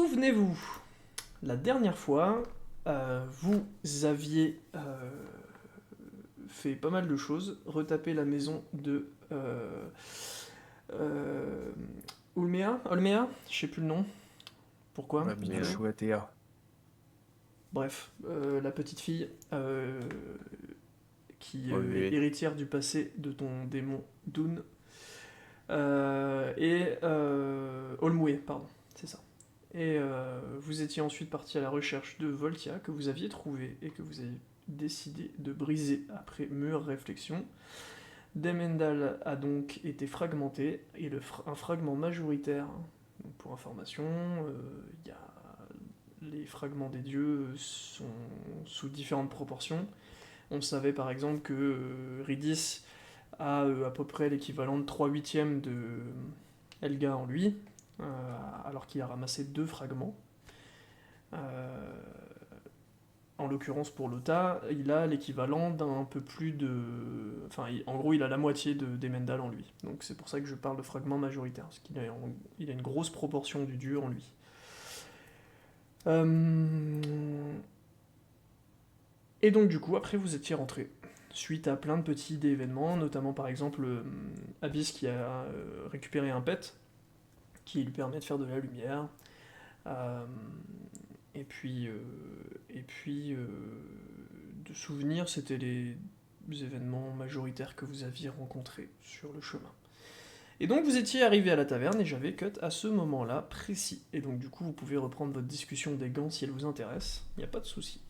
Souvenez-vous, la dernière fois, vous aviez fait pas mal de choses, retapé la maison de euh, Olmea, je sais plus le nom. Pourquoi? Ouais, bien Bien. joué, Théa. Bref, la petite fille qui Oui, est oui. héritière du passé de ton démon Dune, Olmue, pardon, c'est ça. Et vous étiez ensuite parti à la recherche de Voltia, que vous aviez trouvé et que vous avez décidé de briser après mûre réflexion. Demendal a donc été fragmenté, et un fragment majoritaire, donc pour information, il y a les fragments des dieux sont sous différentes proportions. On savait par exemple que Ridis a à peu près l'équivalent de 3/8 de Helga en lui, alors qu'il a ramassé 2 fragments. En l'occurrence pour Lota, il a l'équivalent d'un peu plus de... Enfin, en gros, il a la moitié de Demendal en lui. Donc c'est pour ça que je parle de fragment majoritaire, parce qu'il a une grosse proportion du dieu en lui. Et donc du coup, après vous étiez rentré, suite à plein de petits événements, notamment par exemple Abyss qui a récupéré un pet, qui lui permet de faire de la lumière. Euh, et puis, de souvenirs, c'était les événements majoritaires que vous aviez rencontrés sur le chemin. Et donc vous étiez arrivé à la taverne et j'avais cut à ce moment-là précis. Et donc du coup vous pouvez reprendre votre discussion des gants si elle vous intéresse, il n'y a pas de souci.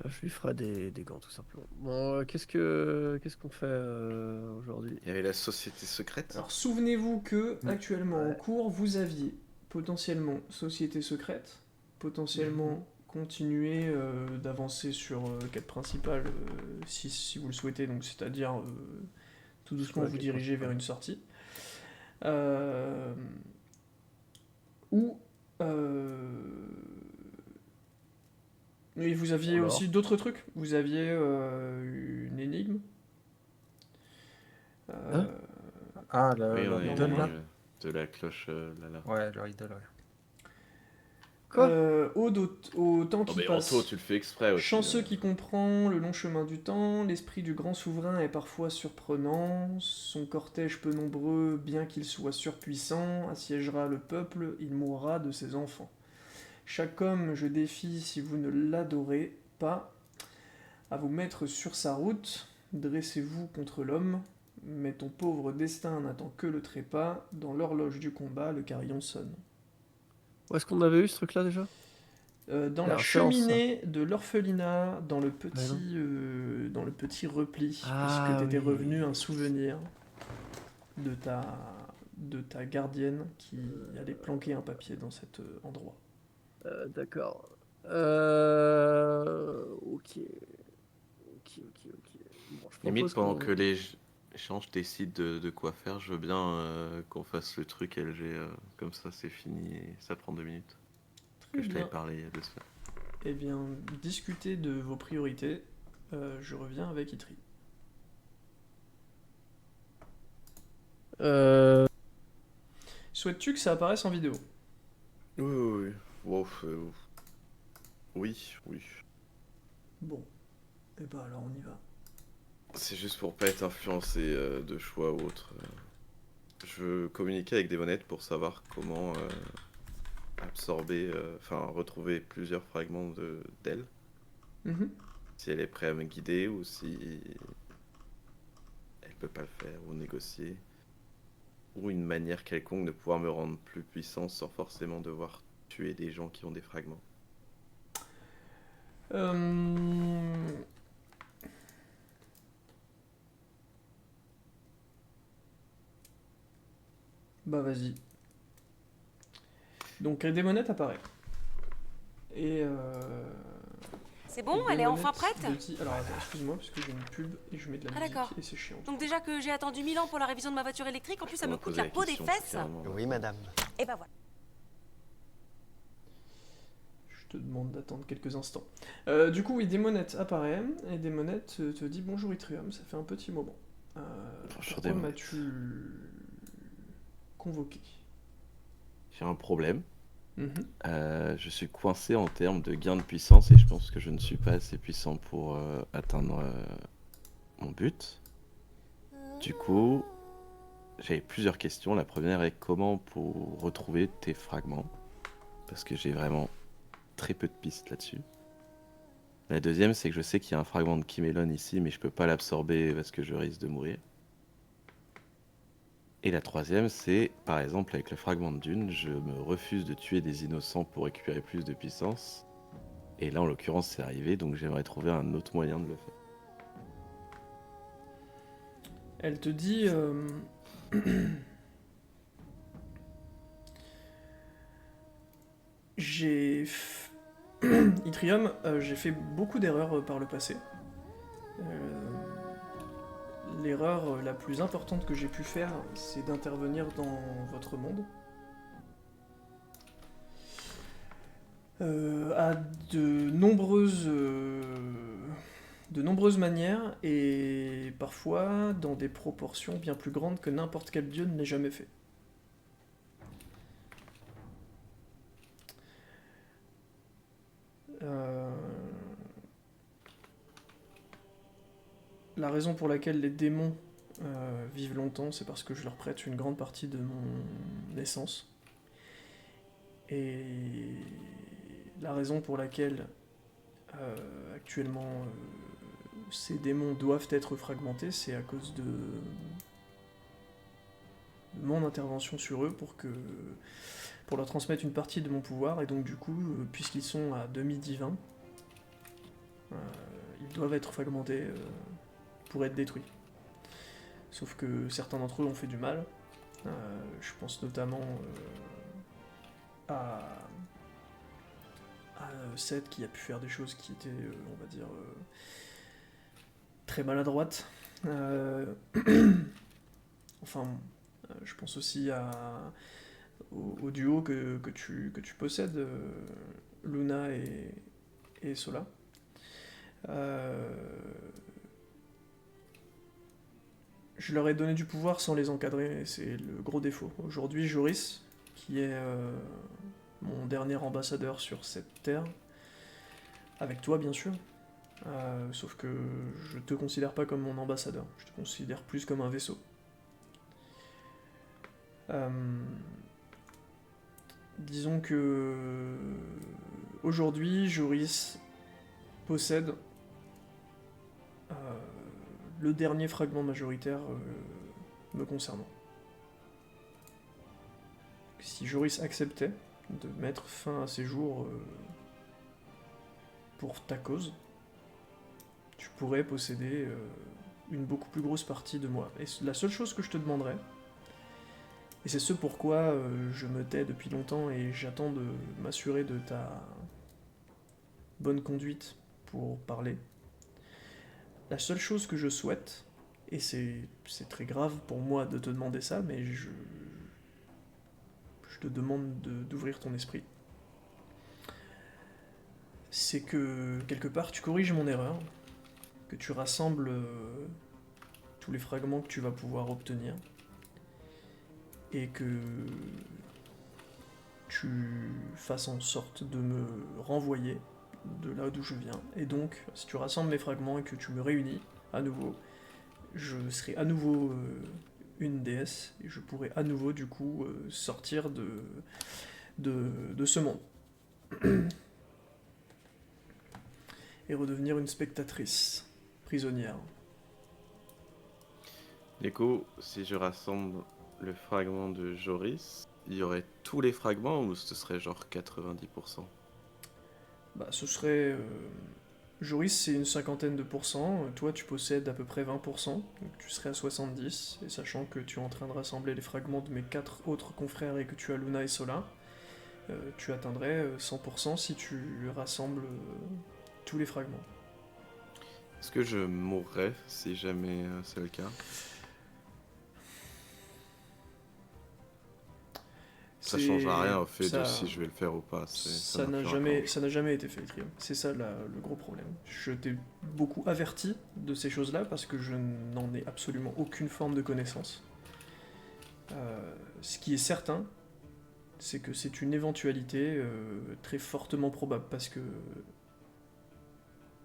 Je lui ferai des gants, tout simplement. Bon, qu'est-ce qu'on fait aujourd'hui? Il y avait la société secrète. Alors souvenez-vous que actuellement en Ouais. cours vous aviez potentiellement société secrète, potentiellement continuer d'avancer sur quête principale si vous le souhaitez, donc c'est-à-dire tout doucement Soit vous quête diriger vers principale. une sortie. Euh, ou et vous aviez aussi Alors, d'autres trucs. Vous aviez une énigme. hein? Euh, Ah, Oui, on a une l'idole, là? énigme de la cloche là. Ouais, leur idole, ouais. Quoi? au temps Oh, qui mais Anto, passe. tu le fais exprès aussi. Chanceux qui comprend le long chemin du temps, l'esprit du grand souverain est parfois surprenant, son cortège peu nombreux, bien qu'il soit surpuissant, assiégera le peuple, il mourra de ses enfants. Chaque homme je défie si vous ne l'adorez pas, à vous mettre sur sa route, dressez-vous contre l'homme, mais ton pauvre destin n'attend que le trépas, dans l'horloge du combat le carillon sonne. Où est-ce qu'on avait eu ce truc-là déjà? Dans C'est la un séance, ça. cheminée de l'orphelinat, Ouais, non? dans le petit repli, puisque Ah t'étais revenu un oui. souvenir de ta, de ta gardienne qui allait planquer un papier dans cet endroit. D'accord. Ok. Ok. Bon, je Limite, propose pendant que qu'on... les gens décident de quoi faire, je veux bien qu'on fasse le truc LG. Comme ça, c'est fini et ça prend 2 minutes. Très Que je t'avais bien. parlé il y a 2 semaines. Eh bien, discutez de vos priorités. Je reviens avec Itri. Euh... Souhaites-tu que ça apparaisse en vidéo? Oui. Wow, oui. Bon, et bah alors on y va. C'est juste pour pas être influencé de choix ou autre. Je veux communiquer avec des monettes pour savoir comment absorber, enfin retrouver plusieurs fragments d'elle. Mhm. Si elle est prête à me guider ou si elle peut pas le faire ou négocier. Ou une manière quelconque de pouvoir me rendre plus puissant sans forcément devoir tuer des gens qui ont des fragments. Euh, Bah vas-y. Donc Démonette apparaît. Et C'est bon, elle est enfin prête? Alors attends, excuse-moi, parce que j'ai une pub et je mets de la Ah musique d'accord. et c'est chiant. Donc déjà que j'ai attendu 1000 ans pour la révision de ma voiture électrique, en plus ça On me m'a coûte posé la peau des question, fesses. clairement. Oui, madame. Et bah voilà. Je te demande d'attendre quelques instants. Du coup, oui, Démonette apparaît et Démonette te dit bonjour Itrium, ça fait un petit moment. Bonjour, Pourquoi Démonette. m'as-tu convoqué? j'ai un problème. Mhm. Je suis coincé en termes de gain de puissance et je pense que je ne suis pas assez puissant pour atteindre mon but. Du coup, j'avais plusieurs questions. La première est comment pour retrouver tes fragments, parce que j'ai vraiment très peu de pistes là-dessus. La deuxième, c'est que je sais qu'il y a un fragment de Kimelon ici, mais je peux pas l'absorber parce que je risque de mourir. Et la troisième, c'est, par exemple, avec le fragment de dune, je me refuse de tuer des innocents pour récupérer plus de puissance. Et là, en l'occurrence, c'est arrivé, donc j'aimerais trouver un autre moyen de le faire. Elle te dit... J'ai... Yttrium, j'ai fait beaucoup d'erreurs par le passé. L'erreur la plus importante que j'ai pu faire, c'est d'intervenir dans votre monde. À de nombreuses manières, et parfois dans des proportions bien plus grandes que n'importe quel dieu ne l'ait jamais fait. La raison pour laquelle les démons vivent longtemps, c'est parce que je leur prête une grande partie de mon essence. Et la raison pour laquelle actuellement ces démons doivent être fragmentés, c'est à cause de mon intervention sur eux pour leur transmettre une partie de mon pouvoir, et donc du coup, puisqu'ils sont à demi-divins, ils doivent être fragmentés pour être détruits. Sauf que certains d'entre eux ont fait du mal. Je pense notamment à Seth qui a pu faire des choses qui étaient, on va dire, très maladroites. Enfin, je pense aussi au duo que tu possèdes, Luna et Sola. Je leur ai donné du pouvoir sans les encadrer, et c'est le gros défaut. Aujourd'hui, Joris, qui est mon dernier ambassadeur sur cette terre, avec toi bien sûr, sauf que je te considère pas comme mon ambassadeur, je te considère plus comme un vaisseau. Disons que aujourd'hui, Joris possède le dernier fragment majoritaire me concernant. Si Joris acceptait de mettre fin à ses jours pour ta cause, tu pourrais posséder une beaucoup plus grosse partie de moi. Et la seule chose que je te demanderais, et c'est ce pourquoi je me tais depuis longtemps et j'attends de m'assurer de ta bonne conduite pour parler, la seule chose que je souhaite, et c'est très grave pour moi de te demander ça, mais je te demande d'ouvrir ton esprit, c'est que, quelque part, tu corriges mon erreur, que tu rassembles tous les fragments que tu vas pouvoir obtenir, et que tu fasses en sorte de me renvoyer de là d'où je viens. Et donc, si tu rassembles mes fragments et que tu me réunis à nouveau, je serai à nouveau une déesse, et je pourrai à nouveau, du coup, sortir de ce monde. Et redevenir une spectatrice, prisonnière. Du coup, si je rassemble le fragment de Joris, il y aurait tous les fragments ou ce serait genre 90%? Bah, ce serait... Joris, c'est une cinquantaine de pourcents, toi tu possèdes à peu près 20%, donc tu serais à 70%, et sachant que tu es en train de rassembler les fragments de mes 4 autres confrères et que tu as Luna et Sola, tu atteindrais 100% si tu rassembles tous les fragments. Est-ce que je mourrais si jamais c'est le cas? Ça changera rien au fait de si je vais le faire ou pas. Ça n'a jamais été fait, Yttrium. C'est ça le gros problème. Je t'ai beaucoup averti de ces choses-là parce que je n'en ai absolument aucune forme de connaissance. Ce qui est certain, c'est que c'est une éventualité très fortement probable, parce que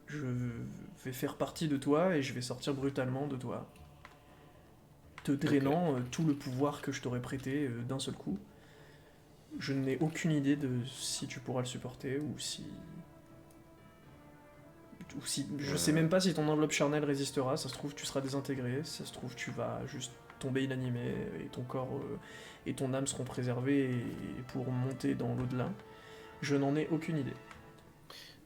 je vais faire partie de toi et je vais sortir brutalement de toi, te drainant tout le pouvoir que je t'aurais prêté d'un seul coup. Je n'ai aucune idée de si tu pourras le supporter ou si... Je sais même pas si ton enveloppe charnelle résistera, ça se trouve tu seras désintégré, ça se trouve tu vas juste tomber inanimé et ton corps et ton âme seront préservés et pourront monter dans l'au-delà. Je n'en ai aucune idée.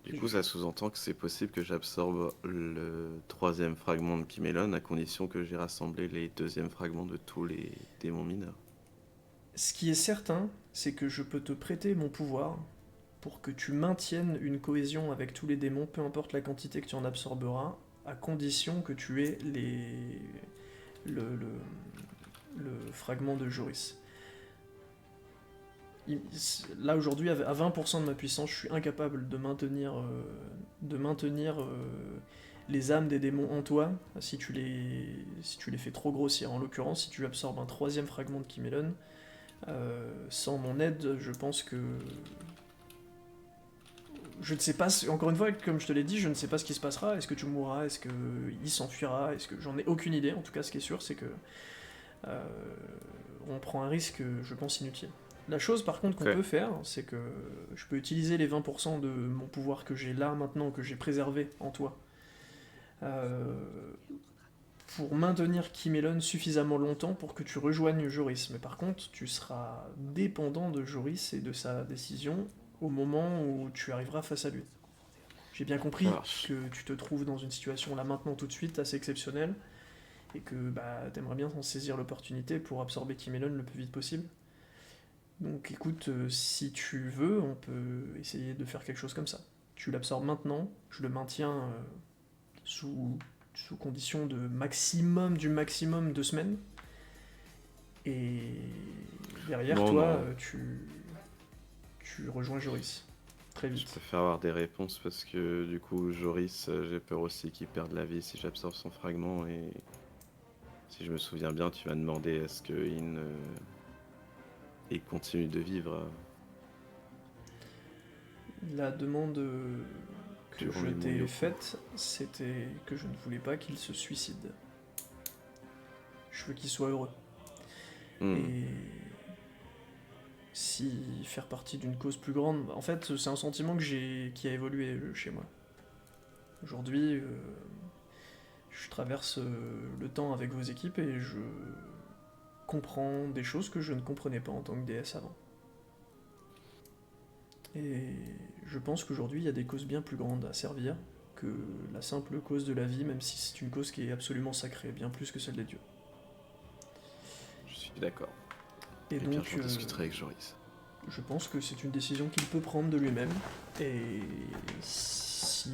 Du coup, ça sous-entend que c'est possible que j'absorbe le 3e fragment de Kimelon à condition que j'ai rassemblé les 2e fragments de tous les démons mineurs. Ce qui est certain, c'est que je peux te prêter mon pouvoir pour que tu maintiennes une cohésion avec tous les démons, peu importe la quantité que tu en absorberas, à condition que tu aies le fragment de Joris. Là aujourd'hui, à 20% de ma puissance, je suis incapable de maintenir les âmes des démons en toi si tu les fais trop grossir. En l'occurrence, si tu absorbes un 3e fragment de Kimelon, sans mon aide, je pense que... Je ne sais pas, encore une fois, comme je te l'ai dit, je ne sais pas ce qui se passera. Est-ce que tu mourras? Est-ce qu'il s'enfuira? Est-ce que... J'en ai aucune idée. En tout cas, ce qui est sûr, c'est que on prend un risque, je pense, inutile. La chose, par contre, qu'on peut faire, c'est que je peux utiliser les 20% de mon pouvoir que j'ai là, maintenant, que j'ai préservé en toi, pour maintenir Kimelon suffisamment longtemps pour que tu rejoignes Joris. Mais par contre, tu seras dépendant de Joris et de sa décision au moment où tu arriveras face à lui. J'ai bien compris que tu te trouves dans une situation là maintenant tout de suite assez exceptionnelle et que t'aimerais bien en saisir l'opportunité pour absorber Kimelon le plus vite possible. Donc écoute, si tu veux, on peut essayer de faire quelque chose comme ça. Tu l'absorbes maintenant, je le maintiens sous condition de maximum 2 semaines. Et derrière tu rejoins Joris. Très vite. Je préfère avoir des réponses parce que du coup, Joris, j'ai peur aussi qu'il perde la vie si j'absorbe son fragment. Et si je me souviens bien, tu m'as demandé est-ce qu'il continue de vivre. La demande que je t'ai faite, c'était que je ne voulais pas qu'il se suicide. Je veux qu'il soit heureux. Et si faire partie d'une cause plus grande... En fait, c'est un sentiment qui a évolué chez moi. Aujourd'hui, je traverse le temps avec vos équipes et je comprends des choses que je ne comprenais pas en tant que DS avant. Et je pense qu'aujourd'hui, il y a des causes bien plus grandes à servir que la simple cause de la vie, même si c'est une cause qui est absolument sacrée, bien plus que celle des dieux. Je suis d'accord. Et donc, bien, j'en discuterai avec Joris. Je pense que c'est une décision qu'il peut prendre de lui-même, et si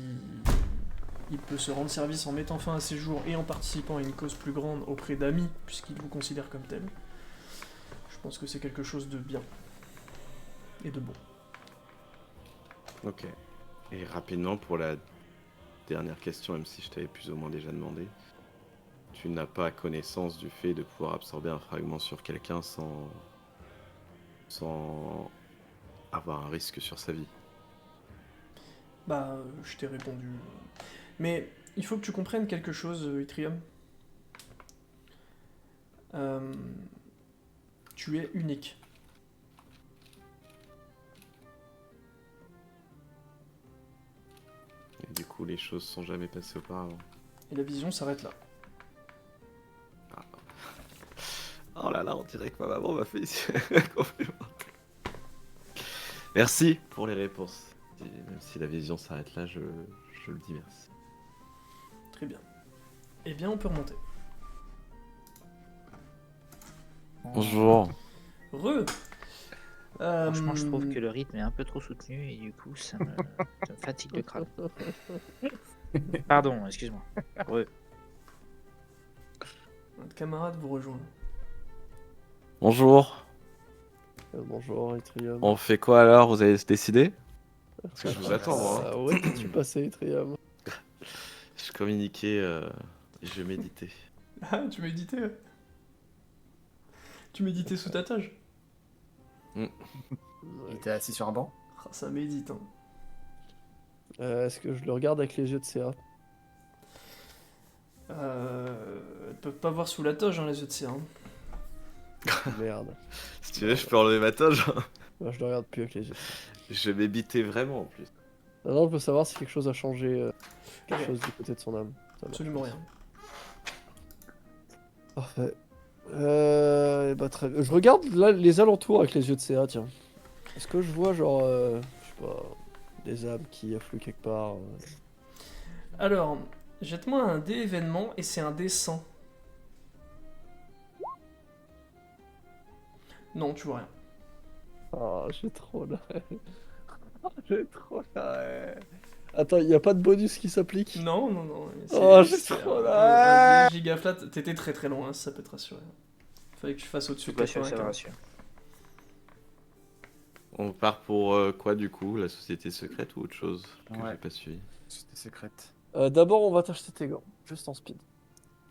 il peut se rendre service en mettant fin à ses jours et en participant à une cause plus grande auprès d'amis, puisqu'il vous considère comme tel, je pense que c'est quelque chose de bien et de bon. Ok. Et rapidement, pour la dernière question, même si je t'avais plus ou moins déjà demandé, tu n'as pas connaissance du fait de pouvoir absorber un fragment sur quelqu'un sans avoir un risque sur sa vie? Je t'ai répondu. Mais il faut que tu comprennes quelque chose, Yttrium. Tu es unique. Et du coup, les choses sont jamais passées auparavant. Et la vision s'arrête là. Oh là là, on dirait que ma maman m'a fait compliment. Merci pour les réponses. Et même si la vision s'arrête là, je le dis merci. Très bien. Eh bien, on peut remonter. Bonjour. Franchement, je trouve que le rythme est un peu trop soutenu et du coup, ça me fatigue le crâne. Pardon, excuse-moi. Votre camarade vous rejoint. Bonjour. Bonjour, Yttrium. On fait quoi alors? Vous avez décidé? Parce que je vous attends, moi. Où est-ce que tu passais, Yttrium? Je communiquais et je méditais. Ah, tu méditais? Tu méditais sous ta tâche? Il était assis sur un banc. Ah, ça médite, hein. Est-ce que je le regarde avec les yeux de CA? Elles peuvent pas voir sous la toge, hein, les yeux de CA. Hein. Merde. Si tu veux, je peux enlever ma toge. Moi, je le regarde plus avec les yeux. Je vais biter vraiment en plus. Non, je veux savoir si quelque chose a changé, quelque Ok. chose du côté de son âme. Ça marche. Absolument rien. Parfait. Bah, très bien. Je regarde là, les alentours avec les yeux de CA, tiens. Est-ce que je vois genre, je sais pas, des âmes qui affluent quelque part Alors, jette-moi un dé événement et c'est un dé 100. Non, tu vois rien. Ah, j'ai trop la haine. J'ai trop la haine. Attends, y a pas de bonus qui s'applique? Non, non, non. Oh, j'ai trop la un gigaflat, t'étais très très loin, ça peut te rassurer. Fallait que tu fasses Je au-dessus suis de pas sûr que ça me 95. rassure. On part pour quoi du coup? La société secrète ou autre chose que Ouais. j'ai pas suivi? C'était secrète. D'abord, on va t'acheter tes gants, juste en speed.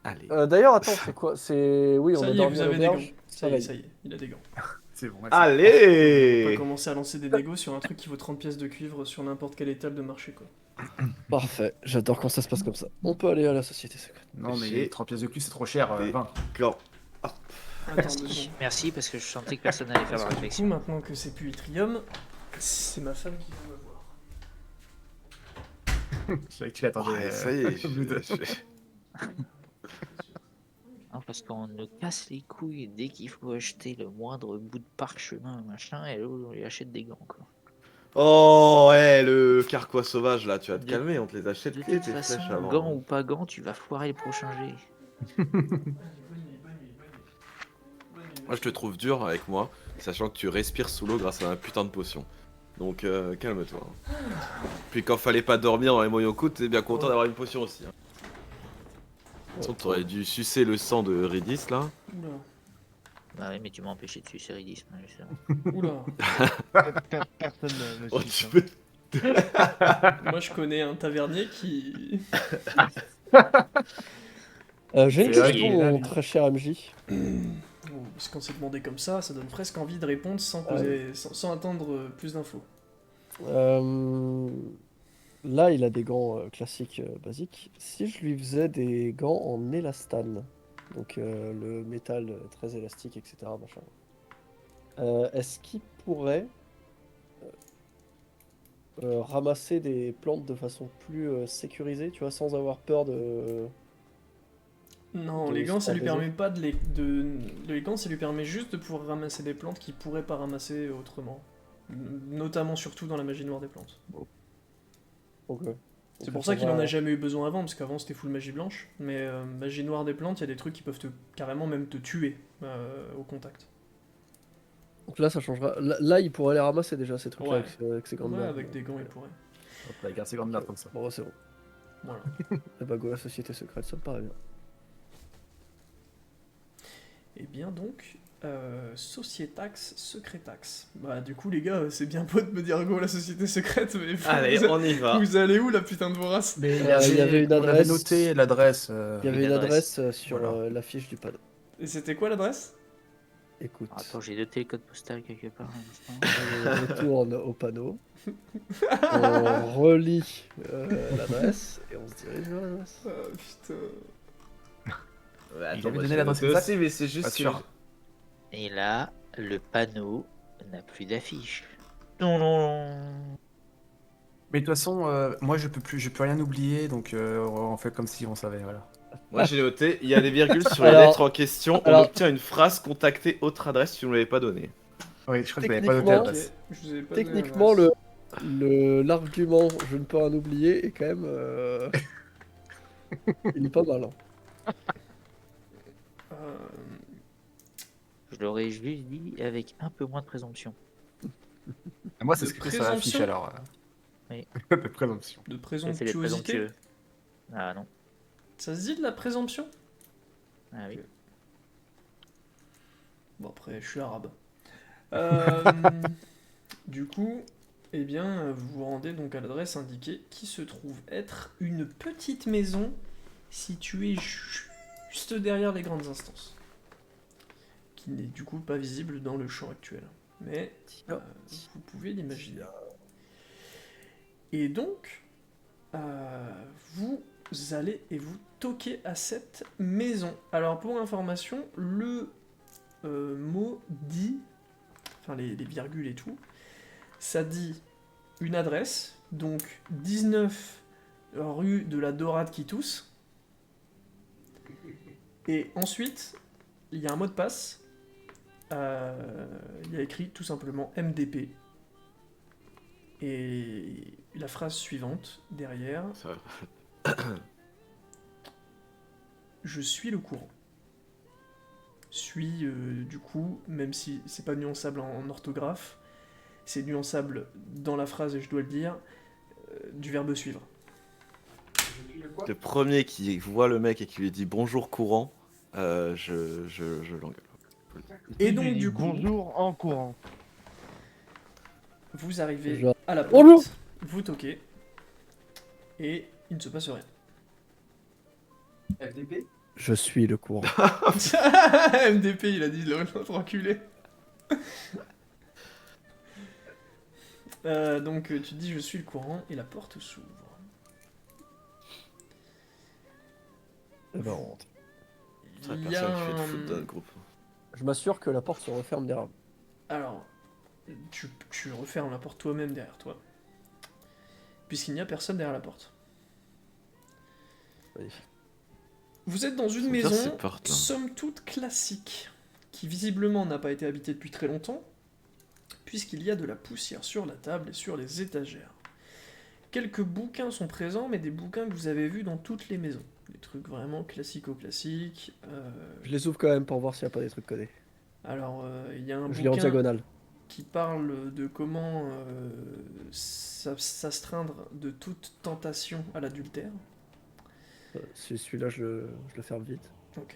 Allez. D'ailleurs, attends, c'est quoi? C'est... Oui, on Ça a y est, dormi vous à avez des gants. l'auberge. Ça y est, Pareil. ça y est, il a des gants. C'est bon. On va Ah, Allez! commencer à lancer des négos sur un truc qui vaut 30 pièces de cuivre sur n'importe quelle étale de marché, quoi. Parfait, j'adore quand ça se passe comme ça. On peut aller à la société secrète. Non, mais J'ai 30 pièces de cuivre, c'est trop cher. des- 20. Quand Attends, deux Merci. secondes. Merci, parce que je sentais que personne n'allait faire Parce la que du coup, réflexion. maintenant que c'est plus Yttrium, c'est ma femme qui va me voir. Je savais que tu l'attendais. Ouais, ça y est. Blue Dot. Hein, parce qu'on nous casse les couilles dès qu'il faut acheter le moindre bout de parchemin, machin, et là, on lui achète des gants, quoi. Oh, ouais, le carquois sauvage là, tu vas te De- calmer, on te les achète De tes toute façon, flèches avant. gants ou pas gants, tu vas foirer le prochain jet. Moi je te trouve dur avec moi, sachant que tu respires sous l'eau grâce à un putain de potion. Donc calme-toi. Puis quand fallait pas dormir dans les Moyoku, t'es bien content d'avoir une potion aussi. Hein. De toute façon, t'aurais dû sucer le sang de Ridis là. Oula, Bah ouais, mais tu m'as empêché de sucer Ridis, moi, justement. oula. Personne ne Oh, suit, tu hein. peux- Moi, je connais un tavernier qui... J'ai une C'est vrai question, qu'il est là, mon lui. très cher MJ. Parce qu'on s'est demandé comme ça donne presque envie de répondre sans, sans attendre plus d'infos. Là, il a des gants classiques basiques. Si je lui faisais des gants en élastane, donc le métal très élastique, etc. Machin, est-ce qu'il pourrait ramasser des plantes de façon plus sécurisée, tu vois, sans avoir peur de... Non, De les gants, se ça lui faire permet pas de les... Les gants, ça lui permet juste de pouvoir ramasser des plantes qu'il pourrait pas ramasser autrement. Notamment, surtout dans la magie noire des plantes. Ok. C'est Donc, pour ça on qu'il en va- a jamais eu besoin avant, parce qu'avant c'était full magie blanche. Mais magie noire des plantes, il y a des trucs qui peuvent carrément même te tuer au contact. Donc là, ça changera. Là, il pourrait les ramasser déjà, ces trucs-là, Ouais. avec ses gants de Ouais, merde. avec des gants, il pourrait. Hop là, garde ses gants de merde comme ça. Bon, c'est bon. Voilà. Eh bah, go, la société secrète, ça me paraît bien. Et bien donc, Societax, Secretax. Bah du coup les gars, c'est bien beau de me dire go la société secrète, mais Allez, vous, on y va. vous allez où la putain de vos races? Mais il y avait une on avait adresse. noté l'adresse. Il y avait Une une adresse. adresse sur Voilà. la fiche du panneau. Et c'était quoi l'adresse? Écoute, Attends, j'ai noté le code postal quelque part. un instant. on retourne au panneau, on relit l'adresse et on se dirige vers l'adresse. Ah putain. Il avait donné l'adresse exacte. aussi, mais c'est juste Pas que- sûr. Et là, le panneau n'a plus d'affiche. Non, non. Mais de toute façon, moi je peux rien oublier, donc on fait comme si on savait, voilà. Moi j'ai noté, il y a des virgules sur les Alors- lettres en question, on alors- obtient une phrase contactée autre adresse si vous ne l'avez pas donnée. Oui, je crois que t'avais pas noté Techniquement- l'adresse. Ok, je vous ai pas donné Techniquement, l'adresse. l'argument je ne peux en oublier est quand même. Il est pas mal. Hein. Je l'aurais juste dit avec un peu moins de présomption. Ah, moi c'est De ce que sur la fiche présomption alors. Oui. De présomption. De Ça, c'est les présomptuosité. présomptueux. Ah non. Ça se dit de la présomption? Ah oui. Bon après, je suis arabe. Du coup, eh bien, vous vous rendez donc à l'adresse indiquée qui se trouve être une petite maison située juste derrière les grandes instances. Qui n'est du coup pas visible dans le champ actuel. mais vous pouvez l'imaginer. Et donc, vous allez et vous toquez à cette maison. Alors pour information, le mot dit, enfin les virgules et tout, ça dit une adresse, donc 19 rue de la Dorade qui tousse. Et ensuite, il y a un mot de passe. Il y a écrit tout simplement MDP. Et la phrase suivante, derrière, je suis le courant. Suis, du coup, même si c'est pas nuançable en orthographe, c'est nuançable dans la phrase, et je dois le dire, du verbe suivre. Le premier qui voit le mec et qui lui dit bonjour courant, je l'engueule. Et donc, du coup, bonjour en courant. vous arrivez Genre, à la bonjour. porte, vous toquez, et il ne se passe rien. FDP. Je suis le courant. MDP, il a dit l'autre enculé. Donc tu dis je suis le courant et la porte s'ouvre. Eh ben, on rentre. C'est la Il y a personne qui fait de un- foot dans le groupe. Je m'assure que la porte se referme derrière moi. Alors, tu refermes la porte toi-même derrière toi. Puisqu'il n'y a personne derrière la porte. Magnifique. Vous êtes dans une C'est bien, maison, ces portes, hein. somme toute classique, qui visiblement n'a pas été habitée depuis très longtemps, puisqu'il y a de la poussière sur la table et sur les étagères. Quelques bouquins sont présents, mais des bouquins que vous avez vus dans toutes les maisons. Des trucs vraiment classico-classiques. Je les ouvre quand même pour voir s'il n'y a pas des trucs codés. Alors, il y a un Je lis en bouquin diagonale. qui parle de comment s'astreindre de toute tentation à l'adultère. Celui-là, je le ferme vite. Ok.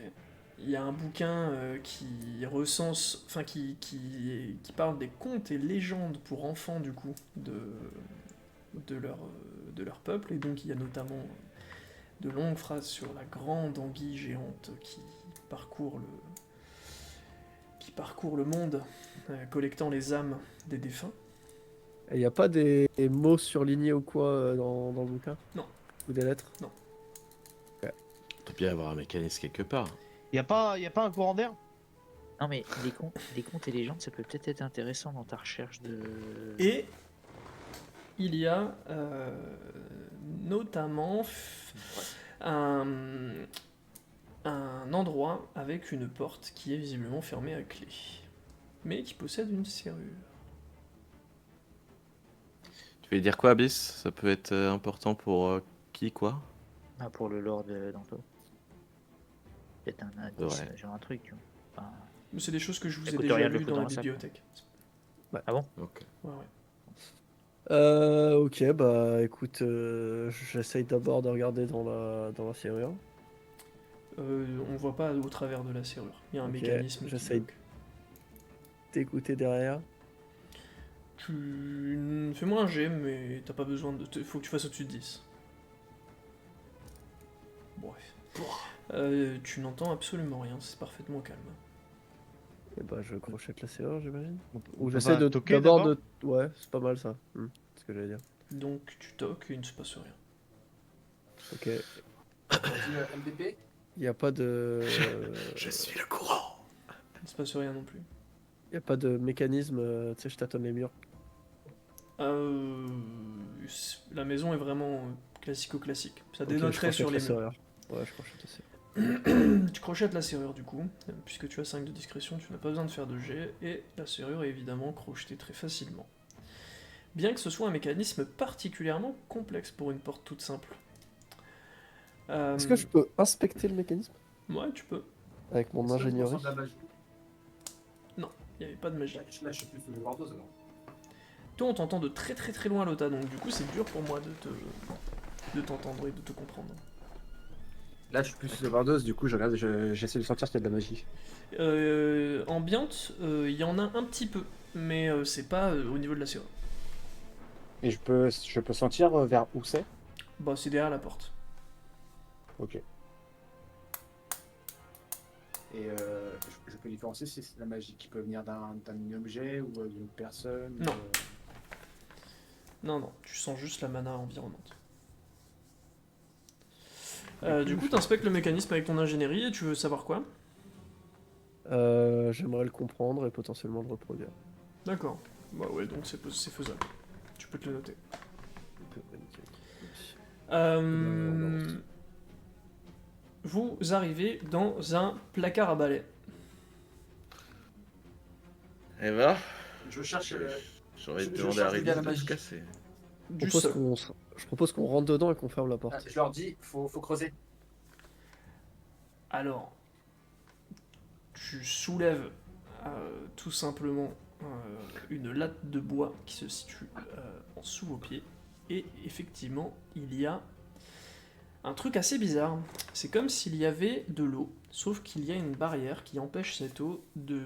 Il y a un bouquin qui recense, enfin qui parle des contes et légendes pour enfants du coup de leur peuple, et donc il y a notamment de longues phrases sur la grande anguille géante qui parcourt le monde, collectant les âmes des défunts. Et il n'y a pas des mots surlignés ou quoi dans le bouquin? Non. Ou des lettres? Il doit bien y avoir un mécanisme quelque part. Y a pas un courant d'air? Non mais les contes et légendes, ça peut peut-être être intéressant dans ta recherche de... Et il y a notamment un endroit avec une porte qui est visiblement fermée à clé, mais qui possède une serrure. Tu veux dire quoi, Abyss? Ça peut être important pour qui, quoi? Ah, pour le lore d'Anto. Peut-être un indice Ouais. sur un truc. Tu vois. Enfin, Mais c'est des choses que je vous Ça ai coûte déjà rien de le lues foutre dans dans la la sac, bibliothèque. Ah bon? Ok. Ouais, ouais. Ok, bah écoute, j'essaye d'abord de regarder dans la serrure. On voit pas au travers de la serrure. Il y a un Ok, mécanisme qui j'essaye. bloque. D'écouter derrière. Fais-moi un G, mais t'as pas besoin de... Faut que tu fasses au-dessus de 10. Bref. Tu n'entends absolument rien, c'est parfaitement calme. Et bah je crochette la serrure, j'imagine. On Ou va j'essaie de toquer d'abord d'abord de... Ouais, c'est pas mal ça. C'est ce que j'allais dire. Donc tu toques et il ne se passe rien. Ok. MDP. Il n'y a pas de... Je suis le courant. Il ne se passe rien non plus. Il y a pas de mécanisme, tu sais, je tâtonne les murs. La maison est vraiment classico-classique. Ça Ok, dénoterait je sur les crochette la murs. serrure. Ouais, je crochette la serrure. Tu crochettes la serrure du coup, puisque tu as 5 de discrétion, tu n'as pas besoin de faire de jet, et la serrure est évidemment crochetée très facilement. Bien que ce soit un mécanisme particulièrement complexe pour une porte toute simple. Est-ce que je peux inspecter le mécanisme Ouais, tu peux. avec mon ingénierie? Il n'y avait pas de magie. Là, je suis plus le Bordeaux, alors. Toi, on t'entend de très très très loin, Lota, donc du coup, c'est dur pour moi de t'entendre et de te comprendre. Là, je suis plus le Bordeaux, du coup, j'essaie de sentir qu'il y a de la magie. Ambiante, il y en a un petit peu, mais c'est pas au niveau de la serrure. Et je peux sentir vers où c'est? Bah, c'est derrière la porte. Ok. Et je peux différencier si c'est la magie qui peut venir d'un objet ou d'une personne. Non. Non, tu sens juste la mana environnante. Du coup, t'inspectes le mécanisme avec ton ingénierie et tu veux savoir quoi? J'aimerais le comprendre et potentiellement le reproduire. D'accord. Bah ouais, donc c'est faisable. Tu peux te le noter. Vous arrivez dans un placard à balai. Eh ben, Je cherche. j'ai envie de je demander à cherche le Redis gars à la de se magie. casser. Du Je sol. propose qu'on rentre dedans et qu'on ferme la porte. Je leur dis, faut creuser. Alors, tu soulèves tout simplement une latte de bois qui se situe en sous vos pieds. Et effectivement, il y a un truc assez bizarre. C'est comme s'il y avait de l'eau, sauf qu'il y a une barrière qui empêche cette eau de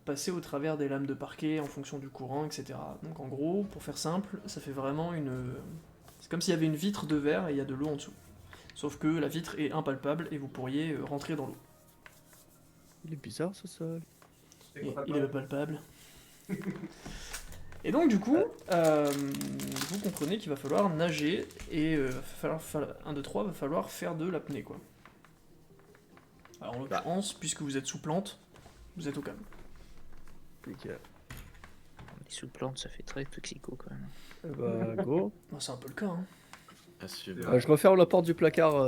passer au travers des lames de parquet en fonction du courant, etc. Donc en gros, pour faire simple, ça fait vraiment une... C'est comme s'il y avait une vitre de verre et il y a de l'eau en dessous. Sauf que la vitre est impalpable et vous pourriez rentrer dans l'eau. Il est bizarre ce sol. Il est palpable. Et donc du coup, vous comprenez qu'il va falloir nager et 1, 2, 3, va falloir faire de l'apnée quoi. Alors en l'occurrence, puisque vous êtes sous plante, vous êtes au calme. Nickel. Les sous-plantes, ça fait très toxico quand même. Eh bah, go. Bon, c'est un peu le cas, hein. Assume. Je referme la porte du placard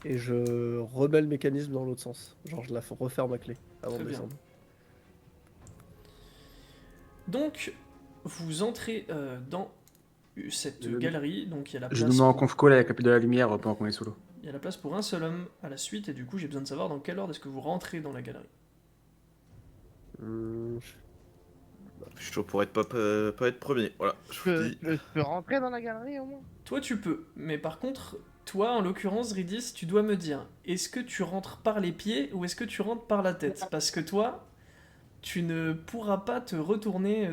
et je remets le mécanisme dans l'autre sens. Genre, je la referme à clé avant Très de bien. descendre. Donc, vous entrez dans cette galerie, donc il y a la Je place. nous mets en conf call avec la pluie de la lumière pendant qu'on est sous l'eau. Il y a la place pour un seul homme à la suite, et du coup j'ai besoin de savoir dans quel ordre est-ce que vous rentrez dans la galerie. Je suis chaud pour pas être premier. Voilà, je vous le dis. Je peux rentrer dans la galerie au moins? Toi tu peux, mais par contre, toi en l'occurrence Ridis, tu dois me dire, est-ce que tu rentres par les pieds ou est-ce que tu rentres par la tête? Parce que toi, tu ne pourras pas te retourner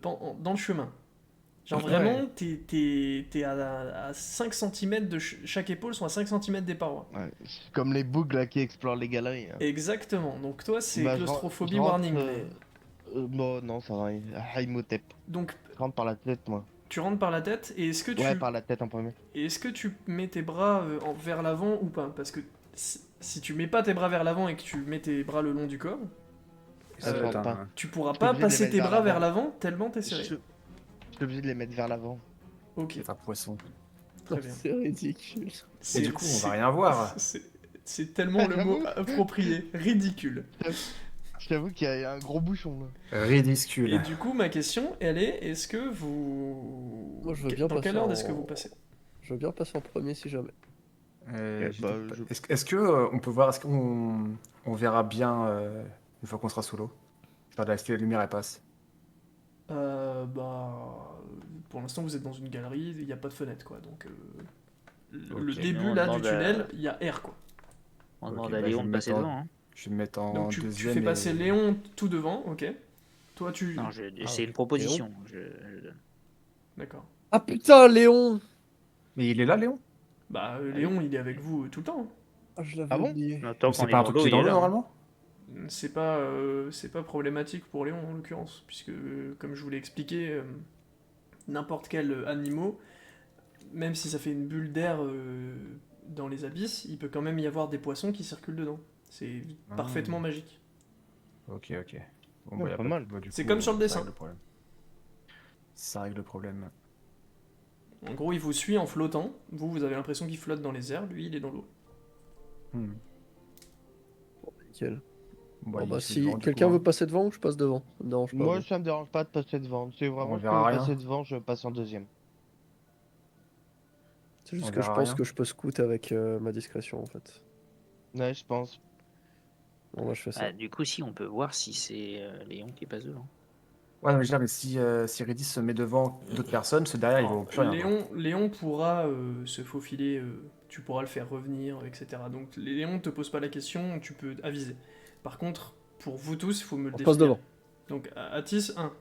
dans le chemin. Genre vraiment, t'es à 5 cm de chaque épaule, sont à 5 cm des parois. Ouais, c'est comme les bougs là qui explorent les galeries. Hein. Exactement, donc toi c'est Bah, claustrophobie je rentre, warning. Bon, non, ça va. Haimotep. Donc Je rentre par la tête, moi. tu rentres par la tête, et est-ce que tu... Ouais, par la tête en premier. Et est-ce que tu mets tes bras vers l'avant ou pas? Parce que si tu mets pas tes bras vers l'avant et que tu mets tes bras le long du corps, Ça, je rentre pas. tu pourras suis pas obligé de les passer mettre tes vers bras vers l'avant. l'avant tellement t'es Je serré. suis obligé de les mettre vers l'avant. Ok, C'est un poisson. très bien. C'est ridicule. Et du coup, on va rien voir. C'est tellement le mot approprié, ridicule. Je t'avoue qu'il y a un gros bouchon là. Ridicule. Et du coup, ma question, elle est, est-ce que vous... Moi, je veux bien Dans quel passer ordre en- est-ce que vous passez? Je veux bien passer en premier si jamais. bah, Est-ce que on peut voir, est-ce qu'on verra bien une fois qu'on sera sous l'eau? Faire si la lumière elle passe. Pour l'instant, vous êtes dans une galerie, il n'y a pas de fenêtre, quoi. Donc, le Ok. début, On là, du demande à- tunnel, il y a air, quoi. On Ok, demande bah, à je vais Léon de me passer mettre en- devant. Hein. Je vais me mettre en Donc, tu deuxième. fais et- passer Léon tout devant, ok. Toi, tu... Non, Ah, c'est une proposition. Je- D'accord. Ah putain, Léon! Mais il est là, Léon? Bah, Léon, il est avec vous tout le temps, hein. Ah, je l'avais Ah bon oublié. Non, tant Mais qu'on c'est est pas un dans truc l'eau, qui est il dans est l'eau là. normalement? C'est pas problématique pour Léon en l'occurrence, puisque comme je vous l'ai expliqué, n'importe quel animal, même si ça fait une bulle d'air dans les abysses, il peut quand même y avoir des poissons qui circulent dedans. C'est Ah. parfaitement magique. Ok. Bon, Ouais, y a pas mal. du C'est coup, comme sur le ça dessin. règle le problème. Ça règle le problème. En gros, il vous suit en flottant. Vous avez l'impression qu'il flotte dans les airs, lui, il est dans l'eau. Hmm. Nickel. Bon, Bon, il bah, suit si devant, du quelqu'un coup, veut hein. passer devant ou je passe devant? Ça me dérange pas. Moi, moi. ça me dérange pas de passer devant. C'est vraiment On si je verra peux rien. passer devant, je passe en deuxième. C'est juste On que je verra pense rien. que je peux scout avec ma discrétion en fait. Ouais, je pense. Bon, moi je fais ça. Ah, du coup, si, on peut voir si c'est Léon qui passe devant. Ouais, mais je veux dire, mais si Redis se met devant d'autres personnes, ceux derrière, ils vont plus rien voir. Léon pourra se faufiler, tu pourras le faire revenir, etc. Donc Léon ne te pose pas la question, tu peux aviser. Par contre, pour vous tous, il faut me le On définir. passe devant. Donc Atis, 1.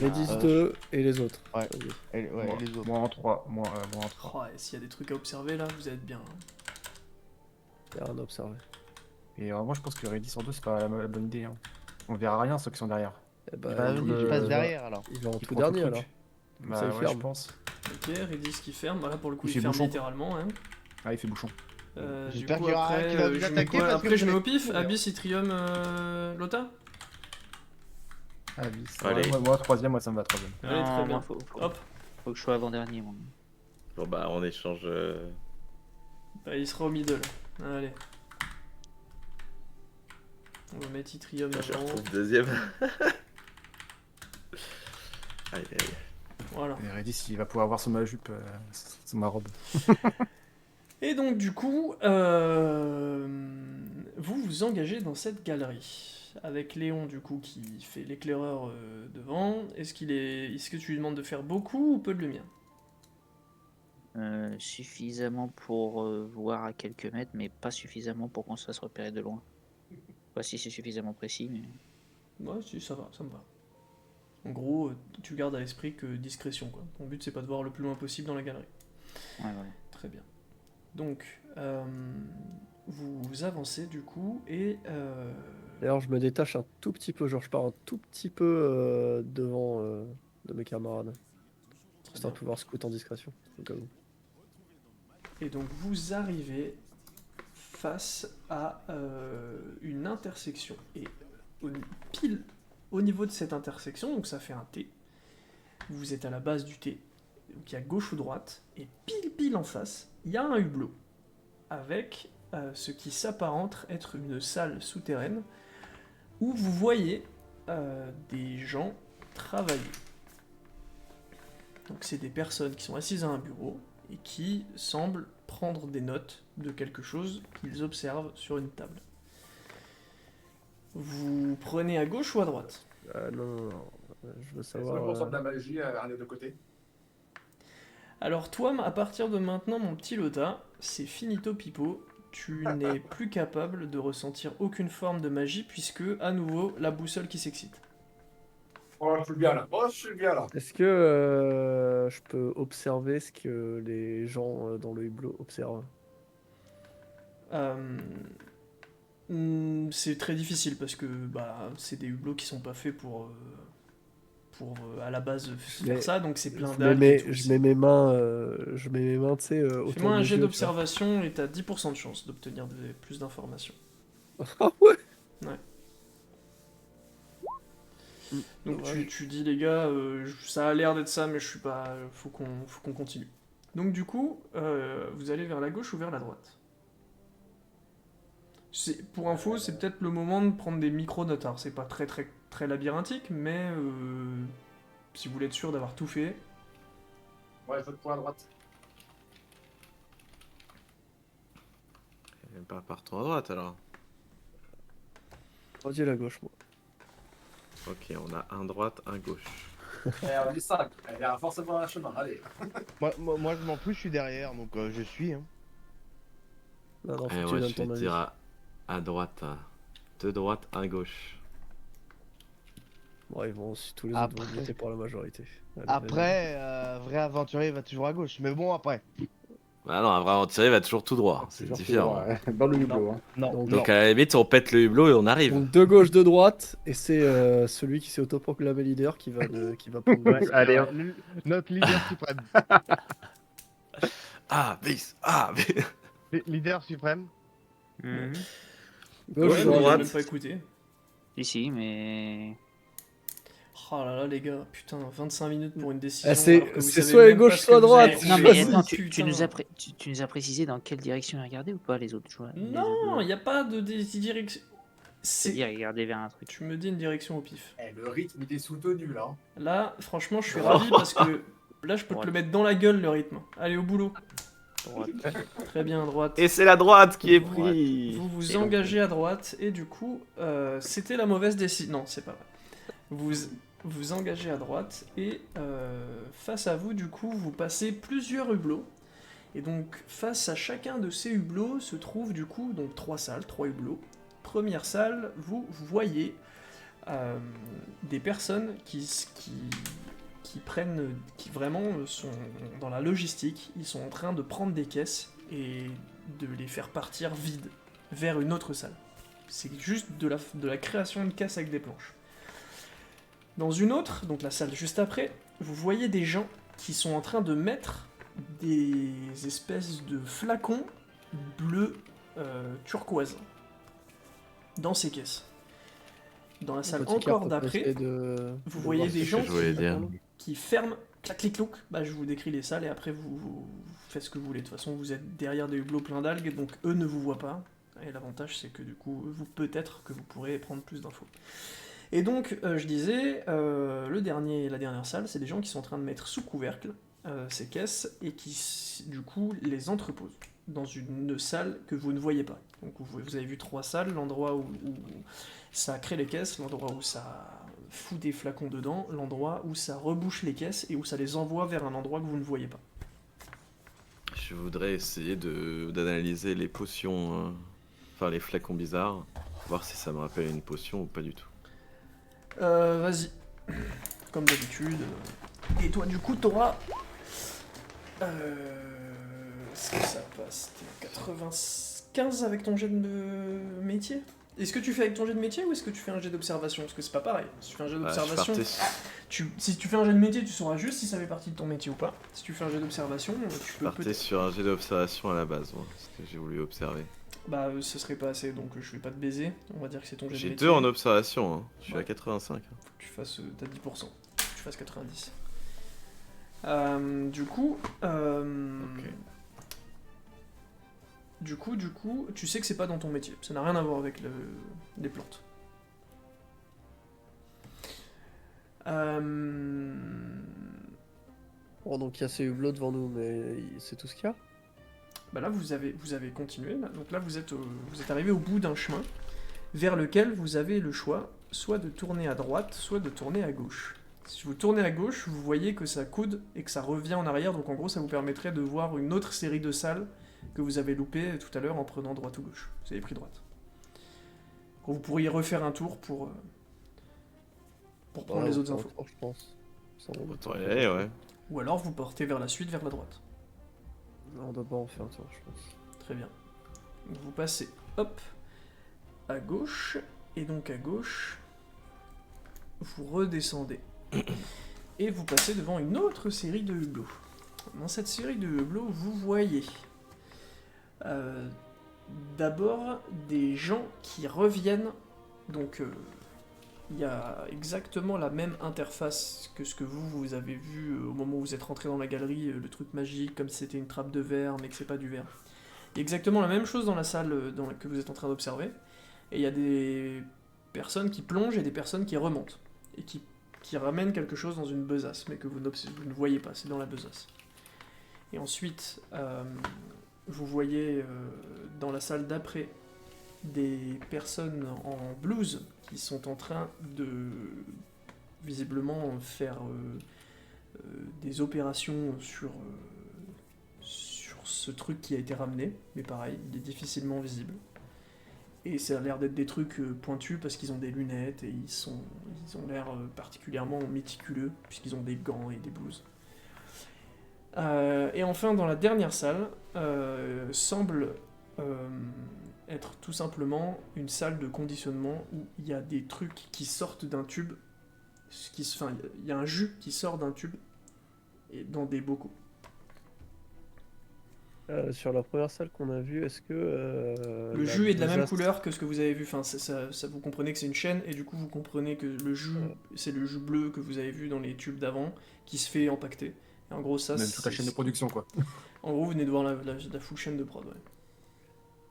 Les 10-2 et les autres. Ouais. Ok. Et, ouais, Moi, et les autres. moi en 3. Moi en 3. Oh, et s'il y a des trucs à observer là, vous êtes bien. Hein. Il y a rien à observer. Et moi, je pense que Redis en 2, c'est pas la bonne idée. Hein. On verra rien, ceux qui sont derrière. Eh bah, Bah tout oui, je le- passe derrière alors. Il va en Il tout prend dernier le alors. truc. Comme ça, Bah il ouais, je ferme. pense. Ok, Redis qui ferme. Bah là pour le coup, Il il fait ferme bouchon. littéralement. Hein. Ah, il fait bouchon. Du J'espère coup, qu'il y aura après, rien qui va vous je mets attaquer quoi parce que après, vous je mets au allez pif mourir. Abyss, Yttrium, Lota. Ah, oui. Allez. Moi, 3ème, moi, ça me va 3ème. Allez, Non, très moi, bien. faut Hop, que je sois avant-dernier, moi. Bon, bah, on échange. bah, il sera au middle. Allez. On va mettre Yttrium Je avant. retrouve deuxième. Aïe, aïe. Voilà. Et Redis, il va pouvoir avoir son ma jupe, son ma robe. Et donc du coup, vous vous engagez dans cette galerie avec Léon du coup qui fait l'éclaireur devant. Est-ce que tu lui demandes de faire beaucoup ou peu de lumière? Suffisamment pour voir à quelques mètres, mais pas suffisamment pour qu'on se fasse repérer de loin. Pas si c'est suffisamment précis, mais... Ouais, si, ça va, ça me va. En gros, tu gardes à l'esprit que discrétion quoi. Ton but c'est pas de voir le plus loin possible dans la galerie. Ouais, voilà. Très bien. Donc, vous avancez du coup et D'ailleurs, je me détache un tout petit peu, genre je pars un tout petit peu devant de mes camarades. C'est un pouvoir scout en discrétion. Au cas où. Et donc vous arrivez face à une intersection. Et pile au niveau de cette intersection, donc ça fait un T, vous êtes à la base du T, donc il y a gauche ou droite, et pile en face, il y a un hublot, avec ce qui s'apparente être une salle souterraine, où vous voyez des gens travailler. Donc c'est des personnes qui sont assises à un bureau, et qui semblent prendre des notes de quelque chose qu'ils observent sur une table. Vous prenez à gauche ou à droite? Non. Je veux savoir. la magie à les deux côtés. Alors toi, à partir de maintenant, mon petit Lota, c'est finito pipo. Tu n'es plus capable de ressentir aucune forme de magie, puisque, à nouveau, la boussole qui s'excite. Oh, je suis bien là. Est-ce que je peux observer ce que les gens dans le hublot observent? C'est très difficile, parce que c'est des hublots qui sont pas faits pour à la base faire Mais ça, donc c'est plein Je d'algues mets, et tout. je mets mes mains, tu sais, autour Fais-moi un des jet yeux, tu vois. d'observation et t'as 10% de chance d'obtenir plus d'informations. Ah ouais. Donc Ouais. tu dis les gars, ça a l'air d'être ça, mais je suis pas. Faut qu'on continue. Donc du coup, vous allez vers la gauche ou vers la droite? Pour info, c'est peut-être le moment de prendre des micro-notes. Alors c'est pas très labyrinthique, mais si vous voulez être sûr d'avoir tout fait. Ouais, je vote pour la droite. Pas partons à droite alors. On dit la gauche, moi. Ok, on a un droite, un gauche. On est 5. Il y a forcément un chemin. Allez. Moi je m'en fous, je suis derrière, donc je suis. Hein. Non, faut que Eh tu ouais, donnes je ton vais avis. dire à droite. Deux droites, un gauche. Bon, ils vont aussi tous les autres vont Après- voter pour la majorité. Allez, Après, vrai aventurier va toujours à gauche. Mais bon, après. Ah non, un vrai aventurier va toujours tout droit. C'est Toujours différent. dans le hublot. Hein. Non, Donc, non. Donc à la limite, on pète le hublot et on vas-y. arrive. Donc de gauche, de droite, et c'est celui qui s'est autoproclamé leader qui va prendre. Ouais, Allez, alors, notre leader suprême. Ah, bis, ah, bis. Leader suprême. Gauche, Ouais, droite. mais il a droite. même pas écouté. Si, mais... Oh là là, les gars, putain, 25 minutes pour une décision. Ah, c'est- alors que vous c'est savez soit même gauche, pas ce que soit vous droite. avez Non, fait. mais Vas-y, attends, tu Putain. nous as précisé dans quelle direction regarder ou pas les autres joueurs? Non, il n'y a pas de direction. C'est-à-dire regarder vers un truc. Tu me dis une direction au pif. Le rythme, il est soutenu là. Là, franchement, je suis ravi parce que là, je peux te le mettre dans la gueule, le rythme. Allez, au boulot. Droite. Très bien, à droite. Et c'est la droite qui est Droite. prise. Vous vous C'est engagez à droite et du coup, c'était la mauvaise décision. Non, c'est pas vrai. Vous engagez à droite et face à vous, du coup, vous passez plusieurs hublots. Et donc, face à chacun de ces hublots se trouvent du coup donc 3 salles, 3 hublots. Première salle, vous voyez des personnes qui prennent, qui vraiment sont dans la logistique, ils sont en train de prendre des caisses et de les faire partir vides vers une autre salle. C'est juste de la création de caisses avec des planches. Dans une autre, donc la salle juste après, vous voyez des gens qui sont en train de mettre des espèces de flacons bleus turquoise dans ces caisses. Dans la salle encore d'après, vous voyez des gens qui ferment, clac-clic-clouc, bah je vous décris les salles et après vous faites ce que vous voulez. De toute façon, vous êtes derrière des hublots pleins d'algues, donc eux ne vous voient pas. Et l'avantage, c'est que du coup, peut-être que vous pourrez prendre plus d'infos. Et donc, je disais, la dernière salle, c'est des gens qui sont en train de mettre sous couvercle ces caisses et qui, du coup, les entreposent dans une salle que vous ne voyez pas. Donc, vous avez vu 3 salles, l'endroit où ça crée les caisses, l'endroit où ça fout des flacons dedans, l'endroit où ça rebouche les caisses et où ça les envoie vers un endroit que vous ne voyez pas. Je voudrais essayer d'analyser les potions, enfin les flacons bizarres, voir si ça me rappelle une potion ou pas du tout. Vas-y, comme d'habitude. Et toi, du coup, t'auras... Est-ce que ça passe? T'es 95 avec ton jet de métier? Est-ce que tu fais avec ton jet de métier ou est-ce que tu fais un jet d'observation? Parce que c'est pas pareil. Si tu fais un jet d'observation, si tu fais un jet de métier, tu sauras juste si ça fait partie de ton métier ou pas. Si tu fais un jet d'observation, tu peux peut-être... sur un jet d'observation à la base, moi, parce que j'ai voulu observer. Bah, ce serait pas assez, donc je vais pas te baiser. On va dire que c'est ton jet de métier. J'ai 2 en observation, hein. Je suis à 85. Faut que tu fasses... T'as 10%. Faut que tu fasses 90. Du coup... Du coup, tu sais que c'est pas dans ton métier. Ça n'a rien à voir avec les plantes. Bon, donc il y a ces hublots devant nous, mais c'est tout ce qu'il y a? Bah là, vous avez continué. Là. Donc là, vous êtes arrivé au bout d'un chemin vers lequel vous avez le choix, soit de tourner à droite, soit de tourner à gauche. Si vous tournez à gauche, vous voyez que ça coude et que ça revient en arrière, donc en gros, ça vous permettrait de voir une autre série de salles que vous avez loupé tout à l'heure en prenant droite ou gauche. Vous avez pris droite. Donc, vous pourriez refaire un tour pour prendre les autres infos. Je pense. Autant y aller, ouais. Ou alors vous portez vers la suite, vers la droite. On doit pas en faire un tour, je pense. Très bien. Donc, vous passez, hop, à gauche, et donc à gauche, vous redescendez. Et vous passez devant une autre série de hublots. Dans cette série de hublots, vous voyez... d'abord des gens qui reviennent, donc il y a exactement la même interface que ce que vous avez vu au moment où vous êtes rentré dans la galerie, le truc magique, comme si c'était une trappe de verre, mais que c'est pas du verre. Il y a exactement la même chose dans la salle que vous êtes en train d'observer, et il y a des personnes qui plongent et des personnes qui remontent, et qui ramènent quelque chose dans une besace, mais que vous ne voyez pas, c'est dans la besace. Et ensuite... vous voyez dans la salle d'après des personnes en blouse qui sont en train de visiblement faire des opérations sur ce truc qui a été ramené, mais pareil, il est difficilement visible. Et ça a l'air d'être des trucs pointus parce qu'ils ont des lunettes et ils ont l'air particulièrement méticuleux puisqu'ils ont des gants et des blouses. Et enfin, dans la dernière salle, semble être tout simplement une salle de conditionnement où il y a des trucs qui sortent d'un tube, il y a un jus qui sort d'un tube et dans des bocaux. Sur la première salle qu'on a vue, est-ce que... le jus est de la même couleur que ce que vous avez vu, enfin, ça vous comprenez que c'est une chaîne, et du coup vous comprenez que le jus, c'est le jus bleu que vous avez vu dans les tubes d'avant, qui se fait empacter. Et en gros, ça, même toute la chaîne de production, quoi. En gros, vous venez de voir la full chaîne de prod, ouais.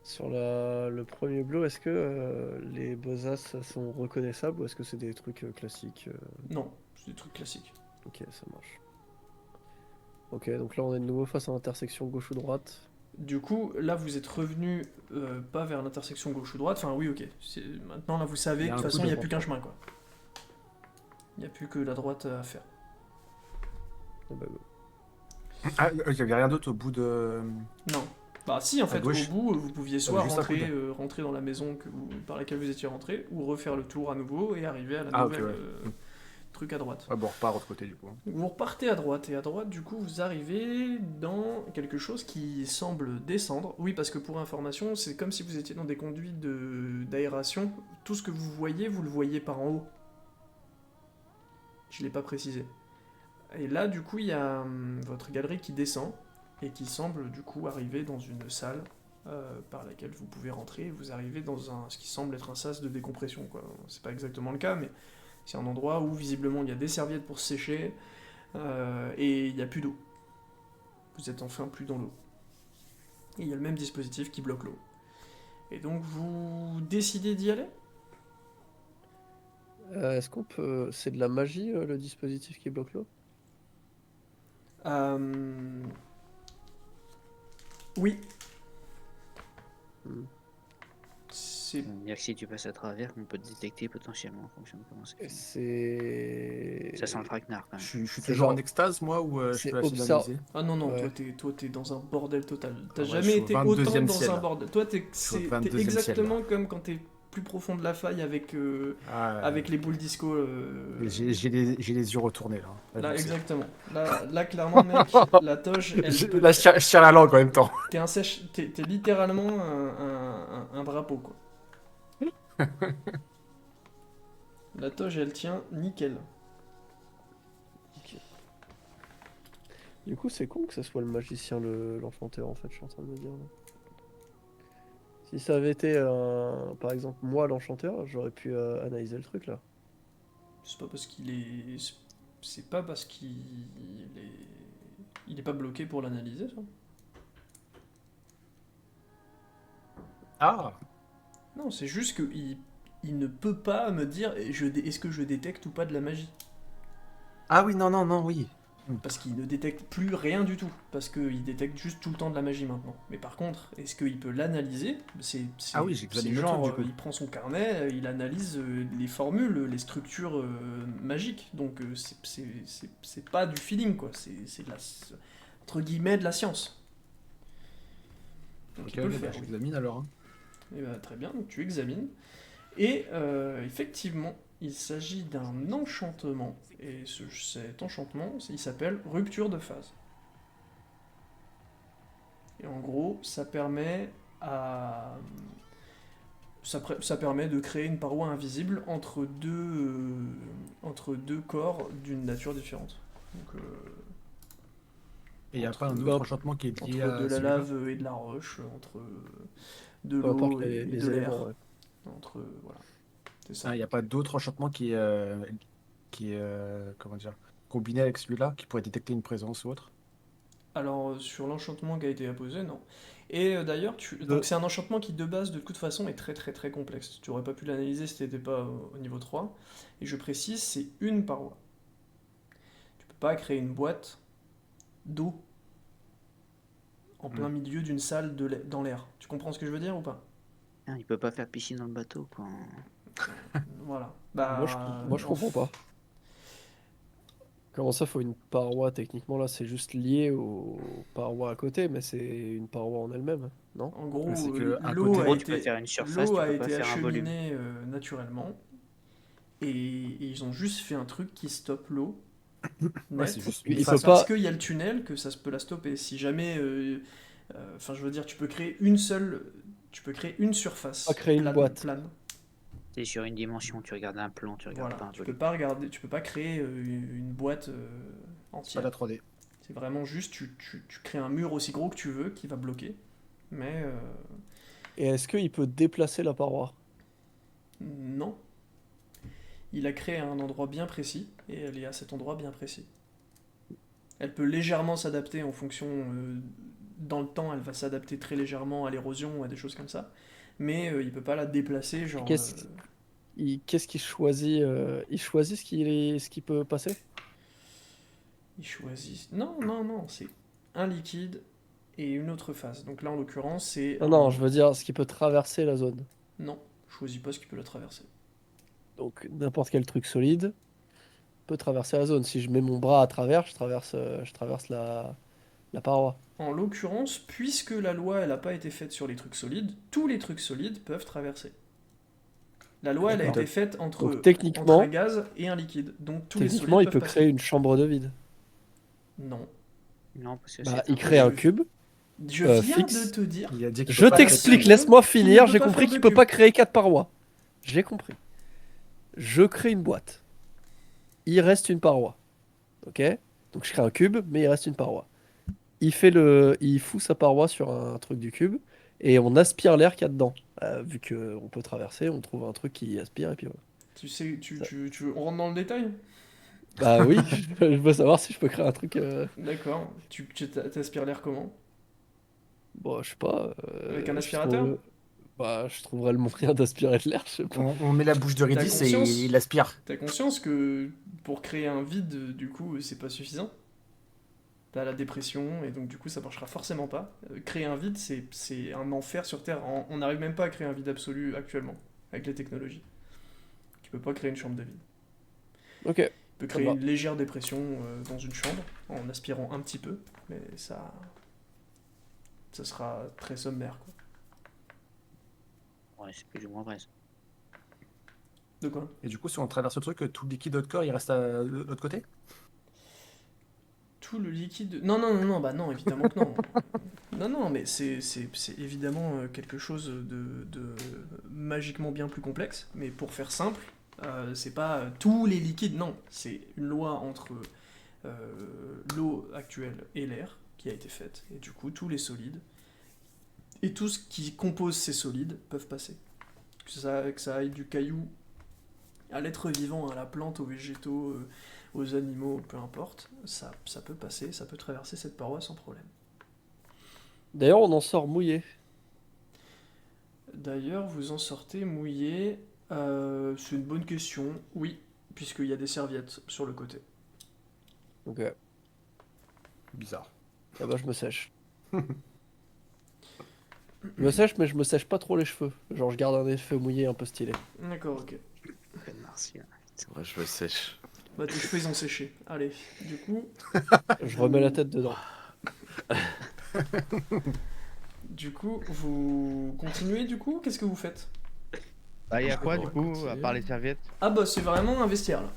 Sur le premier bleu, est-ce que les besaces sont reconnaissables ou est-ce que c'est des trucs classiques Non, c'est des trucs classiques. Ok, ça marche. Ok, donc là on est de nouveau face à l'intersection gauche ou droite. Du coup, là vous êtes revenu pas vers l'intersection gauche ou droite, enfin oui, ok. Maintenant là vous savez que de toute façon il n'y a plus qu'un chemin, quoi. Il n'y a plus que la droite à faire. Oh bah, go. Ah, il n'y avait rien d'autre au bout de... Non. Bah si, en fait, gauche. au bout, vous pouviez soit juste un rentrer, coude. rentrer dans la maison par laquelle vous étiez rentré, ou refaire le tour à nouveau et arriver à la Ah, ok, nouvelle ouais. truc à droite. Ouais, bon, on repart de l'autre côté du coup. Donc vous repartez à droite, et à droite, du coup, vous arrivez dans quelque chose qui semble descendre. Oui, parce que pour information, c'est comme si vous étiez dans des conduits d'aération. Tout ce que vous le voyez par en haut. Je l'ai pas précisé. Et là, du coup, il y a votre galerie qui descend, et qui semble, du coup, arriver dans une salle par laquelle vous pouvez rentrer, et vous arrivez dans ce qui semble être un sas de décompression, quoi. C'est pas exactement le cas, mais c'est un endroit où, visiblement, il y a des serviettes pour se sécher, et il n'y a plus d'eau. Vous êtes enfin plus dans l'eau. Et il y a le même dispositif qui bloque l'eau. Et donc, vous décidez d'y aller ? Est-ce qu'on peut... C'est de la magie, le dispositif qui bloque l'eau? Oui. Hmm. C'est... C'est-à-dire que si tu passes à travers, on peut te détecter potentiellement en fonction de comment c'est fait. C'est... Ça sent le traquenard quand même. Je suis C'est toujours genre- en extase, moi, ou je c'est peux essayer observe- d'analyser? Ah non, non, Ouais. toi t'es dans un bordel total. T'as Ah ouais, je jamais suis au été 22e autant dans ciel, un là. bordel. Toi, suis au t'es 22e ciel, exactement comme quand t'es plus profond de la faille avec les boules disco. J'ai les yeux retournés là. Là, je sais. exactement. Là, clairement, mec, la toge, elle Là, je tire la langue en même temps. t'es littéralement un drapeau, quoi. La toge, elle tient nickel. Du coup, c'est con que ce soit le magicien, l'enchanteur, en fait, je suis en train de me dire. Là. Si ça avait été, par exemple, moi, l'enchanteur, j'aurais pu analyser le truc, là. C'est pas parce qu'il est... C'est pas parce qu'il est... Il est pas bloqué pour l'analyser, ça. Ah, Non, c'est juste que il ne peut pas me dire est-ce que je détecte ou pas de la magie. ah oui, non, oui. Parce qu'il ne détecte plus rien du tout. Parce qu'il détecte juste tout le temps de la magie maintenant. Mais par contre, est-ce qu'il peut l'analyser? Ah oui, j'examine le genre, truc, du coup. il prend son carnet, il analyse les formules, les structures magiques. Donc c'est pas du feeling, quoi. C'est de la... entre guillemets, de la science. Donc Ok, il peut le bah, faire, oui. j'examine alors. Hein. Eh ben, très bien, donc tu examines. Et effectivement, il s'agit d'un enchantement. Et cet enchantement, il s'appelle rupture de phase. Et en gros, ça permet de créer une paroi invisible entre deux corps d'une nature différente. Donc, Et il n'y a Entre- pas un autre enchantement qui est lié entre à de la celui-là? lave et de la roche, entre de Peu importe l'eau et les de éléments, l'air. ouais. Entre, voilà. C'est ça. Ah, il n'y a pas d'autre enchantement qui est comment dire, combiné avec celui-là, qui pourrait détecter une présence ou autre? Alors, sur l'enchantement qui a été apposé, non. Et d'ailleurs, donc c'est un enchantement qui de base, de toute façon, est très très très complexe. Tu aurais pas pu l'analyser si t'étais pas au niveau 3. Et je précise, c'est une paroi. Tu peux pas créer une boîte d'eau en plein milieu d'une salle dans l'air. Tu comprends ce que je veux dire ou pas? Ah, il peut pas faire piscine dans le bateau, quoi. Voilà. Bah, Moi, je comprends pas. Comment ça, faut une paroi, techniquement, là, c'est juste lié aux parois à côté, mais c'est une paroi en elle-même, non? En gros, Mais c'est que un l'eau côté- a gros, tu peux été, faire une surface, l'eau tu a peux pas été faire un volume. acheminée naturellement. Et ils ont juste fait un truc qui stoppe l'eau. Ouais, net. c'est juste Il une peut phase. pas- Parce qu'il y a le tunnel que ça peut la stopper. Si jamais, enfin, je veux dire, tu peux créer une surface Pas créer une boîte. plane. T'es sur une dimension, tu regardes un plan, tu regardes Voilà. pas un Tu peux volume. pas regarder, tu peux pas créer une boîte C'est pas entière. la 3D. C'est vraiment juste, tu crées un mur aussi gros que tu veux qui va bloquer. Mais Et est-ce qu'il peut déplacer la paroi? non. Il a créé un endroit bien précis et elle est à cet endroit bien précis. Elle peut légèrement s'adapter en fonction. Dans le temps, elle va s'adapter très légèrement à l'érosion ou à des choses comme ça. Mais il peut pas la déplacer, genre. Qu'est-ce qu'il choisit? Il choisit ce qu'il peut passer? Il choisit. Non, c'est un liquide et une autre phase. Donc là, en l'occurrence, c'est. Non, je veux dire ce qui peut traverser la zone. Non, je choisis pas ce qui peut la traverser. Donc n'importe quel truc solide peut traverser la zone. Si je mets mon bras à travers, je traverse La paroi. En l'occurrence, puisque la loi elle n'a pas été faite sur les trucs solides, tous les trucs solides peuvent traverser. La loi elle a D'accord. été faite Donc entre un techniquement, gaz et un liquide. Donc tous les solides techniquement il peuvent peut passer. créer une chambre de vide. Non. Non, parce que Bah, c'est il crée un je- cube. Je viens Fixe. de te dire. Il a dit qu'il Je peut pas t'explique, créer- laisse-moi Tu ne finir. peux J'ai pas compris faire qu'il de peut cube. pas créer 4 parois. J'ai compris. Je crée une boîte. Il reste une paroi. Ok? Donc je crée un cube, mais il reste une paroi. Il fout sa paroi sur un truc du cube et on aspire l'air qu'il y a dedans. Vu qu'on peut traverser, on trouve un truc qui aspire et puis voilà. Tu sais, Ça- on rentre dans le détail? Bah oui, je veux savoir si je peux créer un truc. D'accord. T'aspires l'air comment? Bon, je sais pas. Avec un je aspirateur? trouve- Bah, je trouverais le moyen d'aspirer de l'air, je sais pas. On met la bouche de Redis et conscience il aspire. T'as conscience que pour créer un vide, du coup, c'est pas suffisant? T'as la dépression, et donc du coup, ça marchera forcément pas. Créer un vide, c'est un enfer sur Terre. On n'arrive même pas à créer un vide absolu actuellement, avec les technologies. Tu peux pas créer une chambre de vide. Ok. Tu peux Ça créer va. une légère dépression dans une chambre, en aspirant un petit peu, mais ça sera très sommaire, quoi. Ouais, c'est plus ou moins vrai. Ça. De quoi? Et du coup, si on traverse le truc, tout le liquide de notre corps, il reste de l'autre côté? Tout le liquide... Non, bah non, évidemment que non. Non, mais c'est évidemment quelque chose de magiquement bien plus complexe, mais pour faire simple, c'est pas tous les liquides, non. C'est une loi entre l'eau actuelle et l'air qui a été faite, et du coup, tous les solides, et tout ce qui compose ces solides peuvent passer. Que ça aille du caillou à l'être vivant, à la plante, aux végétaux, aux animaux, peu importe, ça peut passer, ça peut traverser cette paroi sans problème. D'ailleurs, on en sort mouillé. D'ailleurs, vous en sortez mouillé, c'est une bonne question, oui, puisqu'il y a des serviettes sur le côté. Ok. Bizarre. Ah bah, je me sèche. Je me sèche, mais je me sèche pas trop les cheveux. Genre, je garde un effet mouillé un peu stylé. D'accord, ok. Martial. Ouais, je me sèche. Bah tes cheveux ils ont séché. Allez, du coup, Je remets la tête dedans. vous continuez du coup? Qu'est-ce que vous faites? Bah, y a quoi On du va coup, continuer. à part les serviettes? Ah bah c'est vraiment un vestiaire là.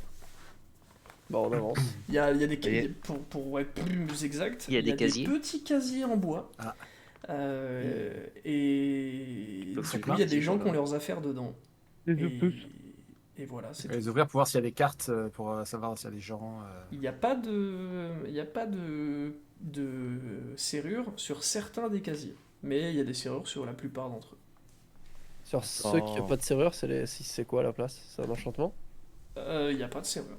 Bah, on avance. Il y a des Et- pour être plus exact, Il y a des casiers. petits casiers en bois. Ah. Et Le du fond coup, il y a des c'est gens pas qui ont mal. leurs affaires dedans. Les Et, et voilà, c'est tout. Les ouvrir pour voir s'il y a des cartes, pour savoir s'il y a des gens. Il n'y a pas de serrure sur certains des casiers, mais il y a des serrures sur la plupart d'entre eux. Sur ceux qui n'ont pas de serrure, c'est quoi la place? C'est un enchantement? Il n'y a pas de serrure.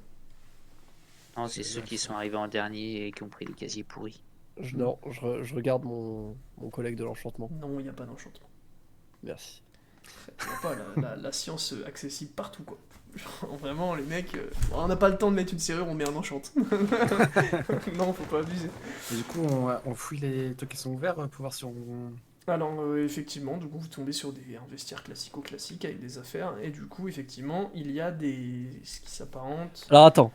Non, c'est ceux qui sont arrivés en dernier et qui ont pris les casiers pourris. Non, je regarde mon collègue de l'enchantement. Non, il n'y a pas d'enchantement. Merci. Il n'y a pas la science accessible partout, quoi. Genre, vraiment, les mecs, on n'a pas le temps de mettre une serrure, on met un enchant. Non, faut pas abuser. Et du coup, on fouille les trucs qui sont ouverts pour voir si on. Alors, effectivement, du coup, vous tombez sur un vestiaire classico-classique avec des affaires, et du coup, effectivement, il y a ce qui s'apparente. Alors attends.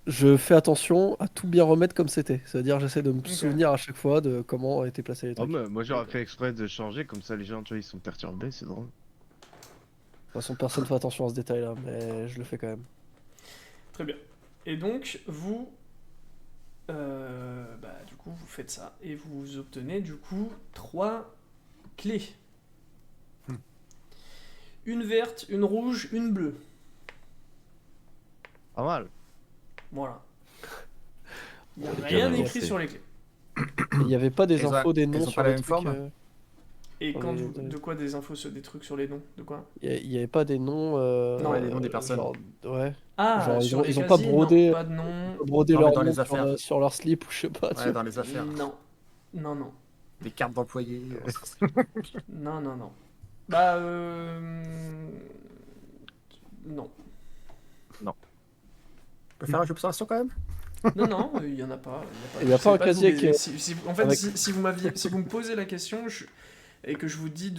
Je fais attention à tout bien remettre comme c'était. C'est-à-dire, j'essaie de me souvenir à chaque fois de comment ont été placés les Oh, trucs. De moi j'aurais fait exprès de changer, comme ça les gens, tu vois, ils sont perturbés, c'est drôle. toute façon, personne fait attention à ce détail-là, mais je le fais quand même. Très bien. Et donc, vous. Du coup, vous faites ça, et vous obtenez, du coup, 3 clés. Une verte, une rouge, une bleue. Pas mal. Voilà. Il n'y a Bien rien avancé. écrit sur les clés. Il n'y avait pas des Elles ont- infos, des elles noms ont sur pas la les même trucs. forme Et On quand est- de quoi des infos sur des trucs sur les noms? De quoi? Il n'y avait pas des noms. Non, les noms des personnes. Genre, ouais. Ah, Genre, sur les ils ont pas casiers, brodé- non, pas de nom. Broder Non, mais leur dans nom les sur, affaires. sur leur slip ou je sais pas. tu Ouais, vois. dans les affaires. Non. Non. Des cartes d'employés. Non. Bah, non. On peut faire un jeu d'observation quand même? Non, il y en a pas. Il y a Je pas sais un casier d'où les- qui- en fait, avec- si vous me posez la question, et que je vous dis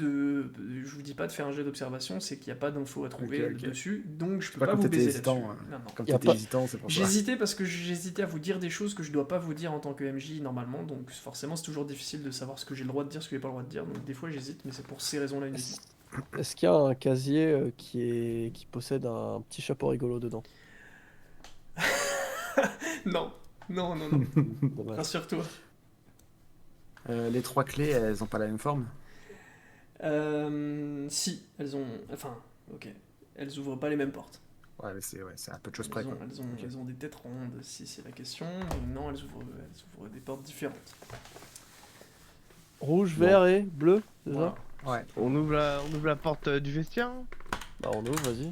pas de faire un jet d'observation, c'est qu'il n'y a pas d'infos à trouver Ok. dessus, donc je peux Pas pas comme vous t'étais baiser hésitant, là-dessus. Non, non. Comme Y a t'étais pas- hésitant, c'est pour ça. J'hésitais parce que j'hésitais à vous dire des choses que je dois pas vous dire en tant que MJ normalement, donc forcément c'est toujours difficile de savoir ce que j'ai le droit de dire, ce que j'ai pas le droit de dire, donc des fois j'hésite, mais c'est pour ces raisons-là uniquement. Est-ce qu'il y a un casier qui possède un petit chapeau rigolo dedans? Non, non, non, non, Dommage. rassure-toi. Les 3 clés, elles ont pas la même forme. Si, elles ont... Enfin, ok. Elles ouvrent pas les mêmes portes. Ouais, mais c'est un peu de choses Elles près. ont, Quoi. elles ont- Ok. elles ont des têtes rondes, si c'est la question. Mais non, elles ouvrent des portes différentes. Rouge, Bon. vert et bleu, c'est Voilà. ça? Ouais. On ouvre la porte du vestiaire. Bah on ouvre, vas-y.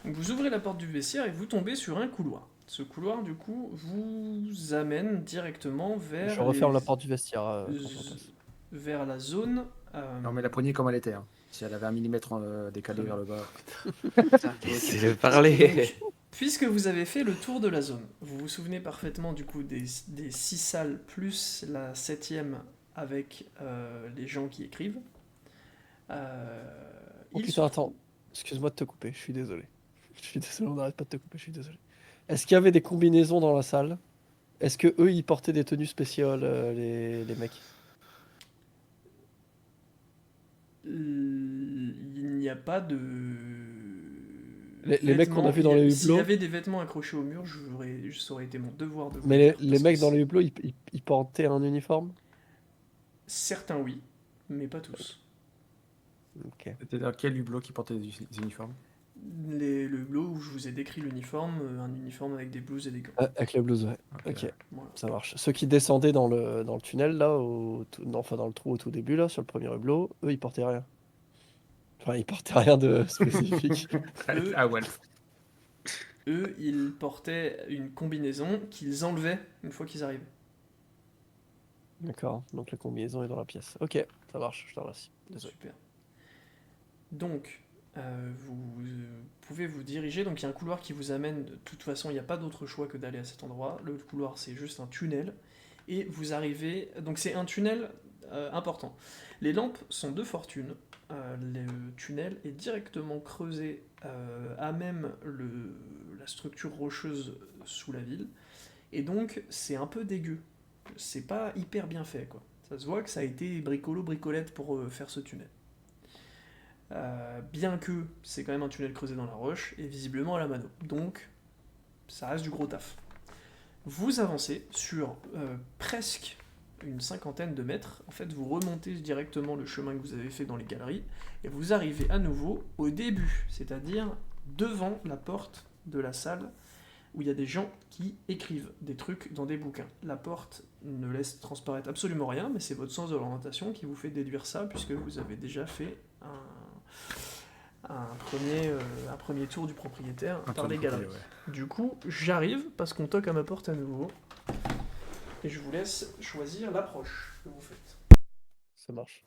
Donc vous ouvrez la porte du vestiaire et vous tombez sur un couloir. Ce couloir, du coup, vous amène directement vers Je referme les- la porte du vestiaire quand on passe. vers la zone. Non, mais la poignée comme elle était. Hein. Si elle avait 1 millimètre décalé Très vers le bas. Laissez-le parler. Puisque vous avez fait le tour de la zone, vous vous souvenez parfaitement du coup des 6 salles plus la 7ème avec les gens qui écrivent. Oh Il putain, se- attends. Excuse-moi de te couper, je suis désolé. Je suis désolé, on n'arrête pas de te couper, je suis désolé. Est-ce qu'il y avait des combinaisons dans la salle? Est-ce que eux ils portaient des tenues spéciales, les mecs? Il n'y a pas de. Les mecs qu'on a vêtements. vus dans les S'il y hublots. avait des vêtements accrochés au mur, ça aurait été mon devoir de vous Mais dire, les parce mecs que dans les hublots, ils portaient un uniforme? certains oui, mais pas tous. Ok. C'était dans quel hublot qui portait des uniformes? Le hublot où je vous ai décrit l'uniforme, un uniforme avec des blouses et des gants. Avec les blouses, ouais. Ok. Ok, Voilà. ça marche. Ceux qui descendaient dans le tunnel, là, non, enfin dans le trou au tout début, là, sur le premier hublot, eux, ils portaient rien. Enfin, ils portaient rien de spécifique. Eux- Ah ouais. Eux, ils portaient une combinaison qu'ils enlevaient une fois qu'ils arrivaient. D'accord, donc la combinaison est dans la pièce. Ok, ça marche, je te remercie. Désolé. Super. Donc, vous pouvez vous diriger. Donc, il y a un couloir qui vous amène. De toute façon, il n'y a pas d'autre choix que d'aller à cet endroit. Le couloir, c'est juste un tunnel. Et vous arrivez. Donc, c'est un tunnel important. Les lampes sont de fortune. Le tunnel est directement creusé à même la structure rocheuse sous la ville. Et donc, c'est un peu dégueu. C'est pas hyper bien fait, quoi. Ça se voit que ça a été bricolette pour faire ce tunnel. Bien que c'est quand même un tunnel creusé dans la roche et visiblement à la mano. Donc, ça reste du gros taf. Vous avancez sur presque une 50aine de mètres. En fait, vous remontez directement le chemin que vous avez fait dans les galeries et vous arrivez à nouveau au début, c'est-à-dire devant la porte de la salle où il y a des gens qui écrivent des trucs dans des bouquins. La porte ne laisse transparaître absolument rien, mais c'est votre sens de l'orientation qui vous fait déduire ça, puisque vous avez déjà fait un premier tour du propriétaire par les galeries. Du coup, j'arrive, parce qu'on toque à ma porte à nouveau, et je vous laisse choisir l'approche que vous faites. Ça marche.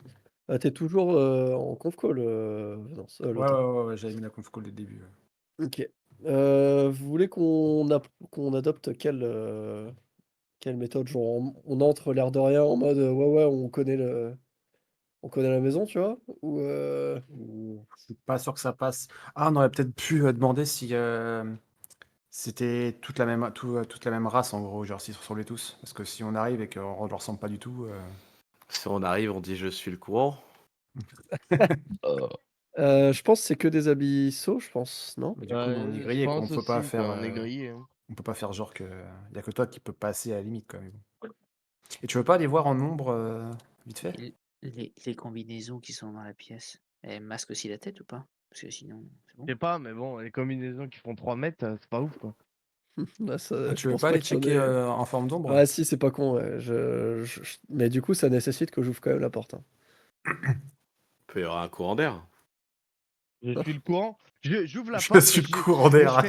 T'es toujours en conf call, Venance, Ouais, Lothar. ouais, j'avais mis la conf call dès le début. Ok. Vous voulez qu'on adopte quelle méthode? Genre, on entre l'air de rien en mode ouais, on connaît la maison, tu vois? Ou Je suis pas sûr que ça passe. Ah, on aurait peut-être pu demander si c'était toute la même race en gros, genre s'ils se ressemblaient tous. Parce que si on arrive et qu'on ne leur ressemble pas du tout. Si on arrive, on dit je suis le courant. je pense que c'est que des habits sauts, je pense, non? Mais du coup, on est grillé, quoi. On peut pas faire. On est grillé. Hein. On peut pas faire genre que. Y a que toi qui peux passer à la limite, quand même. Et tu veux pas aller voir en nombre vite fait? Les combinaisons qui sont dans la pièce, elles masquent aussi la tête ou pas? Parce que sinon, c'est bon. Je sais pas, mais bon, les combinaisons qui font 3 mètres, c'est pas ouf quoi. Là, Ah, je tu veux pense pas aller qu'il y en checker ait. en forme d'ombre? Ah si, c'est pas con, ouais. Mais du coup, ça nécessite que j'ouvre quand même la porte. Hein. Il peut y avoir un courant d'air. Je suis le courant. J'ouvre la Je porte. suis le courant d'air.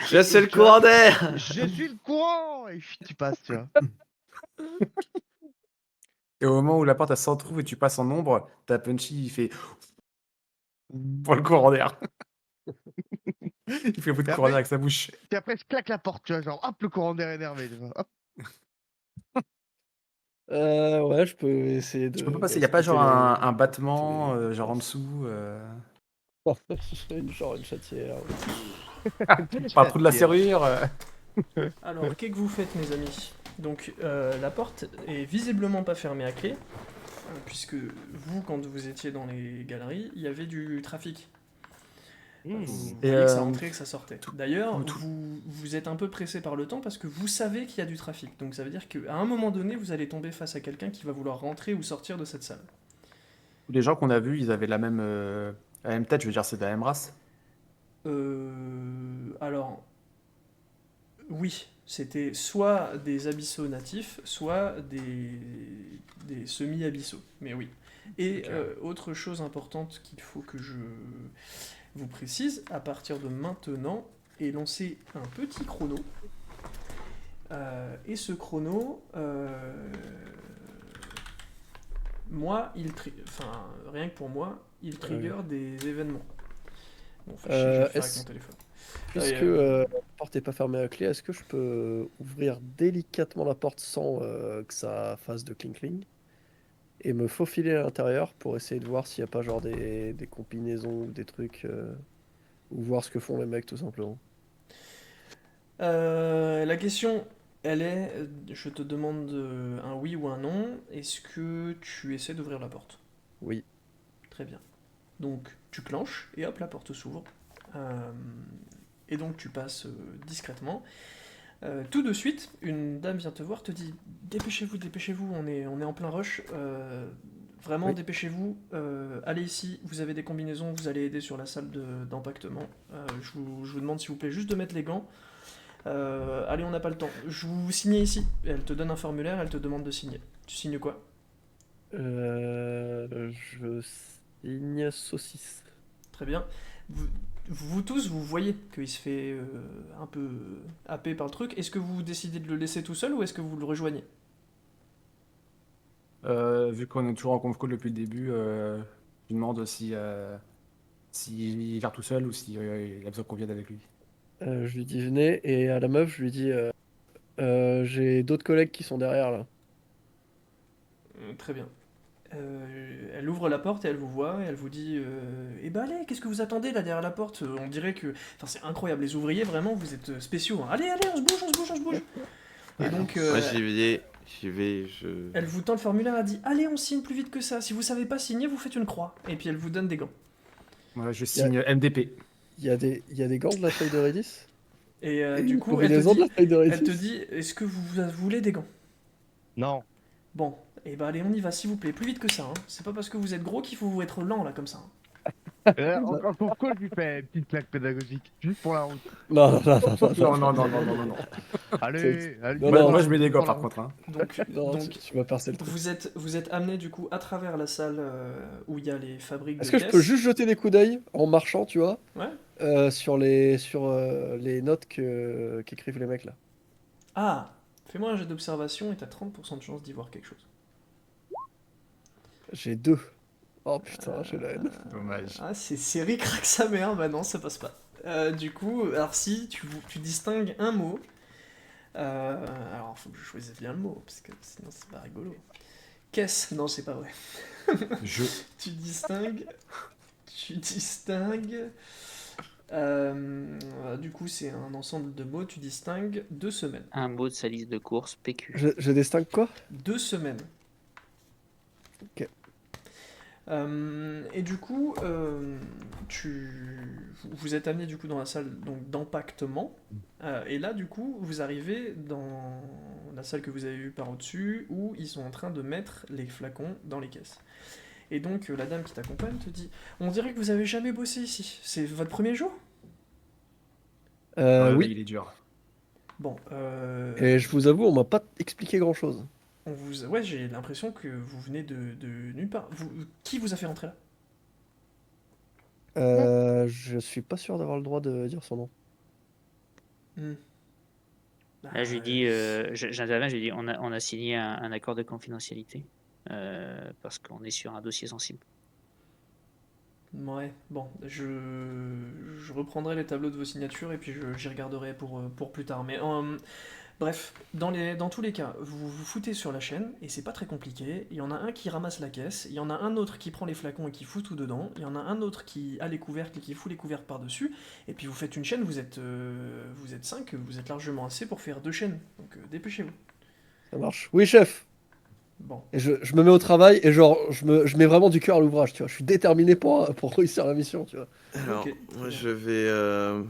Je suis le courant d'air. Je suis le courant. Et puis, tu passes, tu vois. Et au moment où la porte elle s'entrouvre et tu passes en ombre, ta Punchy il fait pour le courant d'air. Il fait un bout de Et courant après- d'air avec sa bouche. Puis après, je claque la porte, tu vois, genre, hop, le courant d'air énervé, tu vois. Hop. Ouais, je peux essayer Je de peux pas passer, y a pas genre respecter un battement, les genre en distances. dessous Genre une chatière. pas trop de la serrure Alors, qu'est-ce que vous faites, mes amis? Donc, la porte est visiblement pas fermée à clé, puisque vous, quand vous étiez dans les galeries, il y avait du trafic. Vous Et voyez que ça rentrait et que ça sortait. tout- D'ailleurs, tout- vous êtes un peu pressé par le temps parce que vous savez qu'il y a du trafic. Donc ça veut dire qu'à un moment donné, vous allez tomber face à quelqu'un qui va vouloir rentrer ou sortir de cette salle. tous les gens qu'on a vus, ils avaient la même tête, je veux dire, c'est de la même race. Alors, oui, c'était soit des abyssaux natifs, soit des semi-abyssaux. Mais oui. Et Ok. autre chose importante qu'il faut que je vous précise, à partir de maintenant est lancé un petit chrono. Et ce chrono, moi, enfin, rien que pour moi, il trigger des événements. Bon, fais chier, je vais le faire avec mon téléphone. Puisque la porte n'est pas fermée à clé, est-ce que je peux ouvrir délicatement la porte sans que ça fasse de cling-cling et me faufiler à l'intérieur pour essayer de voir s'il n'y a pas genre des combinaisons ou des trucs ou voir ce que font les mecs tout simplement. La question, elle est, je te demande un oui ou un non. Est-ce que tu essaies d'ouvrir la porte? Oui. Très bien. Donc, tu clenches et hop, la porte s'ouvre. Euh, et donc, tu passes discrètement. Tout de suite, une dame vient te voir, te dit dépêchez-vous, dépêchez-vous, on est en plein rush. Vraiment, Oui. dépêchez-vous. Allez ici, vous avez des combinaisons, vous allez aider sur la salle d'empactement. Je vous demande s'il vous plaît juste de mettre les gants. Allez, on n'a pas le temps. Je vous signez ici. Elle te donne un formulaire, elle te demande de signer. Tu signes quoi? Je signe saucisse. Très bien. Vous, vous tous, vous voyez qu'il se fait un peu happé par le truc. Est-ce que vous décidez de le laisser tout seul ou est-ce que vous le rejoignez? Vu qu'on est toujours en conf call depuis le début, je lui demande s'il gère tout seul ou si il a besoin qu'on vienne avec lui. Je lui dis venez et à la meuf je lui dis j'ai d'autres collègues qui sont derrière là. Très bien. Elle ouvre la porte et elle vous voit et elle vous dit eh ben allez, qu'est-ce que vous attendez là derrière la porte? On dirait que. Enfin, c'est incroyable, les ouvriers, vraiment, vous êtes spéciaux, hein. Allez, allez, on se bouge, on se bouge, on se bouge! Et donc, Moi j'y vais, elle vous tend le formulaire, elle dit allez, on signe plus vite que ça. Si vous savez pas signer, vous faites une croix. Et puis elle vous donne des gants. Moi, je signe MDP. Il y a des gants de la taille de Redis? Et Et du une coup, elle te combinaison de la dit, taille de elle te Redis? dit est-ce que vous voulez des gants? Non. Bon, et bah allez, on y va, s'il vous plaît, plus vite que ça, hein. C'est pas parce que vous êtes gros qu'il faut être lent là comme ça, hein. Encore ton call, je lui fais une petite claque pédagogique, juste pour la route. Non, non, non, Non, non, non, non, non, non, non. Allez, allez. Non, Moi, non, moi, tu- je mets des gants Pour la par route. contre. Hein. non, Donc, tu m'as percé le truc. vous êtes amené du coup à travers la salle où il y a les fabriques Est-ce de que je peux caisses. juste jeter des coups d'œil en marchant, tu vois, Ouais. sur les notes qu'écrivent les mecs là? Ah, fais-moi un jet d'observation et t'as 30% de chance d'y voir quelque chose. J'ai 2. Oh putain, j'ai la haine. Dommage. Ah, c'est ric-rac sa mère, bah non, ça passe pas. Du coup, alors si, tu distingues un mot. Alors, faut que je choisisse bien le mot, parce que sinon c'est pas rigolo. Caisse, non, c'est pas vrai. Je. Tu distingues. Du coup, c'est un ensemble de mots, tu distingues 2 semaines. Un mot de sa liste de courses, PQ. Je distingue quoi? 2 semaines. Ok. Et du coup, vous êtes amené du coup dans la salle donc d'empactement. Et là, du coup, vous arrivez dans la salle que vous avez vue par au-dessus, où ils sont en train de mettre les flacons dans les caisses. Et donc, la dame qui t'accompagne te dit on dirait que vous avez jamais bossé ici. C'est votre premier jour? Oui. Il est dur. Bon, Et je vous avoue, on m'a pas expliqué grand chose. ouais, j'ai l'impression que vous venez de nulle part. Qui vous a fait rentrer là? Je suis pas sûr d'avoir le droit de dire son nom. Là, je lui dis, j'interviens, je lui dis, on a signé un accord de confidentialité parce qu'on est sur un dossier sensible. Ouais, bon, je reprendrai les tableaux de vos signatures et puis j'y regarderai pour plus tard. Mais Bref, dans tous les cas, vous vous foutez sur la chaîne, et c'est pas très compliqué. Il y en a un qui ramasse la caisse, il y en a un autre qui prend les flacons et qui fout tout dedans, il y en a un autre qui a les couvercles et qui fout les couvercles par-dessus, et puis vous faites une chaîne, vous êtes 5, vous êtes largement assez pour faire 2 chaînes, donc dépêchez-vous. Ça marche. Oui, chef. Bon, Et je me mets au travail et genre, je mets vraiment du cœur à l'ouvrage, tu vois. Je suis déterminé pour réussir la mission, tu vois. Alors, ok. moi, Bien. je vais.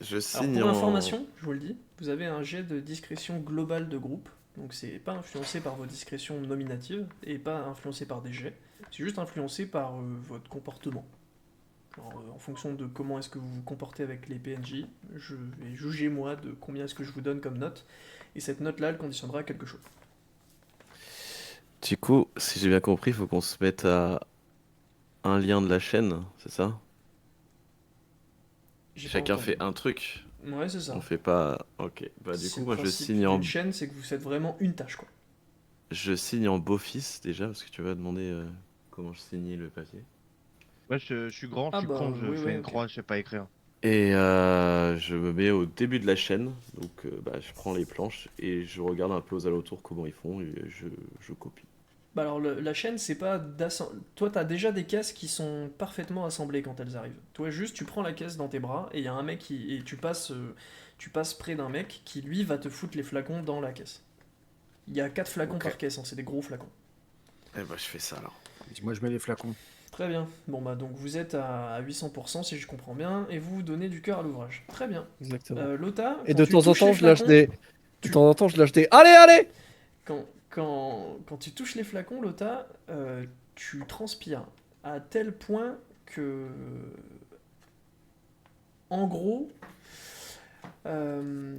Je Alors signe pour en. information, je vous le dis, vous avez un jet de discrétion globale de groupe, donc c'est pas influencé par vos discrétions nominatives, et pas influencé par des jets, c'est juste influencé par votre comportement. Alors, en fonction de comment est-ce que vous vous comportez avec les PNJ, je vais juger moi de combien est-ce que je vous donne comme note, et cette note-là, elle conditionnera à quelque chose. Du coup, si j'ai bien compris, il faut qu'on se mette à un lien de la chaîne, c'est ça? J'ai pas Chacun entendu. fait un truc. Ouais, c'est ça. On fait pas. Ok. Bah, du C'est coup, le moi, je principe signe en. d'une chaîne, c'est que vous faites vraiment une tâche, quoi. Je signe en beau-fils déjà, parce que tu vas demander comment je signais le papier. Moi, je suis grand, je Ah suis bah, con, je oui, fais oui, une ok. croix, je sais pas écrire. Et je me mets au début de la chaîne, donc bah, je prends les planches et je regarde un peu aux alentours comment ils font et je copie. Bah alors la chaîne c'est pas toi t'as déjà des caisses qui sont parfaitement assemblées quand elles arrivent. Toi juste tu prends la caisse dans tes bras et il y a un mec et tu passes près d'un mec qui lui va te foutre les flacons dans la caisse. Il y a 4 flacons Ok. par caisse, hein, c'est des gros flacons. Et bah je fais ça alors. Moi, je mets les flacons. Très bien. Bon bah donc vous êtes à 800% si je comprends bien et vous donnez du cœur à l'ouvrage. Très bien. Exactement. Lota, Et quand de tu temps en touches temps, les je lâche flacons, des. De tu- temps en temps, je lâche des. Allez, allez! quand tu touches les flacons, Lota, tu transpires à tel point que, en gros, euh,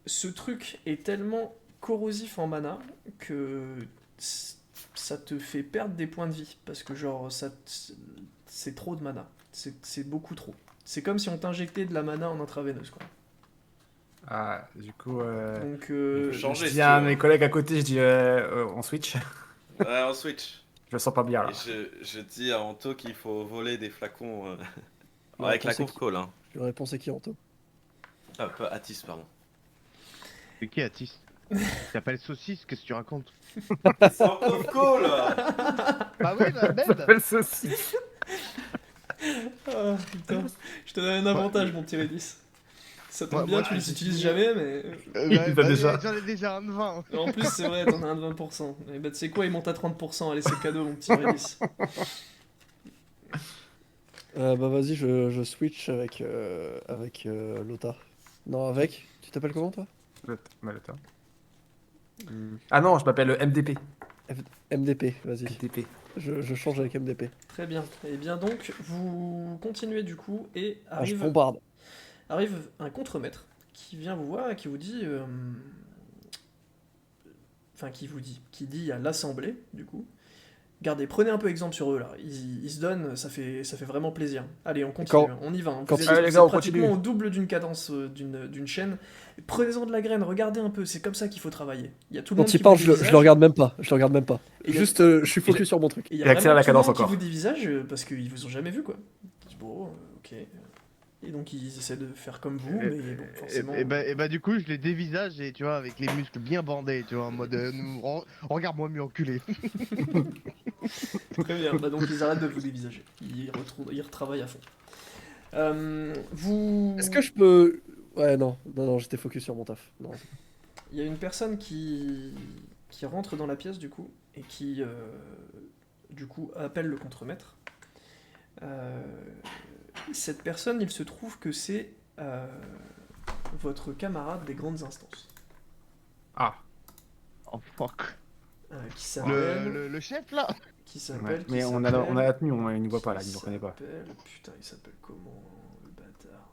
ce truc est tellement corrosif en mana que ça te fait perdre des points de vie parce que genre c'est trop de mana, c'est beaucoup trop. C'est comme si on t'injectait de la mana en intraveineuse quoi. Ah, du coup, Donc peut changer, je si dis tu à veux. mes collègues à côté, je dis on switch. Ouais, on switch. Je le sens pas bien là. Et je dis à Anto qu'il faut voler des flacons La avec la réponse est conf call. Hein. La réponse est qui, Anto? Ah, pas Atis, pardon. C'est qui Atis? Il s'appelle Saucisse, qu'est-ce que tu racontes? C'est en conf call. Bah oui, bah Ça merde. s'appelle ceci. Ah putain, je te donne un avantage mon petit Redis. Ça tombe Ouais, bien, moi, tu les j'ai utilises signé. jamais, mais. Il va déjà. J'en ai déjà un de 20. En plus, c'est vrai, t'en as un de 20%. Et bah, tu sais quoi, il monte à 30%. Allez, c'est cadeau, mon petit Redis. Bah vas-y, je switch avec Lota. Non, avec. Tu t'appelles comment toi? Attends. Ah non, je m'appelle MDP. MDP, vas-y. MDP. Je change avec MDP. Très bien. Et bien donc, vous continuez du coup, et Ah, je arrive bombarde. un contremaître qui vient vous voir et qui vous dit. Enfin, qui dit à l'assemblée, du coup. Regardez, prenez un peu exemple sur eux là. Ils se donnent, ça fait vraiment plaisir. Allez, on continue, on y va. Hein. quand Vous êtes, Allez, les vous gars, êtes on pratiquement continue. au double d'une cadence d'une chaîne. Prenez-en de la graine, regardez un peu, c'est comme ça qu'il faut travailler. Il y a tout le monde Quand il qui parle, vous dit je le visage, regarde même pas. Je le regarde même pas. Et y a- Juste, je suis focus sur mon truc. et il y Il a accélère vraiment la tout le monde cadence qui encore. vous dit visage parce qu'ils vous ont jamais vu quoi. Je dis, bon, ok. Et donc ils essaient de faire comme vous, mais bon, forcément. Et bah du coup je les dévisage et tu vois avec les muscles bien bandés, tu vois en mode regarde-moi mieux enculé. Très bien, bah donc ils arrêtent de vous dévisager. Ils retravaillent à fond. Est-ce que je peux. Ouais, non, j'étais focus sur mon taf. Non. Il y a une personne qui rentre dans la pièce du coup et qui du coup appelle le contremaître. Cette personne, il se trouve que c'est votre camarade des grandes instances, Ah, Oh fuck. qui s'appelle, Le chef là. ouais. Mais on a la tenue, on ne voit pas là, il ne reconnaît pas. Putain, il s'appelle comment le bâtard?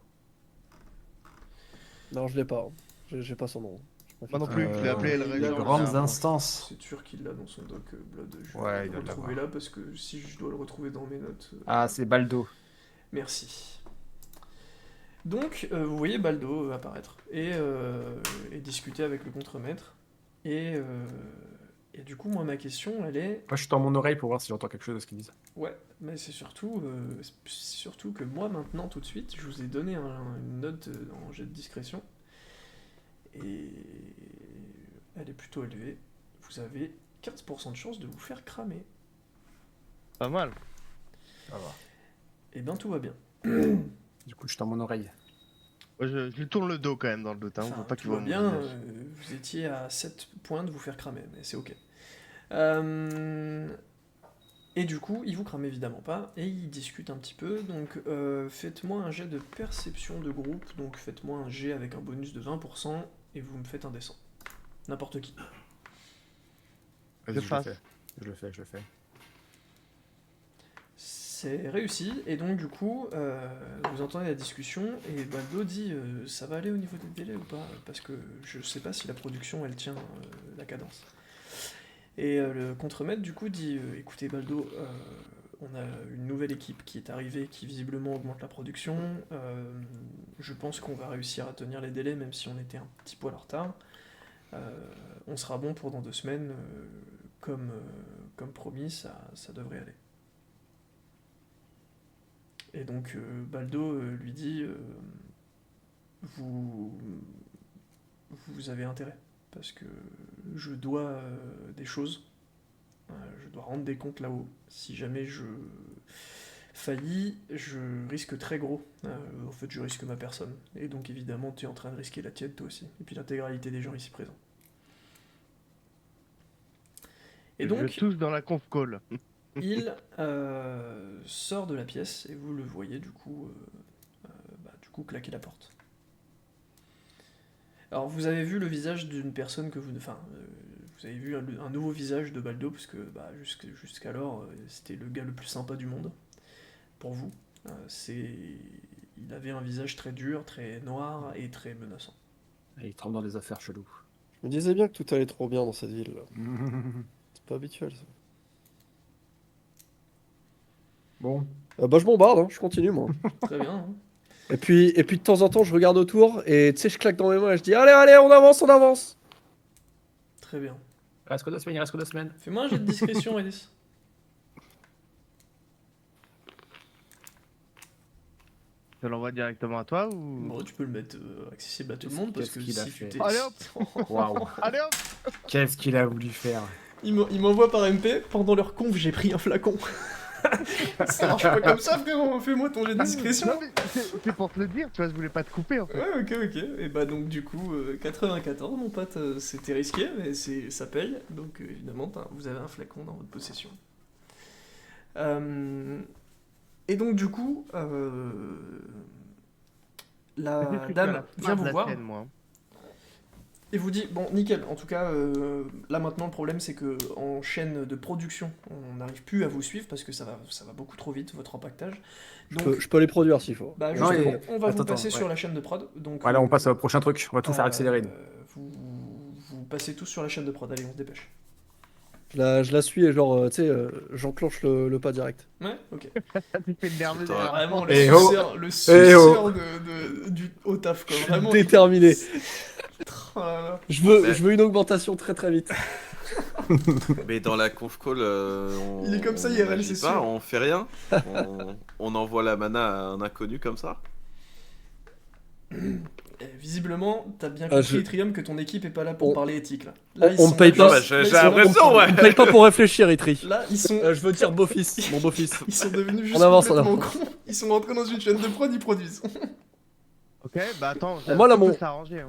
Non, je l'ai pas. Hein. J'ai pas son nom. Moi non plus, je l'ai appelé le il a Les dans grandes son- instances. C'est sûr qu'il l'a dans son doc Blood. Je vais Ouais, il le doit retrouver l'avoir. là parce que si je dois le retrouver dans mes notes. Ah, c'est Baldo. Merci. Donc, vous voyez Baldo apparaître et discuter avec le contremaître. Et du coup, moi, ma question, elle est... Moi, je tends mon oreille pour voir si j'entends quelque chose de ce qu'ils disent. Ouais, mais c'est surtout que moi, maintenant, tout de suite, je vous ai donné une note en jet de discrétion. et elle est plutôt élevée. Vous avez 15% de chance de vous faire cramer. Pas mal. Ça va. Et ben tout va bien. Du coup, je tends mon oreille. Moi, je lui tourne le dos quand même dans le doute. Hein. Enfin, Faut pas tout qu'il va voit mon bien, visage. vous étiez à 7 points de vous faire cramer, mais c'est ok. Et du coup, il vous crame évidemment pas, et il discute un petit peu, donc faites-moi un jet de perception de groupe, donc faites-moi un jet avec un bonus de 20%, et vous me faites un dessin. N'importe qui. Vas-y, Je je le fasse. fais. Je le fais, je le fais. C'est réussi, et donc du coup, vous entendez la discussion, et Baldo dit ça va aller au niveau des délais ou pas? Parce que je sais pas si la production elle tient la cadence. Et le contremaître du coup dit écoutez Baldo, on a une nouvelle équipe qui est arrivée qui visiblement augmente la production. Je pense qu'on va réussir à tenir les délais même si on était un petit poil en retard. On sera bon pour dans 2 semaines, comme promis, ça devrait aller. Et donc Baldo lui dit vous avez intérêt parce que je dois des choses, je dois rendre des comptes là-haut. Si jamais je faillis, je risque très gros. En fait, je risque ma personne. Et donc évidemment, tu es en train de risquer la tienne toi aussi. Et puis l'intégralité des gens ici présents. Et Je donc, touche dans la conf call. il sort de la pièce et vous le voyez du coup claquer la porte. Alors vous avez vu le visage d'une personne que vous... Enfin, vous avez vu un nouveau visage de Baldo, parce que jusqu'alors, c'était le gars le plus sympa du monde, pour vous. Il avait un visage très dur, très noir et très menaçant. Et il tremble dans des affaires cheloues. Je me disais bien que tout allait trop bien dans cette ville. C'est pas habituel ça. Bon. Bah je bombarde, hein, je continue moi. Très bien. Hein. Et puis de temps en temps je regarde autour et tu sais je claque dans mes mains et je dis allez allez on avance on avance. Très bien. Il reste que 2 semaines, il reste que 2 semaines. Fais-moi un jet de discrétion, Edis. Je l'envoie directement à toi ou. Bon, tu peux le mettre accessible à tout le monde, parce que Qu'est-ce qu'il a si tu fait t'es... Allez hop Waouh. Allez hop Qu'est-ce qu'il a voulu faire? Il m'envoie par MP, pendant leur conf, j'ai pris un flacon. Ça marche pas comme ça, frérot, fais-moi ton jet de discrétion. Non, mais c'est pour te le dire, tu vois, je voulais pas te couper en fait. Ouais, ok. Et bah donc du coup, 94, mon pote, c'était risqué, mais ça paye. Donc évidemment, vous avez un flacon dans votre possession. Et donc du coup, la Je suis à dame la fin vient de vous la voir scène, moi. et vous dit, bon, nickel, en tout cas, là maintenant le problème c'est que en chaîne de production, on n'arrive plus à vous suivre parce que ça va beaucoup trop vite, votre empaquetage. Donc, Je peux les produire s'il faut. bah, Non, justement, et- on va vous attends, passer ouais. sur la chaîne de prod. Donc, Voilà, on passe au prochain truc. On va tout faire accélérer. Vous passez tous sur la chaîne de prod, allez, on se dépêche. Je la suis et genre tu sais j'enclenche le pas direct. Ouais, ok. Tu fais énerver Putain. derrière. Vraiment, Eh le oh. suceur, le Eh suceur oh. du au taf, quoi. Je suis Vraiment. déterminé. Oh là là. Je Mais- veux une augmentation très très vite. Mais dans la conf call, on, Il est comme ça, on IRL, agit c'est pas, sûr. on fait rien. On envoie la mana à un inconnu comme ça. Et visiblement, t'as bien Ah, compris, je- Trium, que ton équipe est pas là pour On- parler éthique, là. on Ils me sont paye là pas. juste- J'ai là, ils sont là l'impression, pour- ouais. On me paye pas pour réfléchir Itri. Là, ils sont... Je veux dire beau-fils, mon beau-fils. Ils sont devenus juste avance, on complètement avance. cons. Ils sont rentrés dans une chaîne de prod, ils produisent. Ok, bah attends, Moi, là, tout mon- peut s'arranger. Hein.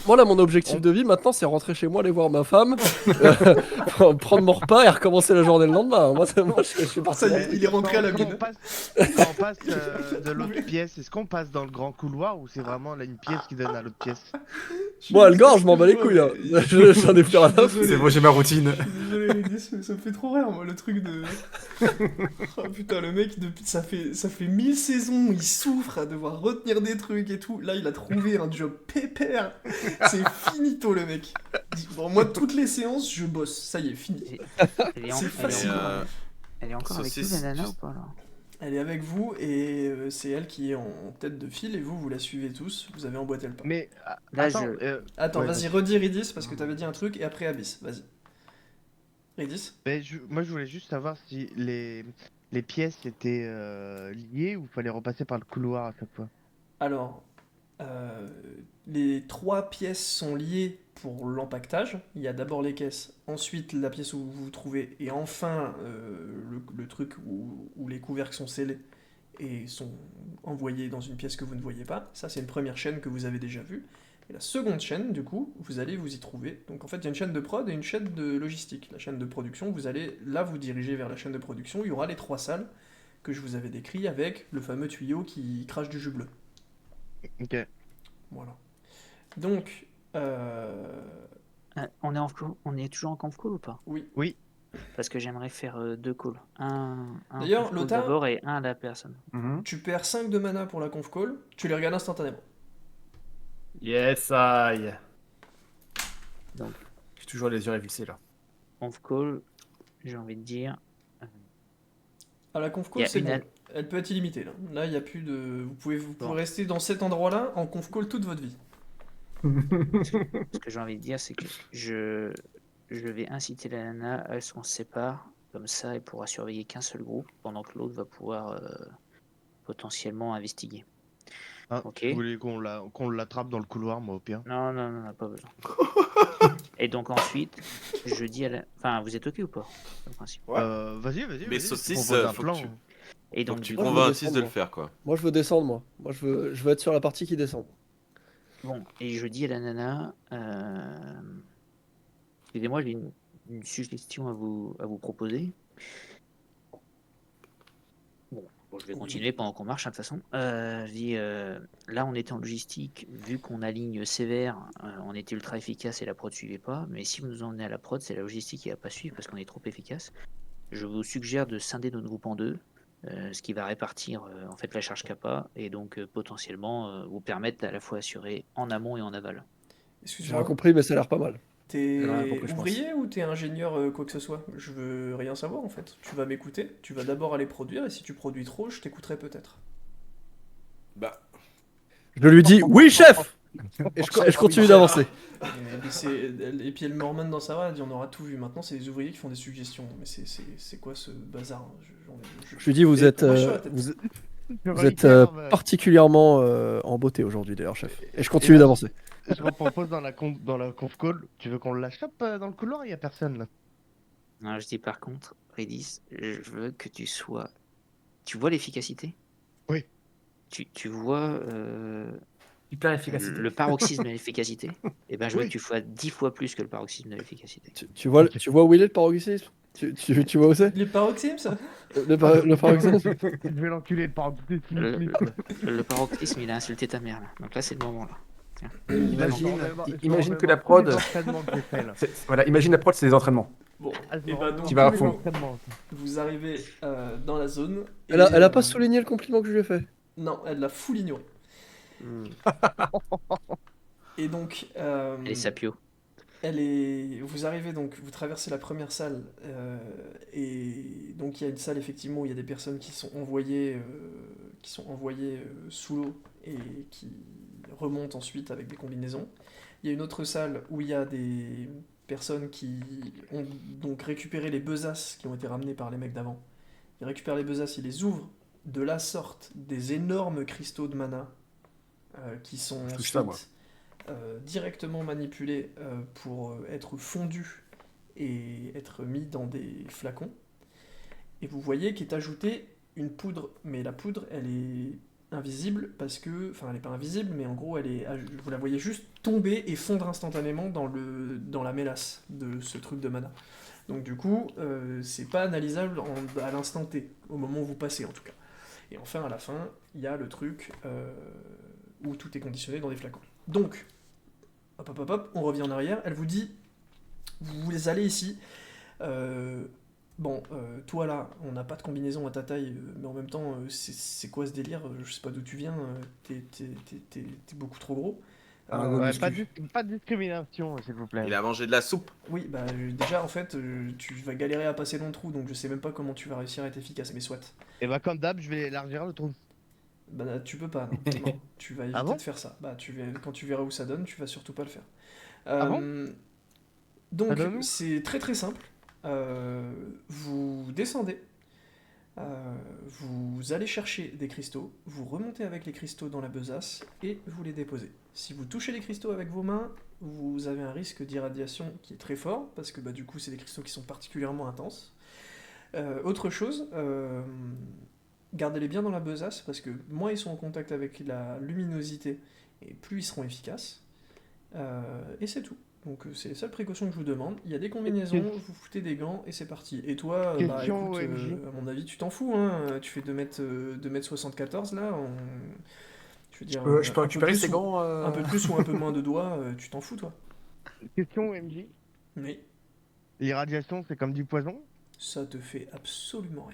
Moi là mon objectif de vie maintenant c'est rentrer chez moi, aller voir ma femme, prendre mon repas et recommencer la journée le lendemain. Moi je suis parti. Ça y est, il est rentré à la Quand mine. quand on passe de l'autre pièce, est-ce qu'on passe dans le grand couloir ou c'est vraiment là une pièce qui donne à l'autre pièce? Moi le gars je m'en bats les couilles là. J'en ai plus rien à foutre. C'est bon, j'ai ma routine. Je suis désolé, Redis, mais ça me fait trop rire, moi, le truc de... Oh putain, le mec, depuis... ça fait 1000 saisons, il souffre à devoir retenir des trucs et tout. Là, il a trouvé un job pépère. C'est finito, le mec. Bon, moi, toutes les séances, je bosse. Ça y est, fini. Elle est, C'est elle est facile. encore- elle est encore avec nous, saucisse, la nana, tu- ou pas là? Elle est avec vous et c'est elle qui est en tête de file et vous la suivez tous. Vous avez emboîté le pas. Mais Là, attends, Attends, ouais, vas-y, redis Redis parce que t'avais dit un truc et après Abyss. Vas-y. Redis. mais moi je voulais juste savoir si les pièces étaient liées ou fallait repasser par le couloir à chaque fois. Alors, les 3 pièces sont liées pour l'empaquetage. Il y a d'abord les caisses, ensuite la pièce où vous vous trouvez, et enfin le truc où les couvercles sont scellés et sont envoyés dans une pièce que vous ne voyez pas. Ça, c'est une première chaîne que vous avez déjà vue. Et la seconde chaîne, du coup, vous allez vous y trouver. Donc en fait, il y a une chaîne de prod et une chaîne de logistique. La chaîne de production, vous allez là vous diriger vers la chaîne de production. Il y aura les 3 salles que je vous avais décrites avec le fameux tuyau qui crache du jus bleu. Ok. Voilà. Donc, On est toujours en conf call ou pas? oui. Oui. Parce que j'aimerais faire 2 calls. Un D'ailleurs, conf call Lothar, d'abord et un à la personne. tu perds 5 de mana pour la conf call, tu les regardes instantanément. Yes, aïe. Donc, J'ai toujours les yeux révulsés là. conf call, j'ai envie de dire. À la conf Il y call, a c'est une bon. al- Elle peut être illimitée là. Là, il n'y a plus de. Vous pouvez Bon. rester dans cet endroit-là en conf call toute votre vie. Ce que j'ai envie de dire, c'est que je vais inciter la nana à ce qu'on se sépare. Comme ça, elle pourra surveiller qu'un seul groupe pendant que l'autre va pouvoir potentiellement investiguer. Ah, Ok. je voulais qu'on l'attrape dans le couloir, moi, au pire. Non, pas besoin. Et donc ensuite, je dis à la... Enfin, vous êtes ok ou pas, en principe? Vas-y. Mais vas-y, saucisse, propose un faut plan. que tu- Et Faut donc que tu du Moi, je coup, veux convaincisses descendre, de le moi. faire, quoi. Moi, je veux descendre, moi. Moi, je veux être sur la partie qui descend. bon, et je dis à la nana, excusez-moi, j'ai une suggestion à vous proposer. Bon, je vais Oui. continuer pendant qu'on marche, hein, de toute façon. Je dis, là, on était en logistique, vu qu'on aligne sévère, on était ultra efficace et la prod suivait pas. Mais si vous nous emmenez à la prod, c'est la logistique qui va pas suivre parce qu'on est trop efficace. Je vous suggère de scinder notre groupe en 2, ce qui va répartir en fait la charge kappa et donc potentiellement vous permettre à la fois assurer en amont et en aval. J'ai rien Excuse-moi, compris, mais ça a l'air pas mal. J'ai rien t'es compris, je pense. ouvrier ou t'es ingénieur quoi que ce soit? Je veux rien savoir en fait. Tu vas m'écouter, tu vas d'abord aller produire et si tu produis trop, je t'écouterai peut-être. Bah, Je lui dis oui, chef. Et je continue d'avancer. Et puis elle me remonte dans sa voix, elle dit on aura tout vu. Maintenant, c'est les ouvriers qui font des suggestions. Mais c'est quoi ce bazar? Je lui dis vous êtes, moi, je suis sur la tête. vous êtes particulièrement en beauté aujourd'hui d'ailleurs, chef. Et je continue là, d'avancer. Je repropose dans la conf call. Tu veux qu'on la chope dans le couloir? Il y a personne là. Non, je dis par contre, Redis, je veux que tu sois. Tu vois l'efficacité? Oui. Tu vois Hyper efficacité. le paroxysme de l'efficacité? Et ben je veux Oui. que tu sois 10 fois plus que le paroxysme de l'efficacité. Tu vois, tu vois où il est le paroxysme? Tu vois où c'est? Les paroxysmes, ça? Le paroxysme? Je vais l'enculer de paroxysme. Le paroxysme, il a insulté ta mère là. Donc là, c'est le moment là. Tiens. Imagine que la prod. Voilà, imagine la prod, c'est des entraînements. Bon, et bah donc, Tu vas à fond. vous arrivez dans la zone. Et, Elle a pas souligné le compliment que je lui ai fait. Non, elle l'a full ignoré. Et donc, Allez, Sapio. vous arrivez donc, vous traversez la première salle, et donc il y a une salle effectivement où il y a des personnes qui sont envoyées sous l'eau et qui remontent ensuite avec des combinaisons. Il y a une autre salle où il y a des personnes qui ont donc récupéré les besaces qui ont été ramenées par les mecs d'avant. Ils récupèrent les besaces, ils les ouvrent de la sorte des énormes cristaux de mana qui sont Je touche ça, moi. directement manipulés pour être fondus et être mis dans des flacons. Et vous voyez qu'est ajoutée une poudre, mais la poudre elle est invisible parce que, enfin elle est pas invisible, mais en gros vous la voyez juste tomber et fondre instantanément dans la mélasse de ce truc de mana. Donc du coup, c'est pas analysable à l'instant T, au moment où vous passez en tout cas. Et enfin à la fin, il y a le truc où tout est conditionné dans des flacons. Donc, hop, on revient en arrière, elle vous dit, vous allez ici, toi là, on n'a pas de combinaison à ta taille, mais en même temps, c'est quoi ce délire? Je sais pas d'où tu viens, t'es beaucoup trop gros. Pas de discrimination, s'il vous plaît. il a mangé de la soupe. Oui, bah déjà en fait, tu vas galérer à passer dans le trou, donc je sais même pas comment tu vas réussir à être efficace, mais soit. Et bah comme d'hab, je vais élargir le trou. Bah tu peux pas, non. Non, tu vas éviter Ah bon de faire ça. Bah quand tu verras où ça donne, tu vas surtout pas le faire. Ah bon Donc Ça donne où c'est très très simple. Vous descendez. Vous allez chercher des cristaux, vous remontez avec les cristaux dans la besace et vous les déposez. Si vous touchez les cristaux avec vos mains, vous avez un risque d'irradiation qui est très fort, parce que du coup c'est des cristaux qui sont particulièrement intenses. Autre chose, gardez-les bien dans la besace, parce que moins ils sont en contact avec la luminosité, et plus ils seront efficaces. Et c'est tout. Donc c'est les seules précautions que je vous demande. Il y a des combinaisons, vous foutez des gants et c'est parti. Et toi, Question écoute, OMJ. à mon avis, tu t'en fous, hein. Tu fais 2m74 là. Je veux dire, Je peux un peu récupérer plus ces ou- gants un peu plus ou un peu moins de doigts, tu t'en fous, toi. Question OMJ. Mais L'irradiation, c'est comme du poison? ça te fait absolument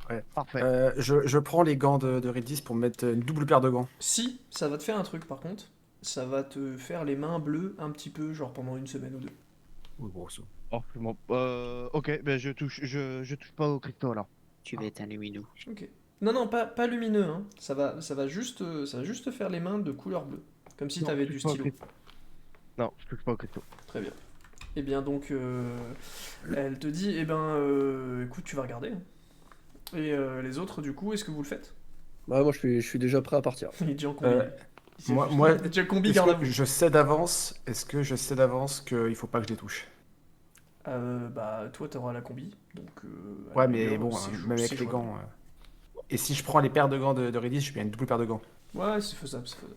rien. Parfait. Je prends les gants de Redis pour me mettre une double paire de gants. Si, ça va te faire un truc par contre. Ça va te faire les mains bleues un petit peu, genre pendant une semaine ou deux. Oui, bon, ça. Oh, c'est bon. Ok, ben je touche pas au cristaux alors. Tu vas être un lumineux. Ok. Non, pas lumineux, hein. Ça va juste te faire les mains de couleur bleue. Comme si Non, t'avais je du touche pas au stylo. cristaux. Non, je touche pas au cristaux. Très bien. Et bien donc, elle te dit, écoute, tu vas regarder, hein. Et les autres, du coup, est-ce que vous le faites? Ouais, moi je suis déjà prêt à partir. Il est déjà en combi. Moi, Il est déjà combi, est-ce garde à que vous. je sais d'avance, qu'il faut pas que je les touche? Toi, t'auras la combi, donc... à Ouais, la mais rigueur, bon, c'est même avec c'est les jouable. gants. Et si je prends les paires de gants de Redis, je mets une double paire de gants. Ouais, c'est faisable, c'est faisable.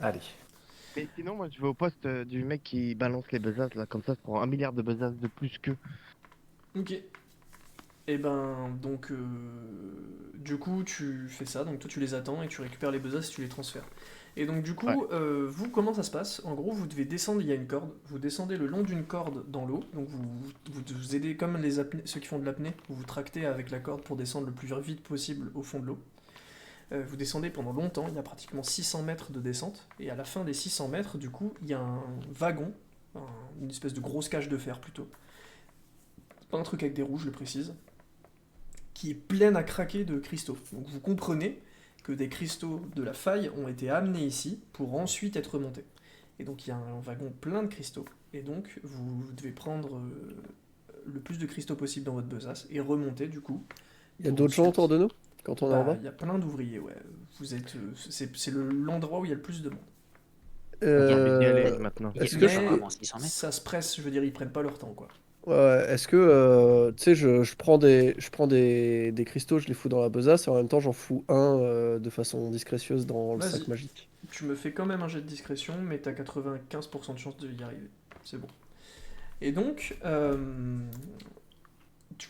Allez. Mais sinon, moi, je vais au poste du mec qui balance les besaces là, comme ça, je prends 1 milliard de besaces de plus que. Ok. Et donc, du coup, tu fais ça, donc toi tu les attends et tu récupères les besaces et tu les transfères. Et donc, du coup, Ouais. vous, comment ça se passe? En gros, vous devez descendre, il y a une corde, vous descendez le long d'une corde dans l'eau, donc vous aidez comme ceux qui font de l'apnée, vous vous tractez avec la corde pour descendre le plus vite possible au fond de l'eau. Vous descendez pendant longtemps, il y a pratiquement 600 mètres de descente, et à la fin des 600 mètres, du coup, il y a un wagon, une espèce de grosse cage de fer plutôt. Pas un truc avec des roues, je le précise, qui est pleine à craquer de cristaux. Donc vous comprenez que des cristaux de la faille ont été amenés ici pour ensuite être remontés. Et donc il y a un wagon plein de cristaux, et donc vous devez prendre le plus de cristaux possible dans votre besace et remonter du coup. Il y a pour d'autres gens ensuite- autour de nous quand on est en bas? Il y a plein d'ouvriers, ouais. Vous êtes, c'est l'endroit où il y a le plus de monde. J'ai y aller Euh, maintenant. Est-ce Il que y a je Mais vraiment 600 mètres. ça se presse, je veux dire, ils prennent pas leur temps, quoi. Ouais, est-ce que tu sais, je prends des cristaux, je les fous dans la besace et en même temps j'en fous un de façon discrétieuse dans le sac Vas-y. magique. Tu me fais quand même un jet de discrétion, mais t'as 95% de chance de y arriver. C'est bon. Et donc,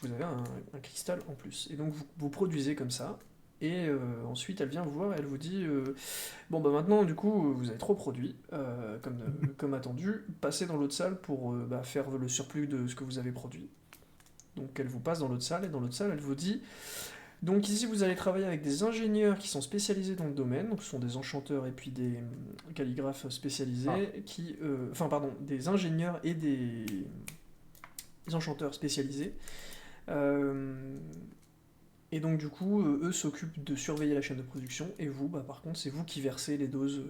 vous avez un cristal en plus. Et donc, vous produisez comme ça. Et ensuite, elle vient vous voir et elle vous dit bon, bah maintenant, du coup, vous avez trop produit, comme attendu. Passez dans l'autre salle pour faire le surplus de ce que vous avez produit. Donc, elle vous passe dans l'autre salle. Et dans l'autre salle, elle vous dit donc, ici, vous allez travailler avec des ingénieurs qui sont spécialisés dans le domaine. Donc, ce sont des enchanteurs et puis des calligraphes spécialisés. Des ingénieurs et des enchanteurs spécialisés. Et donc du coup, eux s'occupent de surveiller la chaîne de production, et vous, par contre, c'est vous qui versez les doses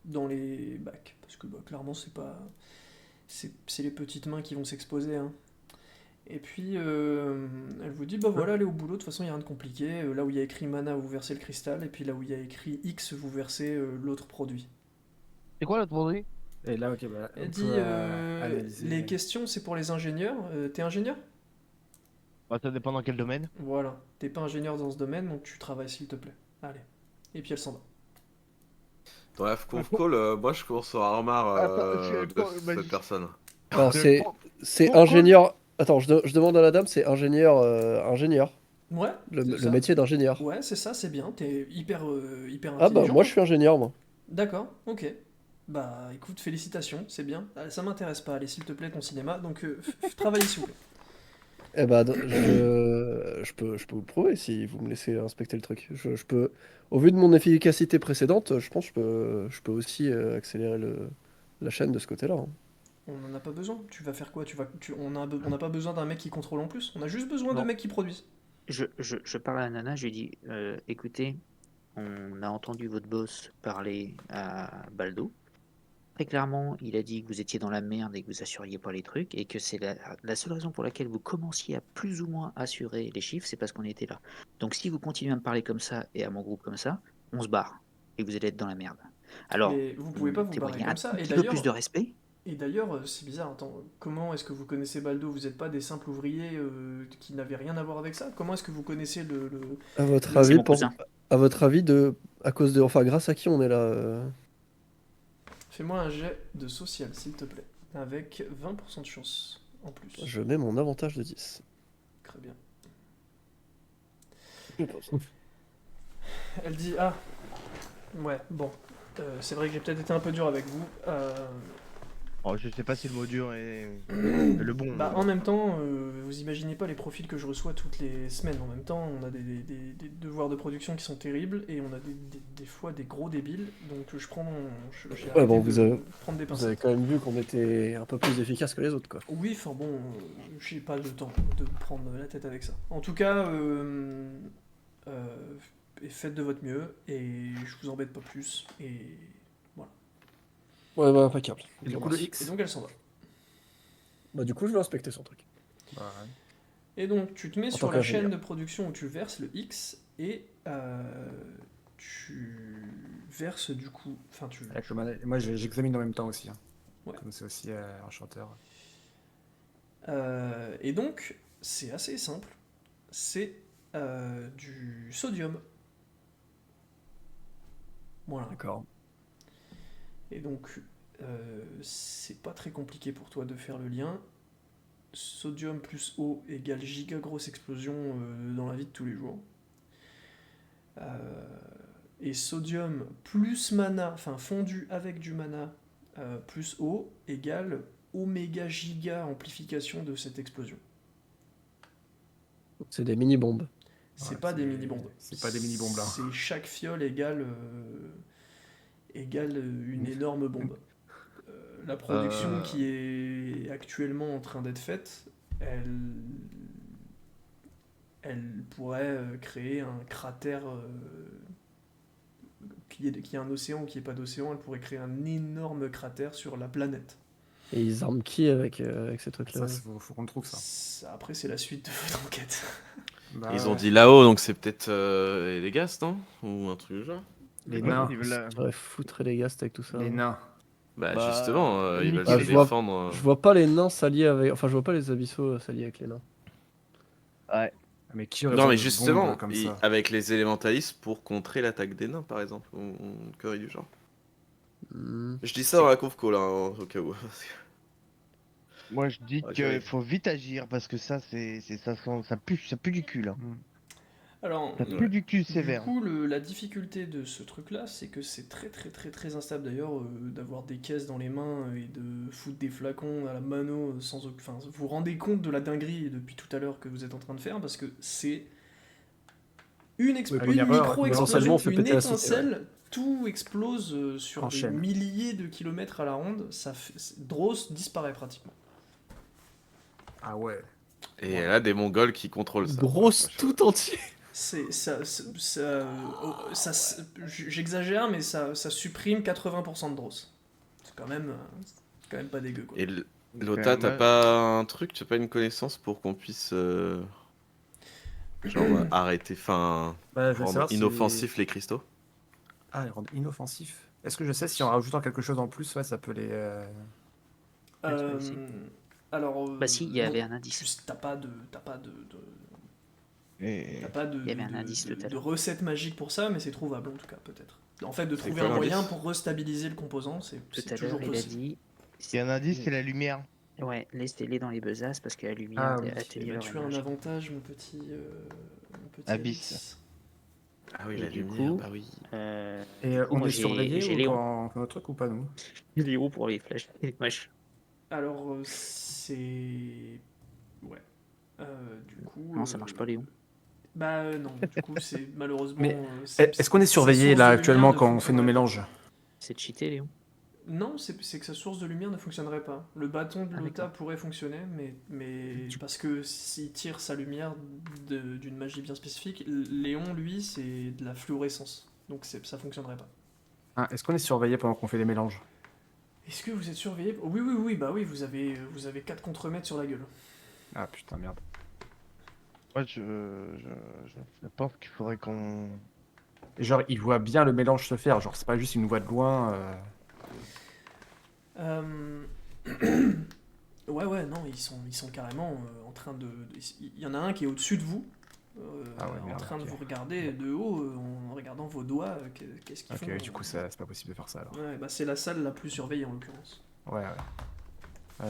dans les bacs. Parce que clairement, c'est pas. C'est les petites mains qui vont s'exposer, hein. Et puis, elle vous dit, voilà, allez au boulot, de toute façon, il n'y a rien de compliqué. Là où il y a écrit mana, vous versez le cristal, et puis là où il y a écrit X, vous versez l'autre produit. C'est quoi l'autre produit? Et là, ok, bah, Elle on dit, peut analyser. les questions, c'est pour les ingénieurs. T'es ingénieur? Bah, ça dépend dans quel domaine. Voilà, t'es pas ingénieur dans ce domaine, donc tu travailles s'il te plaît. Allez. Et puis elle s'en va. Dans la conf call, moi je commence à avoir marre de cette personne. Alors Je- c'est pourquoi- ingénieur. Attends, je demande à la dame, c'est ingénieur ingénieur. Ouais, c'est Le ça. métier d'ingénieur. Ouais, c'est ça, c'est bien. T'es hyper Ah bah intelligent. moi je suis ingénieur moi. D'accord, ok. Bah écoute, félicitations, c'est bien. Ça m'intéresse pas, allez s'il te plaît ton cinéma, donc travaillez s'il vous plaît. Eh bah je peux vous le prouver si vous me laissez inspecter le truc. Je peux, au vu de mon efficacité précédente, je pense que je peux aussi accélérer la chaîne de ce côté-là, hein. On n'en a pas besoin. Tu vas faire quoi? On n'a pas besoin d'un mec qui contrôle en plus. On a juste besoin de Non. mecs qui produisent. Je parle à la nana, je lui dis écoutez, on a entendu votre boss parler à Baldo. très clairement, il a dit que vous étiez dans la merde et que vous assuriez pas les trucs, et que c'est la seule raison pour laquelle vous commenciez à plus ou moins assurer les chiffres, c'est parce qu'on était là. Donc si vous continuez à me parler comme ça et à mon groupe comme ça, on se barre et vous allez être dans la merde. Alors, Mais vous pouvez pas vous barrer témoignez un comme ça. tout Et petit peu plus d'ailleurs, de respect. c'est bizarre. Attends, comment est-ce que vous connaissez Baldo? Vous n'êtes pas des simples ouvriers qui n'avaient rien à voir avec ça? Comment est-ce que vous connaissez À votre C'est avis, mon cousin. à cause de, enfin, grâce à qui on est là Fais-moi un jet de social, s'il te plaît. Avec 20% de chance en plus. Je mets mon avantage de 10. Très bien. Elle dit ah ouais bon c'est vrai que j'ai peut-être été un peu dur avec vous. Oh, je sais pas si le mot dur est le bon. Bah en même temps vous imaginez pas les profils que je reçois toutes les semaines. En même temps on a des devoirs de production qui sont terribles et on a des fois des gros débiles, donc j'ai Ouais, bon, arrêté de prendre des vous avez pincettes. quand même vu qu'on était un peu plus efficace que les autres, quoi. Oui, enfin bon, j'ai pas le temps de me prendre la tête avec ça. En tout cas, et faites de votre mieux, et je vous embête pas plus, et voilà. Ouais, bah, impeccable. Et du Bon, coup, le merci. X. Et donc elle s'en va. Bah, du coup, je vais inspecter son truc. Bah, ouais. Et donc tu te mets En sur tant la chaîne qu'ingénieur. de production où tu verses le X, et tu verses du coup... Enfin, Avec le moi, j'examine en même temps aussi. Hein. Ouais. Comme c'est aussi un chanteur. et donc, c'est assez simple. C'est du sodium. Voilà. D'accord. Et donc, c'est pas très compliqué pour toi de faire le lien. Sodium plus eau égale giga grosse explosion dans la vie de tous les jours. Et sodium plus mana, enfin fondu avec du mana plus eau égale oméga giga amplification de cette explosion. C'est des mini-bombes. C'est Ouais, pas des mini-bombes. C'est pas des mini-bombes là. C'est chaque fiole égale une énorme bombe. La production qui est actuellement en train d'être faite, elle pourrait créer un cratère qu'il y ait un océan ou qu'il n'y ait pas d'océan, elle pourrait créer un énorme cratère sur la planète. Et ils arment qui avec ces trucs-là? Ça, faut qu'on le trouve ça. Après, c'est la suite de votre enquête. Bah, Ils ont ouais. dit là-haut, donc c'est peut-être les gaz, non? Ou un truc du genre. Les Ouais, nains. ils veulent, Tu devrais foutre les gars avec tout ça. Les hein. nains. Bah, Bah, justement, ils veulent niquer se les je vois- défendre. Je vois pas les nains s'allier avec. Enfin, je vois pas les abyssaux s'allier avec les nains. Ouais. Mais qui aurait Non, mais besoin de justement, bombes comme ça avec les élémentalistes pour contrer l'attaque des nains, par exemple, ou une connerie du genre. Hmm. Je dis ça dans la conf-call, hein, au cas où. Moi, je dis Ok. qu'il faut vite agir parce que ça, ça pue du cul là. Hmm. Alors, Ça pue du cul sévère. du coup, la difficulté de ce truc-là, c'est que c'est très très très très instable d'ailleurs d'avoir des caisses dans les mains et de foutre des flacons à la mano sans aucun... Enfin, vous vous rendez compte de la dinguerie depuis tout à l'heure que vous êtes en train de faire parce que c'est une, Oui, une erreur, micro-explosion, essentiellement, on fait une péter la cité, étincelle, tout explose sur des Enchaîne. milliers de kilomètres à la ronde, Dross disparaît pratiquement. Ah ouais. Et elle a des Mongols qui contrôlent ça. Grosse Voilà, tout entier. J'exagère, mais ça supprime 80% de Dross. C'est quand même pas dégueu, quoi. Et Lota, t'as pas un truc, t'as pas une connaissance pour qu'on puisse arrêter, enfin, Bah, je veux rendre savoir si- inoffensifs les cristaux? Ah, les rendre inoffensifs. Est-ce que je sais si en rajoutant quelque chose en plus, ouais, ça peut les. Euh, si. alors, Bah si, il y non, avait un indice. juste, t'as pas de Et... Il y avait un indice tout à de l'heure. recette magique pour ça, mais c'est trouvable en tout cas, peut-être. En fait, de C'est trouver quoi un moyen l'indice pour restabiliser le composant, c'est Tout à toujours l'heure, il a possible. dit. Il y a un indice, c'est la lumière. Ouais, laissez-les dans les besaces parce que la lumière Ah oui. Eh atténue ben, leur tu as un énergie. avantage, mon petit Abyss. Ah oui, Et la du lumière, coup, bah oui. Et du coup, on moi, est j'ai surveillé ou Léon. quand on fait notre truc ou pas nous Léon pour les flèches et les machins. Alors, c'est... Ouais. Du coup... Non, ça marche pas, Léon. Bah non, du coup, c'est malheureusement... Mais c'est- Est-ce qu'on est sa surveillé source là de actuellement lumière ne quand on fait nos fonctionnerait pas. mélanges C'est cheaté, Léon. Non, c'est que sa source de lumière ne fonctionnerait pas. Le bâton de Ah, Lota d'accord. pourrait fonctionner, mais parce que s'il tire sa lumière d'une magie bien spécifique, Léon, lui, c'est de la fluorescence. Donc ça fonctionnerait pas. Est-ce qu'on est surveillé pendant qu'on fait les mélanges Est-ce que vous êtes surveillé? Oui, oui, oui, bah oui, vous avez 4 contremaîtres sur la gueule. Ah putain, merde. Ouais, je pense qu'il faudrait qu'on. Et genre, il voit bien le mélange se faire. Genre, c'est pas juste une voix de loin. Euh, Ouais, ouais, non, ils sont carrément en train de. Il y en a un qui est au-dessus de vous, Ah ouais, en merde, train de ok. vous regarder de haut, en regardant vos doigts, qu'est-ce qu'ils font. Ok, du coup, c'est pas possible de faire ça alors. Ouais, bah c'est la salle la plus surveillée en l'occurrence. Ouais, ouais.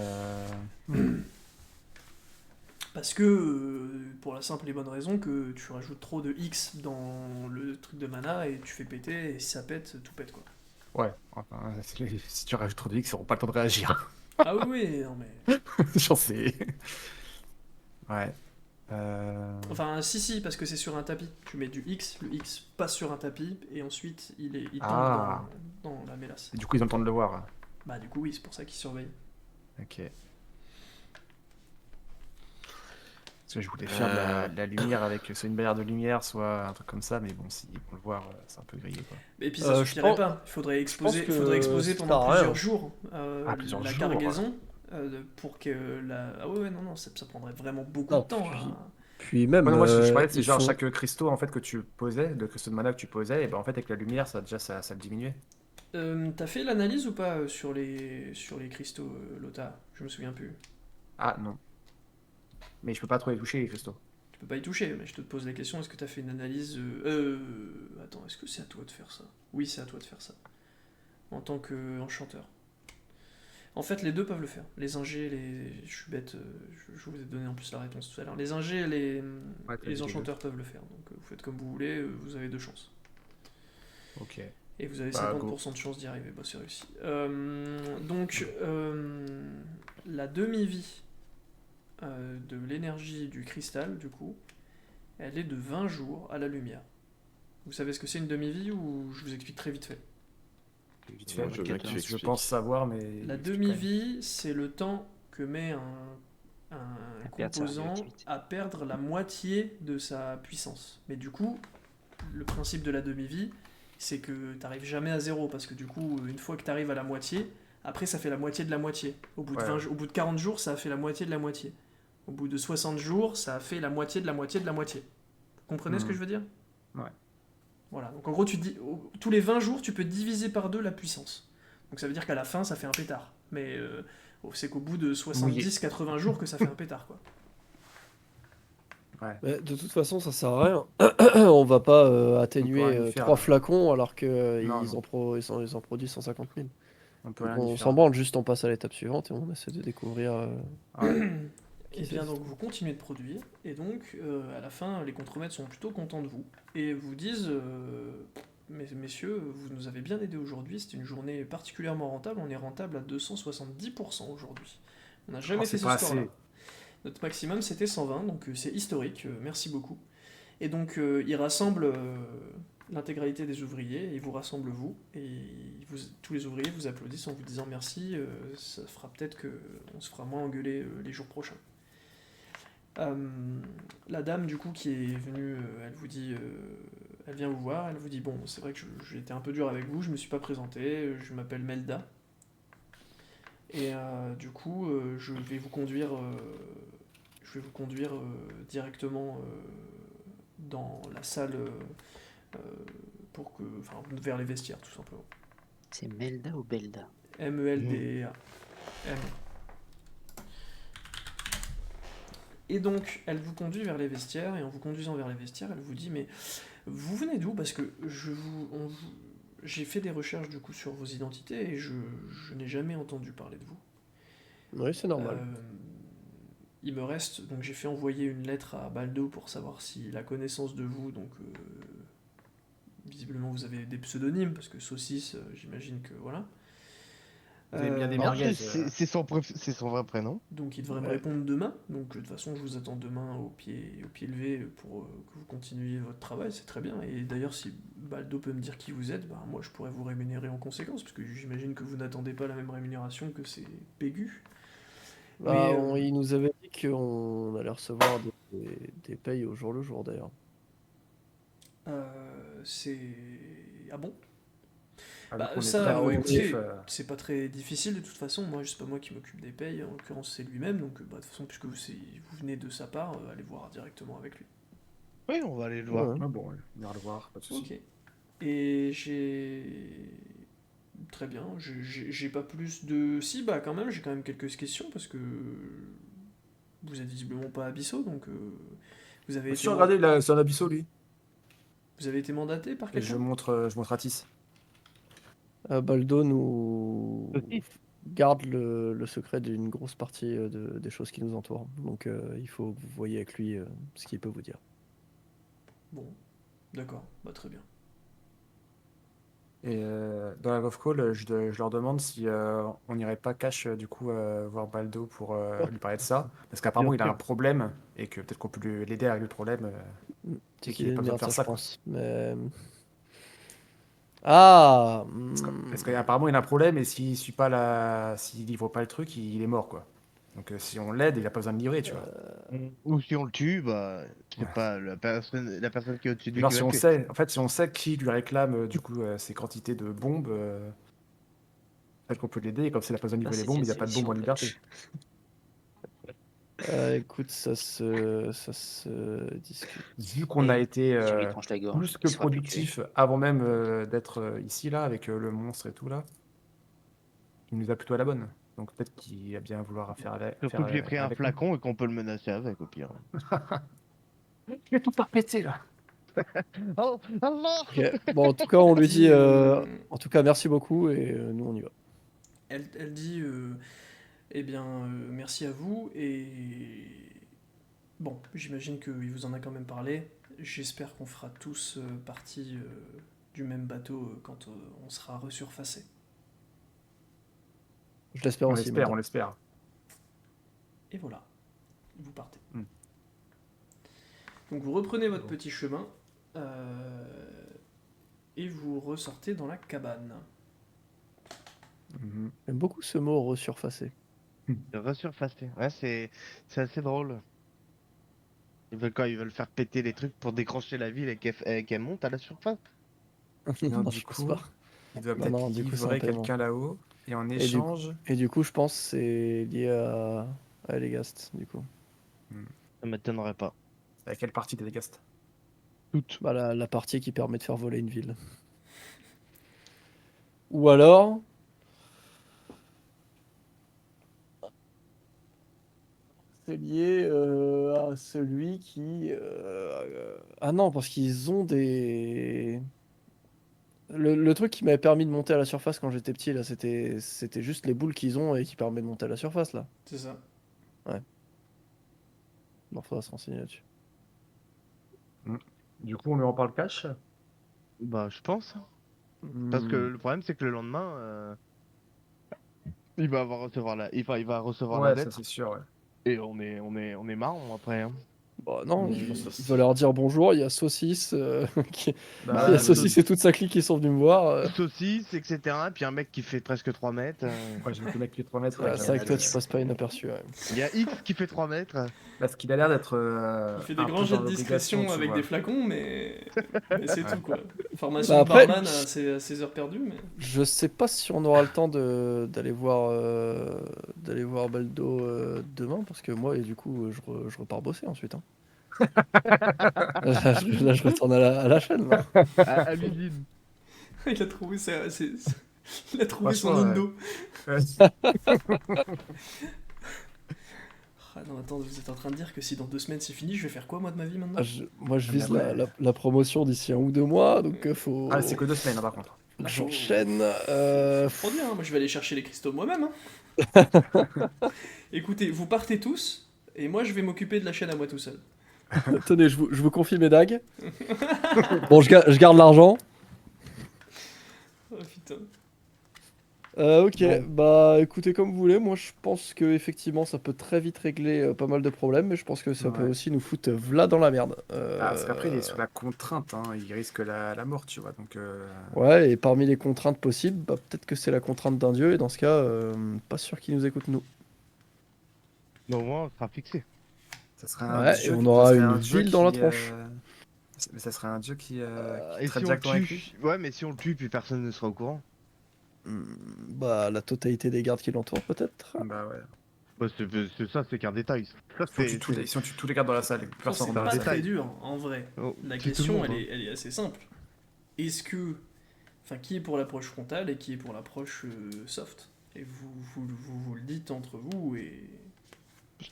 Parce que, pour la simple et bonne raison que tu rajoutes trop de X dans le truc de mana et tu fais péter, et si ça pète, tout pète quoi. Ouais, enfin, si tu rajoutes trop de X, ils n'auront pas le temps de réagir. Ah oui, oui, non mais. J'en sais. Ouais. Enfin, si, parce que c'est sur un tapis. Tu mets du X, le X passe sur un tapis, et ensuite il tombe Ah. dans la mélasse. Et du coup, ils ont le temps de le voir. Bah, du coup, oui, c'est pour ça qu'ils surveillent. Ok. Parce que je voulais faire de la lumière avec soit une barrière de lumière, soit un truc comme ça, mais bon, s'ils vont le voir, c'est un peu grillé quoi. Et puis ça Je suffirait pense- pas. Il faudrait exposer, que faudrait exposer ça pendant sert à rien. plusieurs jours Plusieurs la jours, cargaison pour que la. Ah ouais, non, ça prendrait vraiment beaucoup Non, de temps. puis- hein. Puis même, Ouais, non, moi, ce que je parlais, c'est ils genre font- chaque cristaux en fait que tu posais, le cristaux de mana que tu posais, et ben en fait avec la lumière, ça le diminuait. T'as fait l'analyse ou pas sur les cristaux, Lota? Je me souviens plus. Ah non. Mais je peux pas trop les toucher les cristaux. Tu peux pas y toucher, mais je te pose la question, est-ce que t'as fait une analyse Attends, est-ce que c'est à toi de faire ça? Oui, c'est à toi de faire ça. En tant qu'enchanteur. En fait, les deux peuvent le faire. Les ingés, je suis bête, je vous ai donné en plus la réponse tout à l'heure. Les ingés et Ouais, t'as dit les les enchanteurs peuvent le faire. Donc vous faites comme vous voulez, vous avez 2 chances. Ok. Et vous avez Bah, 50% de chance d'y arriver, bah c'est réussi. Donc, la demi-vie de l'énergie du cristal, du coup, elle est de 20 jours à la lumière. Vous savez ce que c'est une demi-vie ou je vous explique très vite fait? Vite fait, Non, je veux bien que tu je expliques. pense savoir, mais. La explique quand même. demi-vie, c'est le temps que met un perdre sa composant radioactivité. à perdre la moitié de sa puissance. Mais du coup, le principe de la demi-vie, c'est que t'arrives jamais à zéro, parce que du coup, une fois que t'arrives à la moitié, après ça fait la moitié de la moitié. Au bout de, Ouais. au bout de 40 jours, ça a fait la moitié de la moitié. Au bout de 60 jours, ça a fait la moitié de la moitié de la moitié. Vous comprenez ce que je veux dire? Ouais. Voilà, donc en gros, tous les 20 jours, tu peux diviser par 2 la puissance. Donc ça veut dire qu'à la fin, ça fait un pétard. Mais c'est qu'au bout de 70-80 jours que ça fait un pétard, quoi. Ouais. Mais de toute façon, ça sert à rien. On va pas On atténuer peut rien y faire, 3 là. flacons alors que Non, ils en produisent 150 000. On peut Donc rien y on faire. s'en branle, juste on passe à l'étape suivante et on essaie de découvrir. Ouais. Et bien donc vous continuez de produire, et donc à la fin les contremaîtres sont plutôt contents de vous, et vous disent messieurs, vous nous avez bien aidés aujourd'hui, c'était une journée particulièrement rentable, on est rentable à 270% aujourd'hui. On n'a jamais Oh, fait c'est ce pas score-là. assez. Notre maximum c'était 120, donc c'est historique, merci beaucoup. Et donc ils rassemblent l'intégralité des ouvriers, ils vous rassemblent vous, et tous les ouvriers vous applaudissent en vous disant merci, ça fera peut-être qu'on se fera moins engueuler les jours prochains. La dame du coup qui est venue, elle vous dit, elle vient vous voir, elle vous dit bon c'est vrai que j'ai été un peu dur avec vous, je me suis pas présenté, je m'appelle Melda et du coup je vais vous conduire directement dans la salle vers les vestiaires tout simplement. C'est Melda ou Belda? MELDA. M. Et donc, elle vous conduit vers les vestiaires, et en vous conduisant vers les vestiaires, elle vous dit, mais vous venez d'où? Parce que j'ai fait des recherches du coup sur vos identités, et je n'ai jamais entendu parler de vous. Oui, c'est normal. Il me reste, donc j'ai fait envoyer une lettre à Baldo pour savoir s'il a connaissance de vous, donc visiblement vous avez des pseudonymes, parce que Saucisse, j'imagine que voilà. Vous avez bien des En merguez. plus, c'est son vrai prénom. Donc il devrait me répondre demain. Donc de toute façon, je vous attends demain au pied levé pour que vous continuiez votre travail, c'est très bien. Et d'ailleurs, si Baldo peut me dire qui vous êtes, bah, moi je pourrais vous rémunérer en conséquence, parce que j'imagine que vous n'attendez pas la même rémunération que ces pégus. Bah, Mais, il nous avait dit qu'on allait recevoir des payes au jour le jour d'ailleurs. c'est... Ah bon? Bah, coup, on est ça, très écoutez, réactif, c'est pas très difficile de toute façon. Moi, c'est pas moi qui m'occupe des payes, en l'occurrence, c'est lui-même. Donc, bah, de toute façon, puisque vous venez de sa part, allez voir directement avec lui. Oui, on va aller le Ouais, voir. ouais. Ah bon, ouais, on ira le voir, pas de soucis. Ok. Et j'ai. Très bien, j'ai pas plus de. Si, bah, quand même, j'ai quand même quelques questions parce que. Vous êtes visiblement pas abyssaux, donc. Vous avez été, Si, regardez, là, c'est un abysso, lui. vous avez été mandaté par Et je quelqu'un? montre Atis. Baldo nous Petit. garde le secret d'une grosse partie des choses qui nous entourent. Donc il faut que vous voyez avec lui ce qu'il peut vous dire. Bon, d'accord, bah très bien. Et dans la Golf Call, je leur demande si on n'irait pas cash du coup voir Baldo pour lui parler de ça. Parce qu'apparemment il a un problème et que peut-être qu'on peut l'aider à régler le problème C'est et qu'il qu'il est n'a pas une besoin de merde, faire ça, je ça, quoi. pense. Mais... Ah Parce qu'apparemment il a un problème et s'il livre pas le truc, il est mort, quoi. Donc si on l'aide, il a pas besoin de livrer, tu vois. Ou si on le tue, bah, c'est Ouais. pas la personne qui est au-dessus de lui Genre qui si va on le tuer. sait, en fait, si on sait qui lui réclame du coup ces quantités de bombes, peut-être qu'on peut l'aider et comme s'il a pas besoin de Ça, livrer les c'est bombes, une il n'y a pas de bombes solution, en liberté. Dutch. écoute, ça se discute. Vu qu'on a Et été tu lui tranches la gorge, plus que il se fera plus tuer. productif avant même d'être ici, là, avec le monstre et tout, là, il nous a plutôt à la bonne. Donc peut-être qu'il a bien à vouloir faire Surtout que j'ai pris un avec nous. flacon et qu'on peut le menacer avec, au pire. Il va tout faire péter, là. Oh, Allah! Ok. Bon, en tout cas, on lui Dit, dit... En tout cas, merci beaucoup et nous, on y va. elle dit, eh bien, merci à vous et bon, j'imagine qu'il vous en a quand même parlé. J'espère qu'on fera tous partie du même bateau quand on sera resurfacé. Je l'espère On aussi, l'espère, madame. on l'espère. Et voilà, vous partez. Hmm. Donc vous reprenez votre petit chemin et vous ressortez dans la cabane. Mhm. J'aime beaucoup ce mot resurfacé. De resurfacer. Ouais, c'est assez drôle. Ils veulent faire péter les trucs pour décrocher la ville et qu'elle monte à la surface. Non, Non, du je pense coup, pas. il doit Non, peut-être non, du coup, c'est un livrer paiement. quelqu'un là-haut et en Et du coup, échange. et du coup, je pense que c'est lié à Elegast, du coup. Ça m'étonnerait pas. À quelle partie des Gast? Toutes. Bah, la partie qui permet de faire voler une ville. Ou alors... C'est lié à celui qui... Ah non, parce qu'ils ont des... Le truc qui m'avait permis de monter à la surface quand j'étais petit, là, c'était juste les boules qu'ils ont et qui permet de monter à la surface, là. C'est ça. Non, faudra se renseigner là-dessus. Du coup, on lui en parle cash. Bah, je pense. Parce que Hmm. le problème, c'est que le lendemain, il va il va recevoir la Ouais, ça lettre. c'est sûr, ouais. Et on est marrant après. Hein. Bah non, Oui, il va leur dire bonjour, il y a Saucisse, Bah, il y a oui. Saucisse et toute sa clique qui sont venus me voir. Saucisse, etc. Puis un mec qui fait presque 3 mètres. Ouais, j'ai vu que le mec qui est 3 mètres. Ah, Ouais, c'est vrai que toi, tu j'avais- passes pas inaperçu, ouais. Il y a X qui fait 3 mètres. Parce qu'il a l'air d'être Il fait des un grands peu jets dans de discrétion l'obligation, tu avec vois. des flacons, mais c'est Ouais. tout quoi. Formation Bah de après, barman à ses heures perdues, mais. je sais pas si on aura le temps d'aller voir Baldo demain, parce que moi, et du coup, je repars bosser ensuite. Hein. Là, je retourne à la chaîne, là. À l'usine. Il a trouvé, il a trouvé son Franchement, indo. Ouais. Ah non, attends, vous êtes en train de dire que si dans 2 semaines c'est fini, je vais faire quoi moi de ma vie maintenant? Ah, moi, je Ah, vise bah ouais. la promotion d'ici 1 ou 2 mois, donc faut Ah, c'est que 2 semaines, hein, par contre. faut que j'enchaîne. Faut produire, hein. Moi je vais aller chercher les cristaux moi-même. Hein. Écoutez, vous partez tous, et moi je vais m'occuper de la chaîne à moi tout seul. Tenez, je vous confie mes dagues. Bon, je garde l'argent. Oh putain. Ok, Bon. bah écoutez comme vous voulez, moi je pense que effectivement ça peut très vite régler pas mal de problèmes, mais je pense que ça peut Ouais. aussi nous foutre v'là dans la merde. Ah, parce qu'après, il est sous la contrainte, hein. Il risque la mort, tu vois. Donc, Ouais, et parmi les contraintes possibles, bah, peut-être que c'est la contrainte d'un dieu, et dans ce cas, pas sûr qu'il nous écoute nous. Donc, au moins, on sera fixé. ça serait un Ouais, et dieu, on ça aura serait une un dieu ville dans la qui, tronche. mais ça serait un dieu qui Et traite si on le directement avec tue. lui. Ouais, mais si on le tue, puis personne ne sera au courant. Bah, la totalité des gardes qui l'entourent, peut-être. Bah ouais. Ouais, c'est qu'un détail. Ça, Si on tue tous les gardes dans la salle et que personne C'est rentre dans la pas salle. très dur, en vrai. Oh, La tue tout le question, monde, hein. elle est assez simple. Est-ce que... Enfin, qui est pour l'approche frontale et qui est pour l'approche soft? Et vous le dites entre vous et...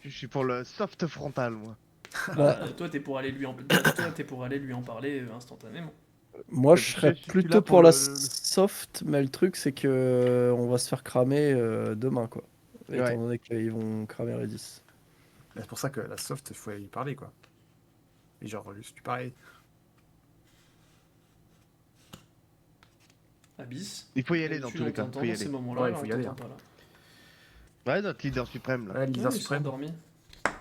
Je suis pour le soft frontal, moi. Toi, t'es pour aller lui en parler instantanément. Moi, Je je serais suis plutôt là pour pour la le- soft, mais le truc, c'est que on va se faire cramer demain, quoi. Ouais. Étant donné qu'ils vont cramer les 10. C'est pour ça que la soft, il faut y parler, quoi. Et genre, juste du pareil. Abyss. Il faut y aller dans D'habitude, tous les on cas. t'entend Faut y dans aller. ces moments-là, Ouais, il là, faut on y aller, t'entend pas là. Ouais, notre leader suprême, là. Ouais, le leader Ouais, ils sont suprême. endormis.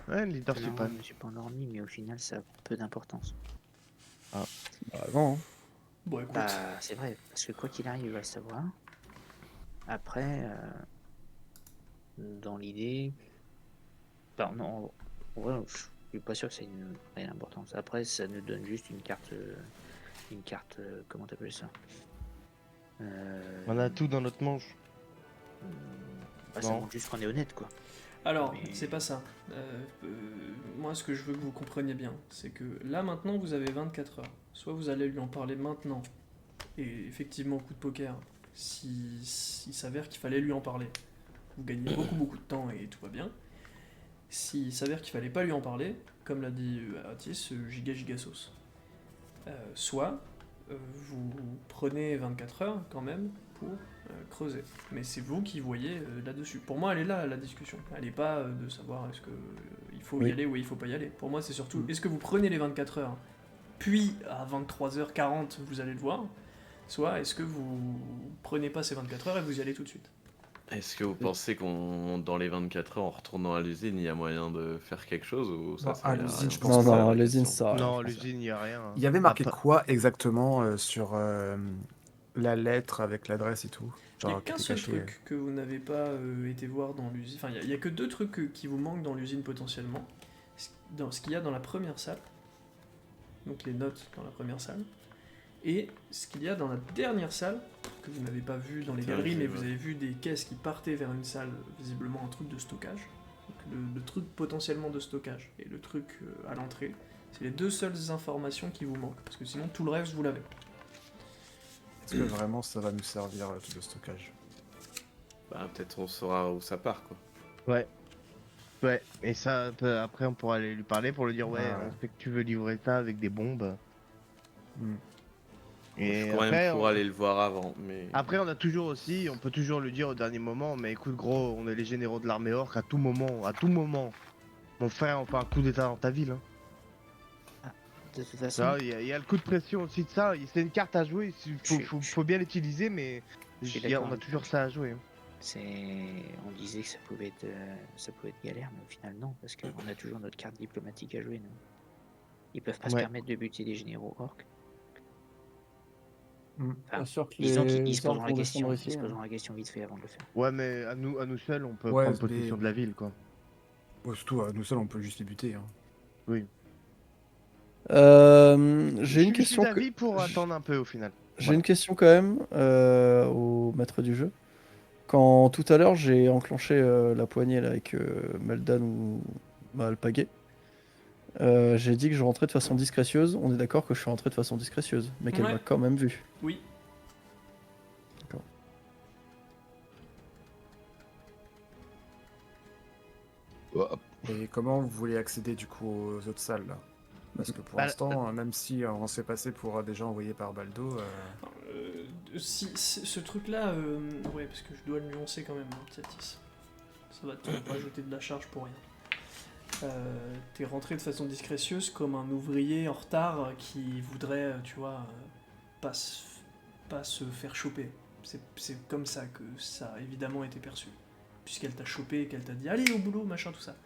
Ouais, le leader Non, suprême. je me suis pas endormi, mais au final, ça a peu d'importance. Bah, non, hein. Bon, écoute. Bah, c'est vrai, parce que quoi qu'il arrive, il va le savoir. Après, dans l'idée. Bah, non, en vrai, je suis pas sûr que c'est une réelle importance. Après, ça nous donne juste une carte. Comment t'appelles ça? On a tout dans notre manche. Bah, ça Non. montre juste qu'on est honnête, quoi. Alors, Mais- c'est pas ça. Moi, ce que je veux que vous compreniez bien, c'est que là, maintenant, vous avez 24 heures. Soit vous allez lui en parler maintenant, et effectivement, coup de poker, s'il s'avère qu'il fallait lui en parler, vous gagnez beaucoup de temps et tout va bien. S'il s'avère qu'il fallait pas lui en parler, comme l'a dit Atis, giga sauce. Soit vous prenez 24 heures quand même pour creuser. Mais c'est vous qui voyez là-dessus. Pour moi, elle est là, la discussion. Elle n'est pas de savoir est-ce que il faut y Oui. aller ou il faut pas y aller. Pour moi, c'est surtout Mm. est-ce que vous prenez les 24 heures, puis à 23h40, vous allez le voir, soit est-ce que vous prenez pas ces 24 heures et vous y allez tout de suite. Est-ce que vous pensez qu'on, dans les 24 heures, en retournant à l'usine, il y a moyen de faire quelque chose ou ça Non, sert à rien l'usine, je C'est pense Non, ça, non, la les question. ins, ça. Non, l'usine, il n'y a rien. Il y avait marqué Ah, pas- quoi exactement sur la lettre avec l'adresse et tout? Il n'y a Genre, qui qu'un était seul caché, truc que vous n'avez pas été voir dans l'usine. Enfin, il y a que deux trucs qui vous manquent dans l'usine potentiellement. Dans ce qu'il y a dans la première salle, donc les notes dans la première salle, et ce qu'il y a dans la dernière salle, que vous n'avez pas vu dans les galeries, mais vous avez vu des caisses qui partaient vers une salle, visiblement un truc de stockage. Donc le truc potentiellement de stockage et le truc à l'entrée, c'est les deux seules informations qui vous manquent, parce que sinon tout le reste vous l'avez. Est-ce que vraiment ça va nous servir tout le stockage? Bah, peut-être on saura où ça part, quoi. Ouais. Ouais, et ça, après, on pourra aller lui parler pour lui dire ouais, Ah ouais. on sait que tu veux livrer ça avec des bombes. Hmm. Et Je suis quand même après, pour aller le voir avant, mais... après, on a toujours aussi, on peut toujours lui dire au dernier moment, mais écoute gros, on est les généraux de l'armée orque, à tout moment, mon frère, on fait un coup d'état dans ta ville. Hein. De toute façon, Ça, il y a le coup de pression aussi de ça, c'est une carte à jouer, faut bien l'utiliser, mais Je suis on d'accord a avec toujours toi. ça à jouer. Hein. on disait que ça pouvait être galère, mais au final non, parce qu'on a toujours notre carte diplomatique à jouer, nous. Ils peuvent pas se Ouais. permettre de buter des généraux orques. Hmm. Enfin, Bien sûr que disons qu'ils les se poseront ordres la vont question, descendre ils se ici. poseront la question vite fait avant de le faire. Ouais, mais à nous seuls, on peut Ouais, prendre mais- possession de la ville, quoi. Ouais, surtout, nous seuls, on peut juste les buter. Hein. Oui. J'ai une Je question. suis d'avis pour attendre un peu au final. J'ai une question quand même au maître du jeu. Quand tout à l'heure j'ai enclenché la poignée là, avec Maldan ou Malpaguet, j'ai dit que je rentrais de façon discrétieuse. On est d'accord que je suis rentré de façon discrétieuse, mais qu'elle Ouais. m'a quand même vu. Oui. D'accord. Et comment vous voulez accéder du coup aux autres salles là? Parce que pour Bah, l'instant, même si on s'est passé pour des gens envoyés par Baldo, Si ce truc-là, ouais, parce que je dois le nuancer quand même, hein, Tiatis. Ça va te rajouter de la charge pour rien. T'es rentré de façon discrétieuse comme un ouvrier en retard qui voudrait, tu vois, pas se faire choper. C'est comme ça que ça a évidemment été perçu. Puisqu'elle t'a chopé et qu'elle t'a dit allez au boulot, machin, tout ça.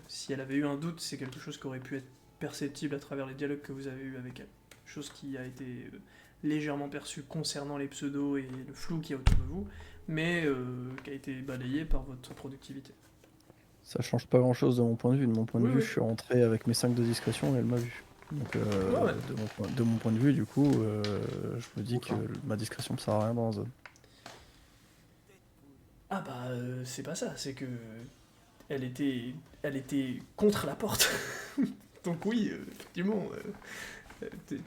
Si elle avait eu un doute, c'est quelque chose qui aurait pu être perceptible à travers les dialogues que vous avez eus avec elle. Chose qui a été légèrement perçue concernant les pseudos et le flou qu'il y a autour de vous, mais qui a été balayée par votre productivité. Ça change pas grand chose de mon point de vue. De mon point de Oui, vue, oui. je suis rentré avec mes 5 de discrétion et elle m'a vu. Donc, Ouais. de mon point de vue, du coup, je me dis que ma discrétion ne sert à rien dans la zone. Ah bah, c'est pas ça, c'est que elle était contre la porte. Donc oui, effectivement,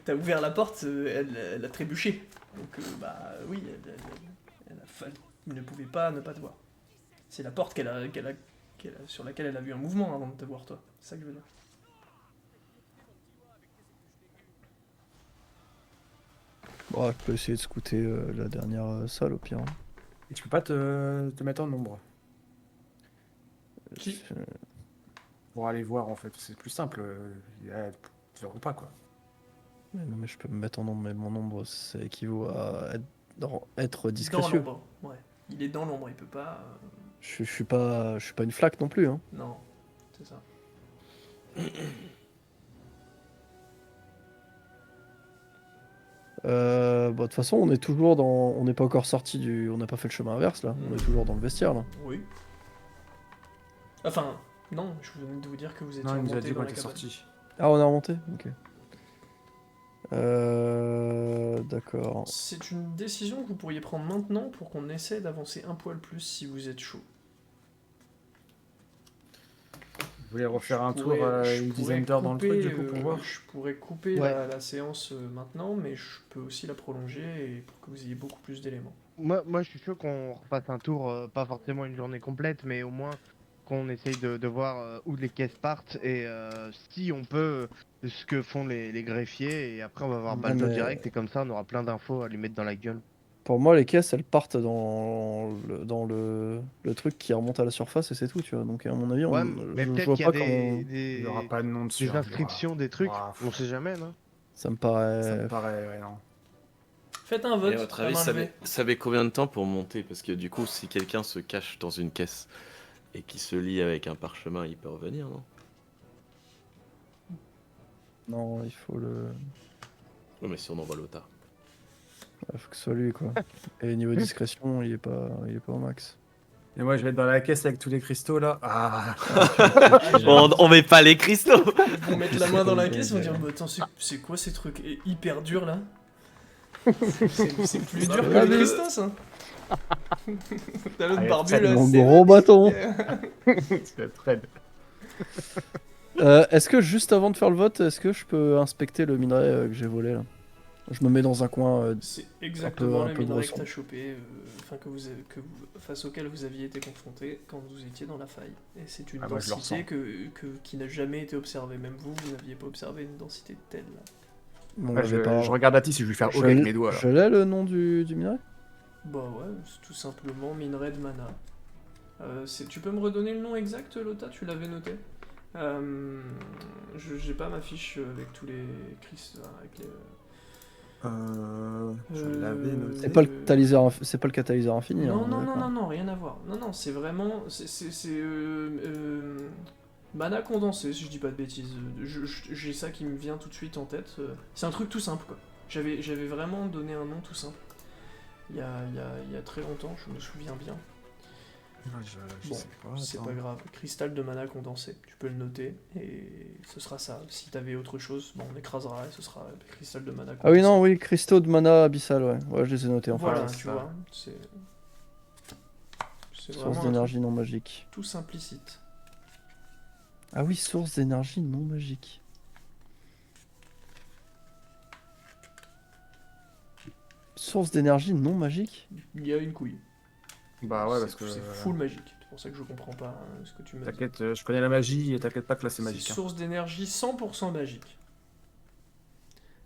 t'as ouvert la porte, elle a trébuché. Donc bah oui, elle ne pouvait pas ne pas te voir. C'est la porte sur laquelle elle a vu un mouvement avant de te voir toi. C'est ça que je veux dire. Bon, je peux essayer de scouter la dernière salle au pire. Hein. Et tu peux pas te mettre en ombre Qui pour aller voir en fait. C'est plus simple. Ils verront pas quoi. Non, mais je peux me mettre en ombre, mais mon ombre, ça équivaut à être Dans disgracieux. l'ombre, ouais. Il est dans l'ombre, il peut pas... Je suis pas une flaque non plus. Hein. Non, c'est ça. Bah, de toute façon, on est toujours dans. On n'est pas encore sorti du. On n'a pas fait le chemin inverse là. On est toujours dans le vestiaire là. Oui. Enfin, non, je venais de vous dire que vous étiez Non, il nous a remonté dit dans qu'on la était cabane. sorti. Ah, on est remonté. Ok. D'accord. C'est une décision que vous pourriez prendre maintenant pour qu'on essaie d'avancer un poil plus si vous êtes chaud. Vous voulez refaire un Je tour pourrais- une je dizaine pourrais d'heures dans le truc du coup couper, pour voir Je pourrais couper Ouais. la séance maintenant, mais je peux aussi la prolonger et pour que vous ayez beaucoup plus d'éléments. Moi, je suis chaud qu'on refasse un tour, pas forcément une journée complète, mais au moins qu'on essaye de voir où les caisses partent et si on peut, ce que font les greffiers. Et après, on va voir Ouais, Balto mais- direct et comme ça, on aura plein d'infos à lui mettre dans la gueule. Pour moi, les caisses, elles partent dans le truc qui remonte à la surface et c'est tout, tu vois. Donc, à mon avis, Ouais, mais je peut-être vois qu'il y a pas comment. Il n'y aura des pas de nom dessus. hein, inscriptions, des trucs. Ouah, On sait jamais, non? Ça me Ça paraît. me paraît, ouais, non. Faites un vote, Et à votre à avis, main ça levée. met combien de temps pour monter? Parce que du coup, si quelqu'un se cache dans une caisse et qui se lie avec un parchemin, il peut revenir, non? Non, il faut le. Ouais, mais si on envoie l'OTA. Il faut que ce soit lui, quoi. Et niveau discrétion, il est pas au max. Et moi, je vais être dans la caisse avec tous les cristaux là. Ah, On met pas les cristaux! Ils vont mettre la main dans la C'est caisse, ils vont dire dingue. bah, attends, c'est quoi ces trucs hyper durs là? C'est plus dur que Ah, les mais- cristaux ça. T'as l'autre Allez, barbu salut, là, Mon c'est gros bâton. c'est être raide. Est-ce que juste avant de faire le vote, est-ce que je peux inspecter le minerai que j'ai volé là? Je me mets dans un coin. C'est exactement un le peu minerai que bresson. t'as chopé, face auquel vous aviez été confronté quand vous étiez dans la faille. Et c'est une Ah, moi, je le densité ressens. qui n'a jamais été observée. Même vous n'aviez pas observé une densité telle. On Ouais, l'avait pas. je regarde la tisse et je vais lui faire Je OK avec l'ai- mes doigts là. Je l'ai le nom du minerai? Bah ouais, c'est tout simplement minerai de mana. Tu peux me redonner le nom exact, Lota? Tu l'avais noté? J'ai pas ma fiche avec tous les cristaux. Avec les, Je l'avais noté. C'est pas le catalyseur, c'est pas le catalyseur infini. Non, hein, non, non, d'accord. non, non, rien à voir. Non, non, c'est vraiment. Mana condensé, si je dis pas de bêtises. J'ai ça qui me vient tout de suite en tête. C'est un truc tout simple, quoi. J'avais vraiment donné un nom tout simple. Il y a très longtemps, je me souviens bien. Je Bon, sais pas. C'est attends. pas grave. Cristal de mana condensé. Tu peux le noter et ce sera ça. Si t'avais autre chose, bon, on écrasera et ce sera cristal de mana condensé. Ah oui, non, oui, cristaux de mana abyssal, ouais. Ouais, je les ai notés en fait. Voilà, Ouais, c'est tu ça. vois. C'est vraiment Source un d'énergie truc non magique. tout simplicite. Ah oui, source d'énergie non magique. Source d'énergie non magique? Il y a une couille. Bah ouais, parce que. C'est full magique. C'est pour ça que je comprends pas ce que tu me dis. T'inquiète, je connais la magie et t'inquiète pas que là c'est magique. hein. Source d'énergie 100% magique.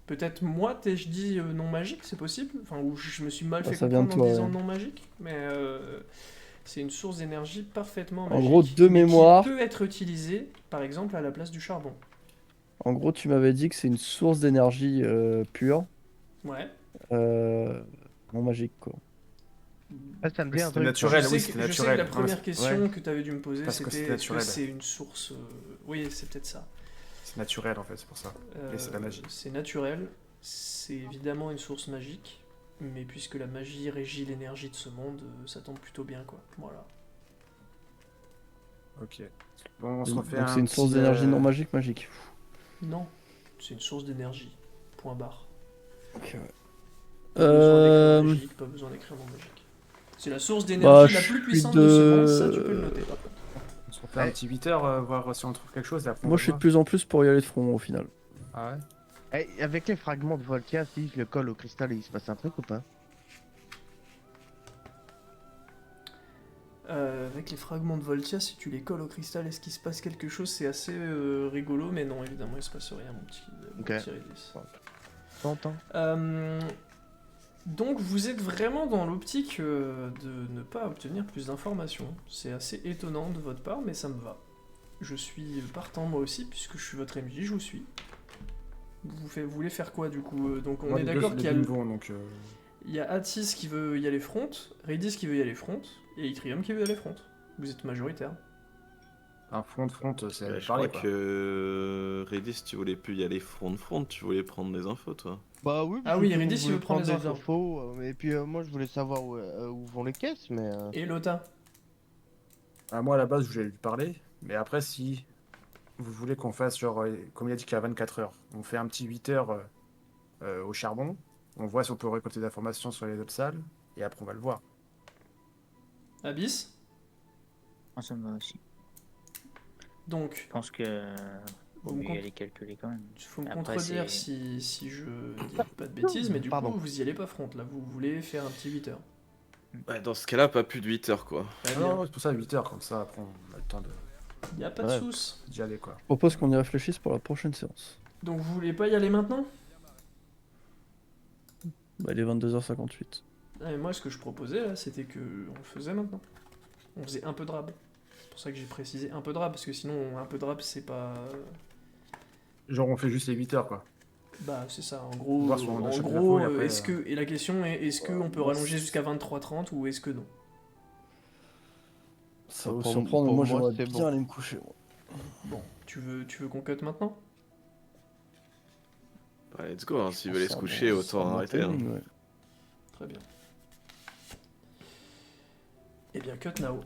Peut-être moi, je dis non magique, c'est possible. Enfin, ou je me suis mal Bah, fait ça vient de comprendre en toi, disant ouais. non magique, mais c'est une source d'énergie parfaitement En magique. gros, de mais qui mémoire. peut être utilisée, par exemple, à la place du charbon. En gros, tu m'avais dit que c'est une source d'énergie pure, Ouais. non magique quoi. Ah, ça me dit un C'était truc. naturel, je oui, sais c'était que, je sais que naturel. la Non, première mais- question ouais, que tu avais dû me poser, Parce que c'était c'est est-ce que naturel. c'est une source. Oui, c'est peut-être ça. c'est naturel en fait, c'est pour ça. Et c'est de la magie. C'est naturel, c'est évidemment une source magique, mais puisque la magie régit l'énergie de ce monde, ça tombe plutôt bien, quoi. Voilà. Ok. Bon, on se Donc refait un. c'est une source petit, d'énergie non magique magique. Non, c'est une source d'énergie. Point barre. Ok, ouais. Pas besoin d'écrire magique, pas besoin d'écrire non magique. C'est la source Bah, d'énergie la je plus suis puissante de ce monde, de- ça tu peux le noter par contre. On se refait un petit 8 heures, voir si on trouve quelque chose. Et après, on Moi, va je suis de voir. plus en plus pour y aller de front au final. Ah ouais. Avec les fragments de Voltia, si je le colle au cristal, il se passe un truc ou pas? Avec les fragments de Voltia, si tu les colles au cristal, est-ce qu'il se passe quelque chose? C'est assez rigolo, mais non, évidemment, il se passe rien, mon Ok. petit Redis. T'entends? Donc vous êtes vraiment dans l'optique de ne pas obtenir plus d'informations. C'est assez étonnant de votre part, mais ça me va. Je suis partant moi aussi, puisque je suis votre MJ, je vous suis. Vous voulez faire quoi du coup? Donc on Moi, est les deux, d'accord les qu'il y a deux me vont, donc. il y a Atis qui veut y aller front, Redis qui veut y aller front, et Yttrium qui veut y aller front. Vous êtes majoritaire. Un front, c'est Je pareil, crois quoi. que Redis, tu voulais plus y aller front, tu voulais prendre des infos, toi. Bah oui, Ah oui, Redis, il veut prendre les des infos. Et puis moi, je voulais savoir où vont les caisses, mais. Et Lota? Ah, moi, à la base, je voulais lui parler. Mais après, si vous voulez qu'on fasse, genre, comme il a dit qu'il y a 24 heures, on fait un petit 8 heures au charbon. On voit si on peut récolter des informations sur les autres salles. Et après, on va le voir. Abyss? Moi, ça me va aussi. Donc, Je pense que Vous faut me mieux con- y aller calculer quand même. il faut me Après, contredire c'est- si je dis pas de bêtises, mais du Pardon. coup, vous y allez pas front, là, vous voulez faire un petit 8 heures. Ouais, dans ce cas-là, pas plus de 8 heures, quoi. Très Ah bien. non, c'est pour ça, 8 heures, comme ça, après, on a le temps Y a pas de Ouais. souce. d'y aller, quoi. Je propose qu'on y réfléchisse pour la prochaine séance. Donc vous voulez pas y aller maintenant? Bah, il est 22h58. Ah, mais moi, ce que je proposais, là, c'était que on le faisait maintenant. On faisait un peu de rab. C'est pour ça que j'ai précisé un peu de rab, parce que sinon, un peu de rab, c'est pas... Genre, on fait juste les 8 heures, quoi. Bah, c'est ça, en gros, Voir si on achète l'info, et après, est-ce que... Et la question est, est-ce qu'on peut moi, rallonger c'est- jusqu'à 23h30 ou est-ce que non? Ça va vous Pour- surprendre, mais pour moi, moi, j'aimerais c'est bien bon. aller me coucher. Moi. Bon, tu veux qu'on cut maintenant? Bah, let's go, hein. S'ils veulent aller se C'est un coucher, bon- c'est un autant bon arrêter. Hein. timing, ouais. Très bien. Eh bien, cut now.